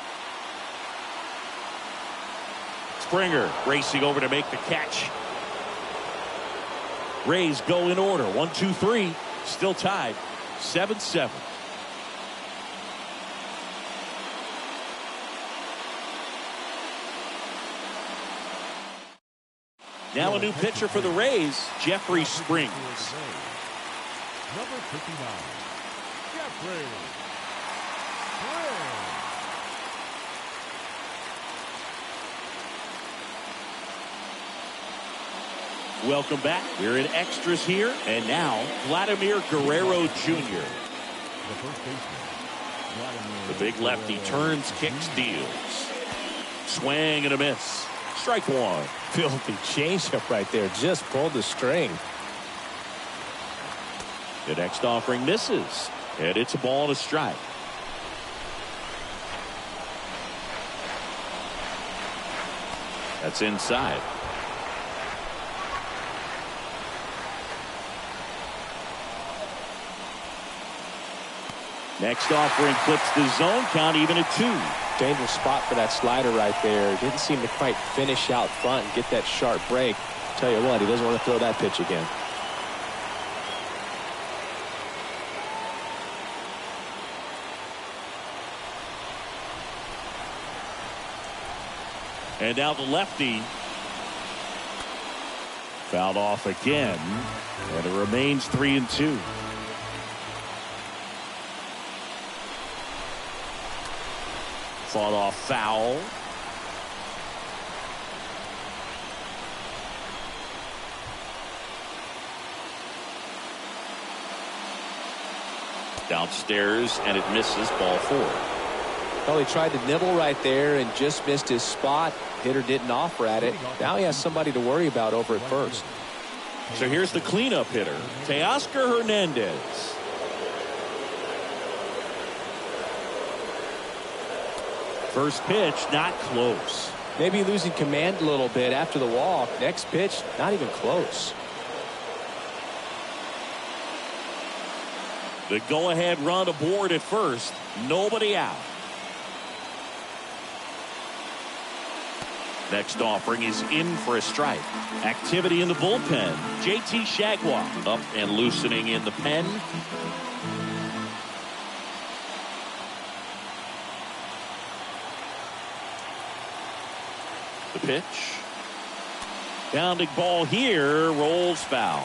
Springer racing over to make the catch. Rays go in order. 1, 2, 3. Still tied. 7-7. Now a new pitcher for the Rays, Jeffrey Springs. Number 59, Jeffrey. Welcome back. We're in extras here. And now, Vladimir Guerrero Jr. The big lefty turns, kicks, deals. Swing and a miss. Strike 1. Filthy changeup right there. Just pulled the string. The next offering misses. And it's a ball and a strike. That's inside. Next offering clips the zone. Count even at 2. Dangerous spot for that slider right there. Didn't seem to quite finish out front and get that sharp break. Tell you what, he doesn't want to throw that pitch again. And now the lefty. Fouled off again. And it remains 3-2. Fought off foul. Downstairs, and it misses. Ball 4. Well, he tried to nibble right there and just missed his spot. Hitter didn't offer at it. Now he has somebody to worry about over at first. So here's the cleanup hitter, Teoscar Hernandez. First pitch, not close. Maybe losing command a little bit after the walk. Next pitch, not even close. The go-ahead run aboard at first. Nobody out. Next offering is in for a strike. Activity in the bullpen. JT Shagwa up and loosening in the pen. The pitch. Pounding ball here. Rolls foul.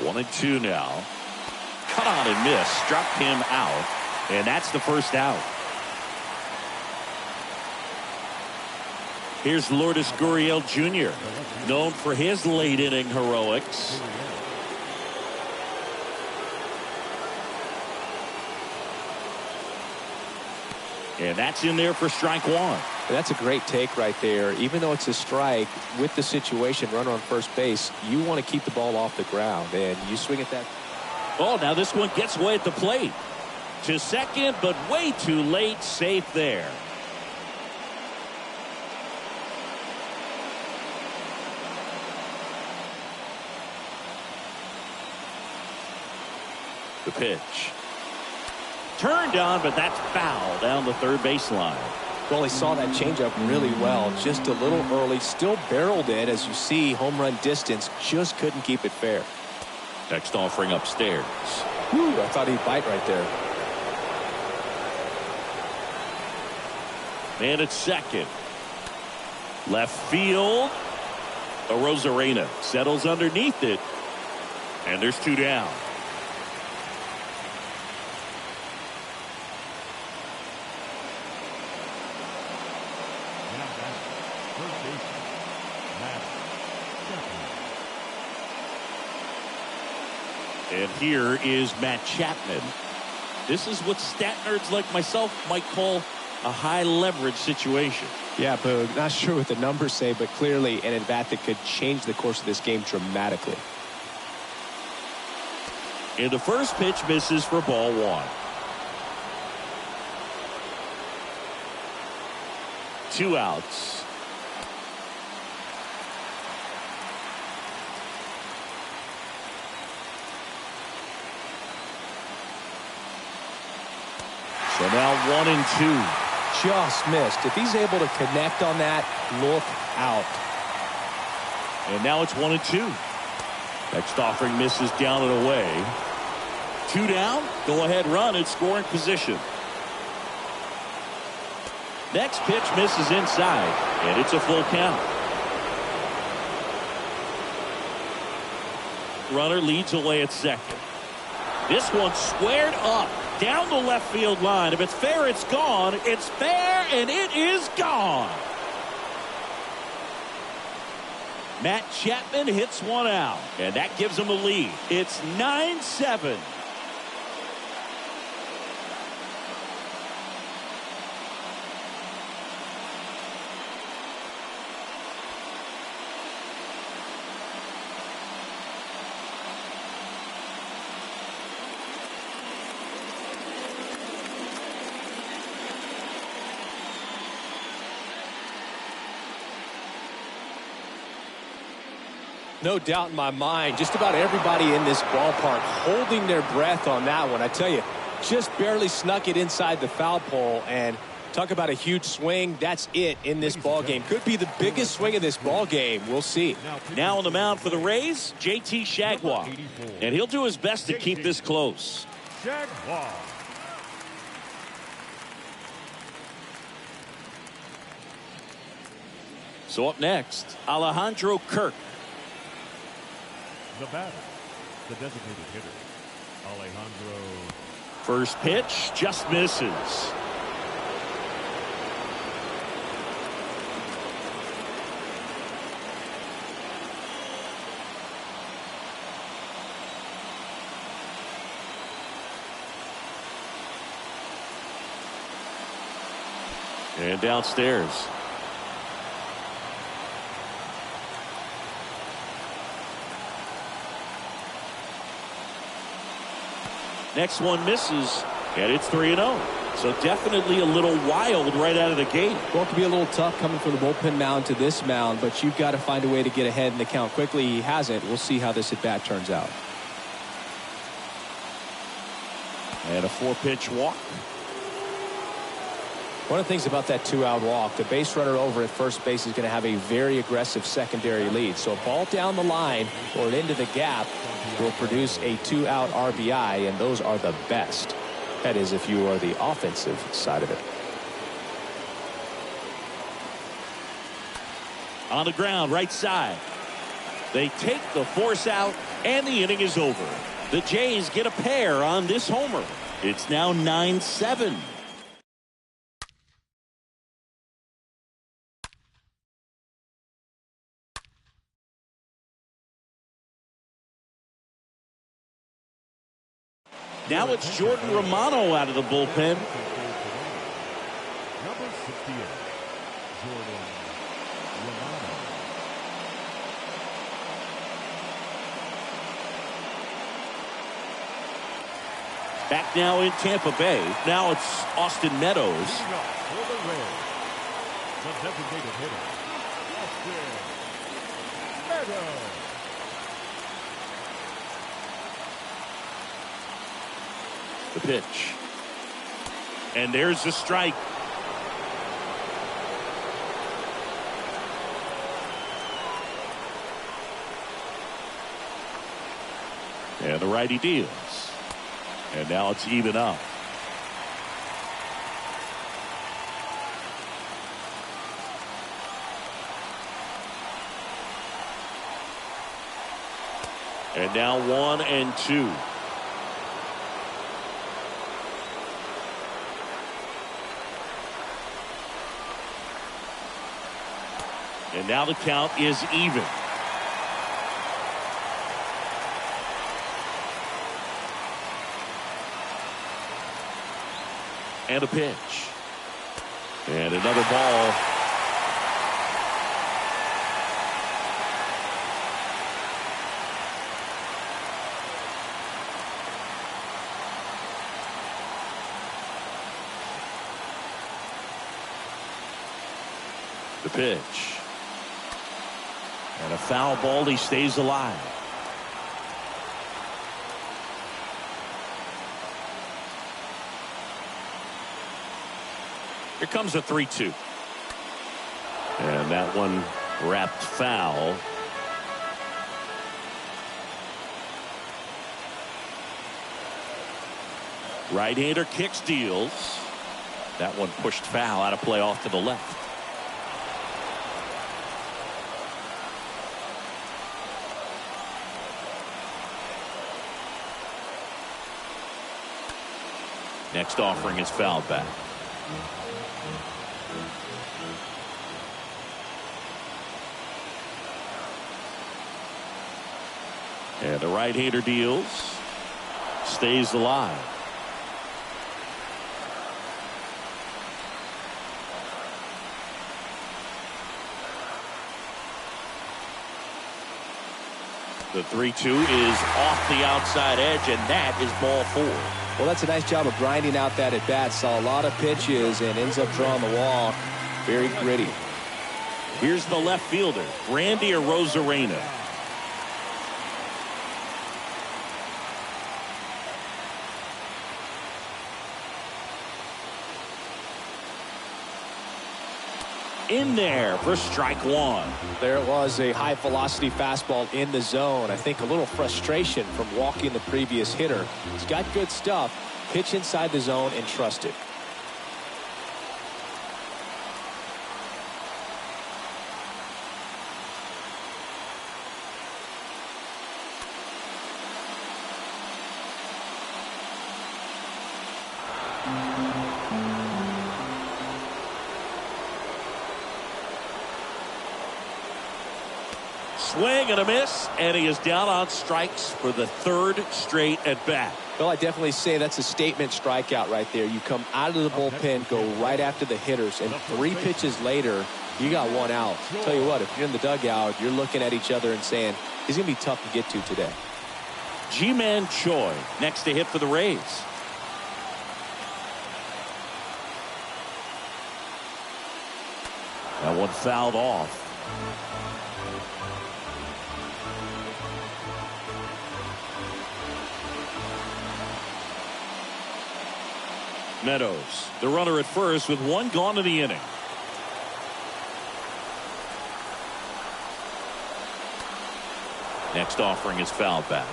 One and 2 now. Cut on and miss. Struck him out. And that's the first out. Here's Lourdes Gurriel Jr., known for his late inning heroics. And that's in there for strike 1. That's a great take right there. Even though it's a strike, with the situation, runner on first base, you want to keep the ball off the ground, and you swing at that. Oh, now this one gets away at the plate. To second, but way too late. Safe there. The pitch. Turned on, but that's foul down the third baseline. Well, he saw that changeup really well. Just a little early. Still barreled it. As you see, home run distance. Just couldn't keep it fair. Next offering upstairs. Whew, I thought he'd bite right there. Man at second. Left field. Arozarena settles underneath it. And there's 2 down. And here is Matt Chapman. This is what stat nerds like myself might call a high leverage situation. Yeah, Boog, not sure what the numbers say, but clearly an at-bat that could change the course of this game dramatically. And the first pitch misses for ball 1. 2 outs. So now 1 and 2. Just missed. If he's able to connect on that, look out. And now it's 1 and 2. Next offering misses down and away. 2 down. Go ahead run in scoring position. Next pitch misses inside. And it's a full count. Runner leads away at second. This one squared up. Down the left field line. If it's fair, it's gone. It's fair, and it is gone. Matt Chapman hits one out, and that gives him a lead. It's 9-7. No doubt in my mind, just about everybody in this ballpark holding their breath on that one. I tell you, just barely snuck it inside the foul pole, and talk about a huge swing. That's it in this ball game. Could be the biggest swing of this ball game. We'll see. Now on the mound for the Rays, JT Shagwar, and he'll do his best to keep this close. Shagwar. So up next, Alejandro Kirk. The batter, the designated hitter, Alejandro. First pitch just misses. And downstairs. Next one misses, and it's 3-0. So definitely a little wild right out of the gate. Well, it could be a little tough coming from the bullpen mound to this mound, but you've got to find a way to get ahead in the count quickly. He hasn't. We'll see how this at-bat turns out. And a 4-pitch walk. One of the things about that 2-out walk, the base runner over at first base is going to have a very aggressive secondary lead. So a ball down the line or into the gap will produce a 2-out RBI, and those are the best. That is, if you are the offensive side of it. On the ground, right side. They take the force out, and the inning is over. The Jays get a pair on this homer. It's now 9-7. Now it's Jordan Romano out of the bullpen. Number 68, Jordan Romano. Back now in Tampa Bay. Now it's Austin Meadows. Leading off for the Rays, the designated hitter, Austin Meadows. The pitch. And there's the strike. And the righty deals. And now it's even up. And now 1-2. And now the count is even. And a pitch. And another ball. The pitch. And a foul ball. He stays alive. Here comes a 3-2. And that one wrapped foul. Right-hander kicks, deals. That one pushed foul, out of play off to the left. Next offering is fouled back. And the right-hander deals. Stays alive. The 3-2 is off the outside edge, and that is ball 4. Well, that's a nice job of grinding out that at bat. Saw a lot of pitches and ends up drawing the walk. Very gritty. Here's the left fielder, Randy Arozarena. In there for strike one. There was a high velocity fastball in the zone. I think a little frustration from walking the previous hitter. He's got good stuff. Pitch inside the zone and trust it. Swing and a miss, and he is down on strikes for the third straight at bat. Well, I definitely say that's a statement strikeout right there. You come out of the bullpen, go right after the hitters, and 3 pitches later, you got 1 out. I'll tell you what, if you're in the dugout, you're looking at each other and saying, he's going to be tough to get to today. Ji-Man Choi next to hit for the Rays. That one fouled off. Meadows, the runner at first with 1 gone in the inning. Next offering is fouled back.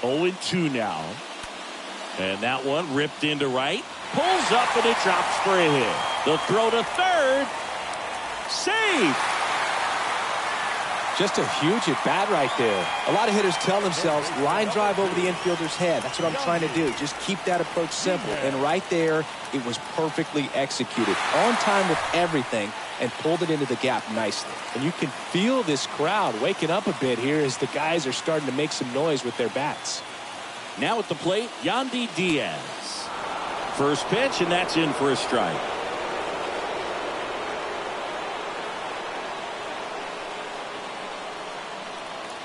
Oh, 2 now. And that one ripped into right. Pulls up and it drops for a hit. The throw to third. Save. Just a huge at bat right there. A lot of hitters tell themselves line drive over the infielder's head. That's what I'm trying to do. Just keep that approach simple. And right there, it was perfectly executed. On time with everything and pulled it into the gap nicely. And you can feel this crowd waking up a bit here as the guys are starting to make some noise with their bats. Now at the plate, Yandy Diaz. First pitch, and that's in for a strike.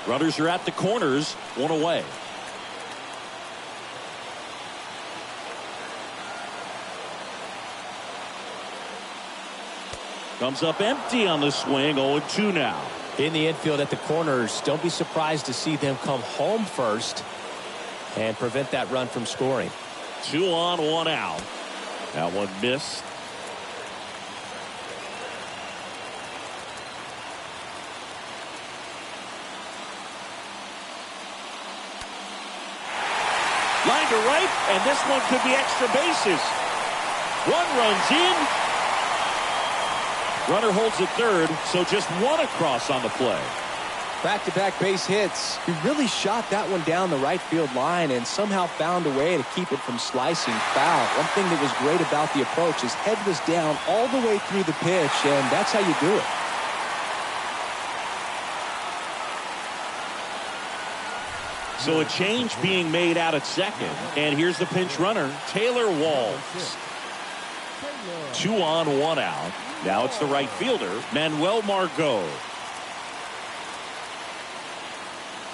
Runners are at the corners, 1 away. Comes up empty on the swing. 0-2 now. In the infield at the corners, don't be surprised to see them come home first and prevent that run from scoring. 2 on, 1 out. That one missed. Line to right, and this one could be extra bases. One runs in. Runner holds at third, so just one across on the play. Back-to-back base hits. He really shot that one down the right field line and somehow found a way to keep it from slicing foul. One thing that was great about the approach, his head was down all the way through the pitch, and that's how you do it. So a change being made out at second, and here's the pinch runner, Taylor Walls. 2 on, 1 out. Now it's the right fielder, Manuel Margot.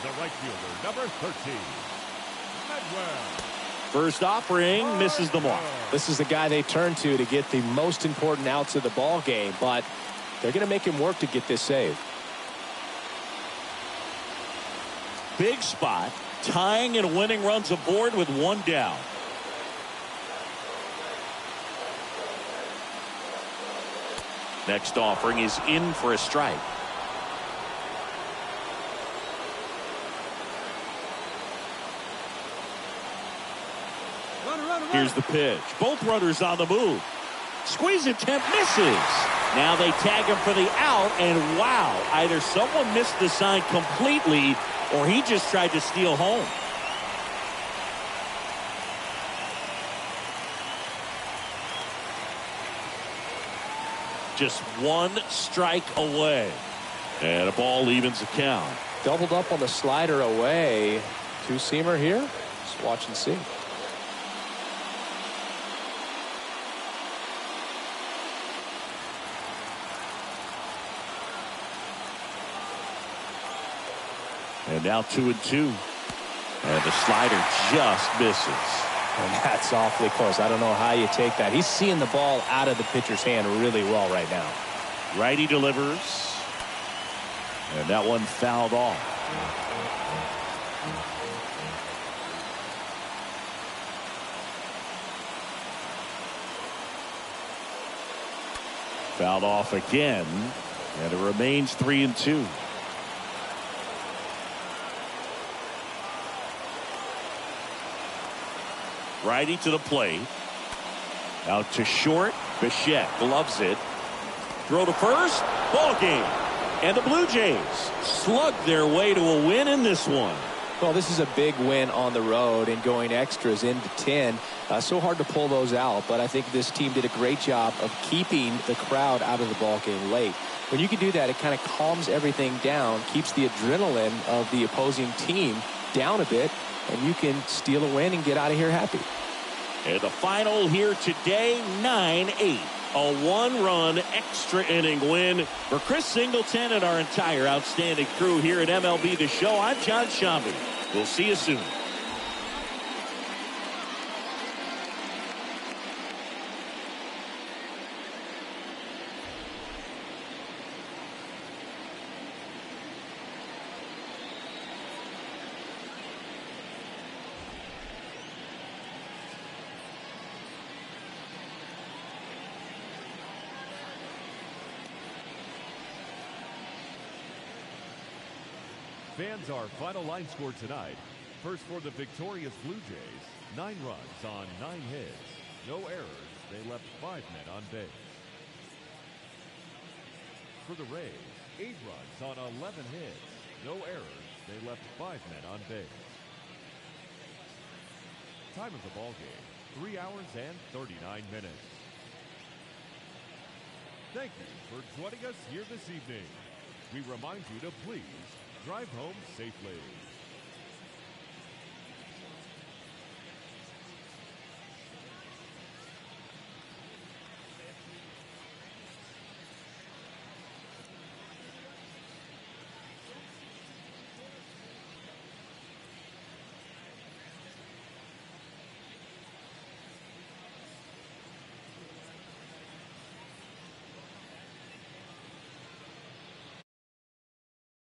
The right fielder, number 13, Manuel. First offering, misses the mark. This is the guy they turn to get the most important outs of the ball game, but they're going to make him work to get this save. Big spot, tying and winning runs aboard with 1 down. Next offering is in for a strike. Here's the pitch. Both runners on the move. Squeeze attempt misses. Now they tag him for the out, and wow, either someone missed the sign completely or he just tried to steal home. Just 1 strike away. And a ball evens the count. Doubled up on the slider away. Two-seamer here. Just watch and see. And now 2-2. And the slider just misses. And that's awfully close. I don't know how you take that. He's seeing the ball out of the pitcher's hand really well right now. Righty delivers. And that one fouled off. Fouled off again. And it remains 3-2. Righty to the plate. Out to short. Bichette gloves it. Throw to first. Ball game. And the Blue Jays slugged their way to a win in this one. Well, this is a big win on the road and going extras into 10. So hard to pull those out, but I think this team did a great job of keeping the crowd out of the ball game late. When you can do that, it kind of calms everything down, keeps the adrenaline of the opposing team down a bit, and you can steal a win and get out of here happy. And the final here today, 9-8. A 1-run extra inning win for Chris Singleton and our entire outstanding crew here at MLB The Show. I'm John Shambi. We'll see you soon. Fans, our final line score tonight. First for the victorious Blue Jays, 9 runs on 9 hits. No errors. They left 5 men on base. For the Rays, 8 runs on 11 hits. No errors. They left 5 men on base. Time of the ball game, 3 hours and 39 minutes. Thank you for joining us here this evening. We remind you to please drive home safely.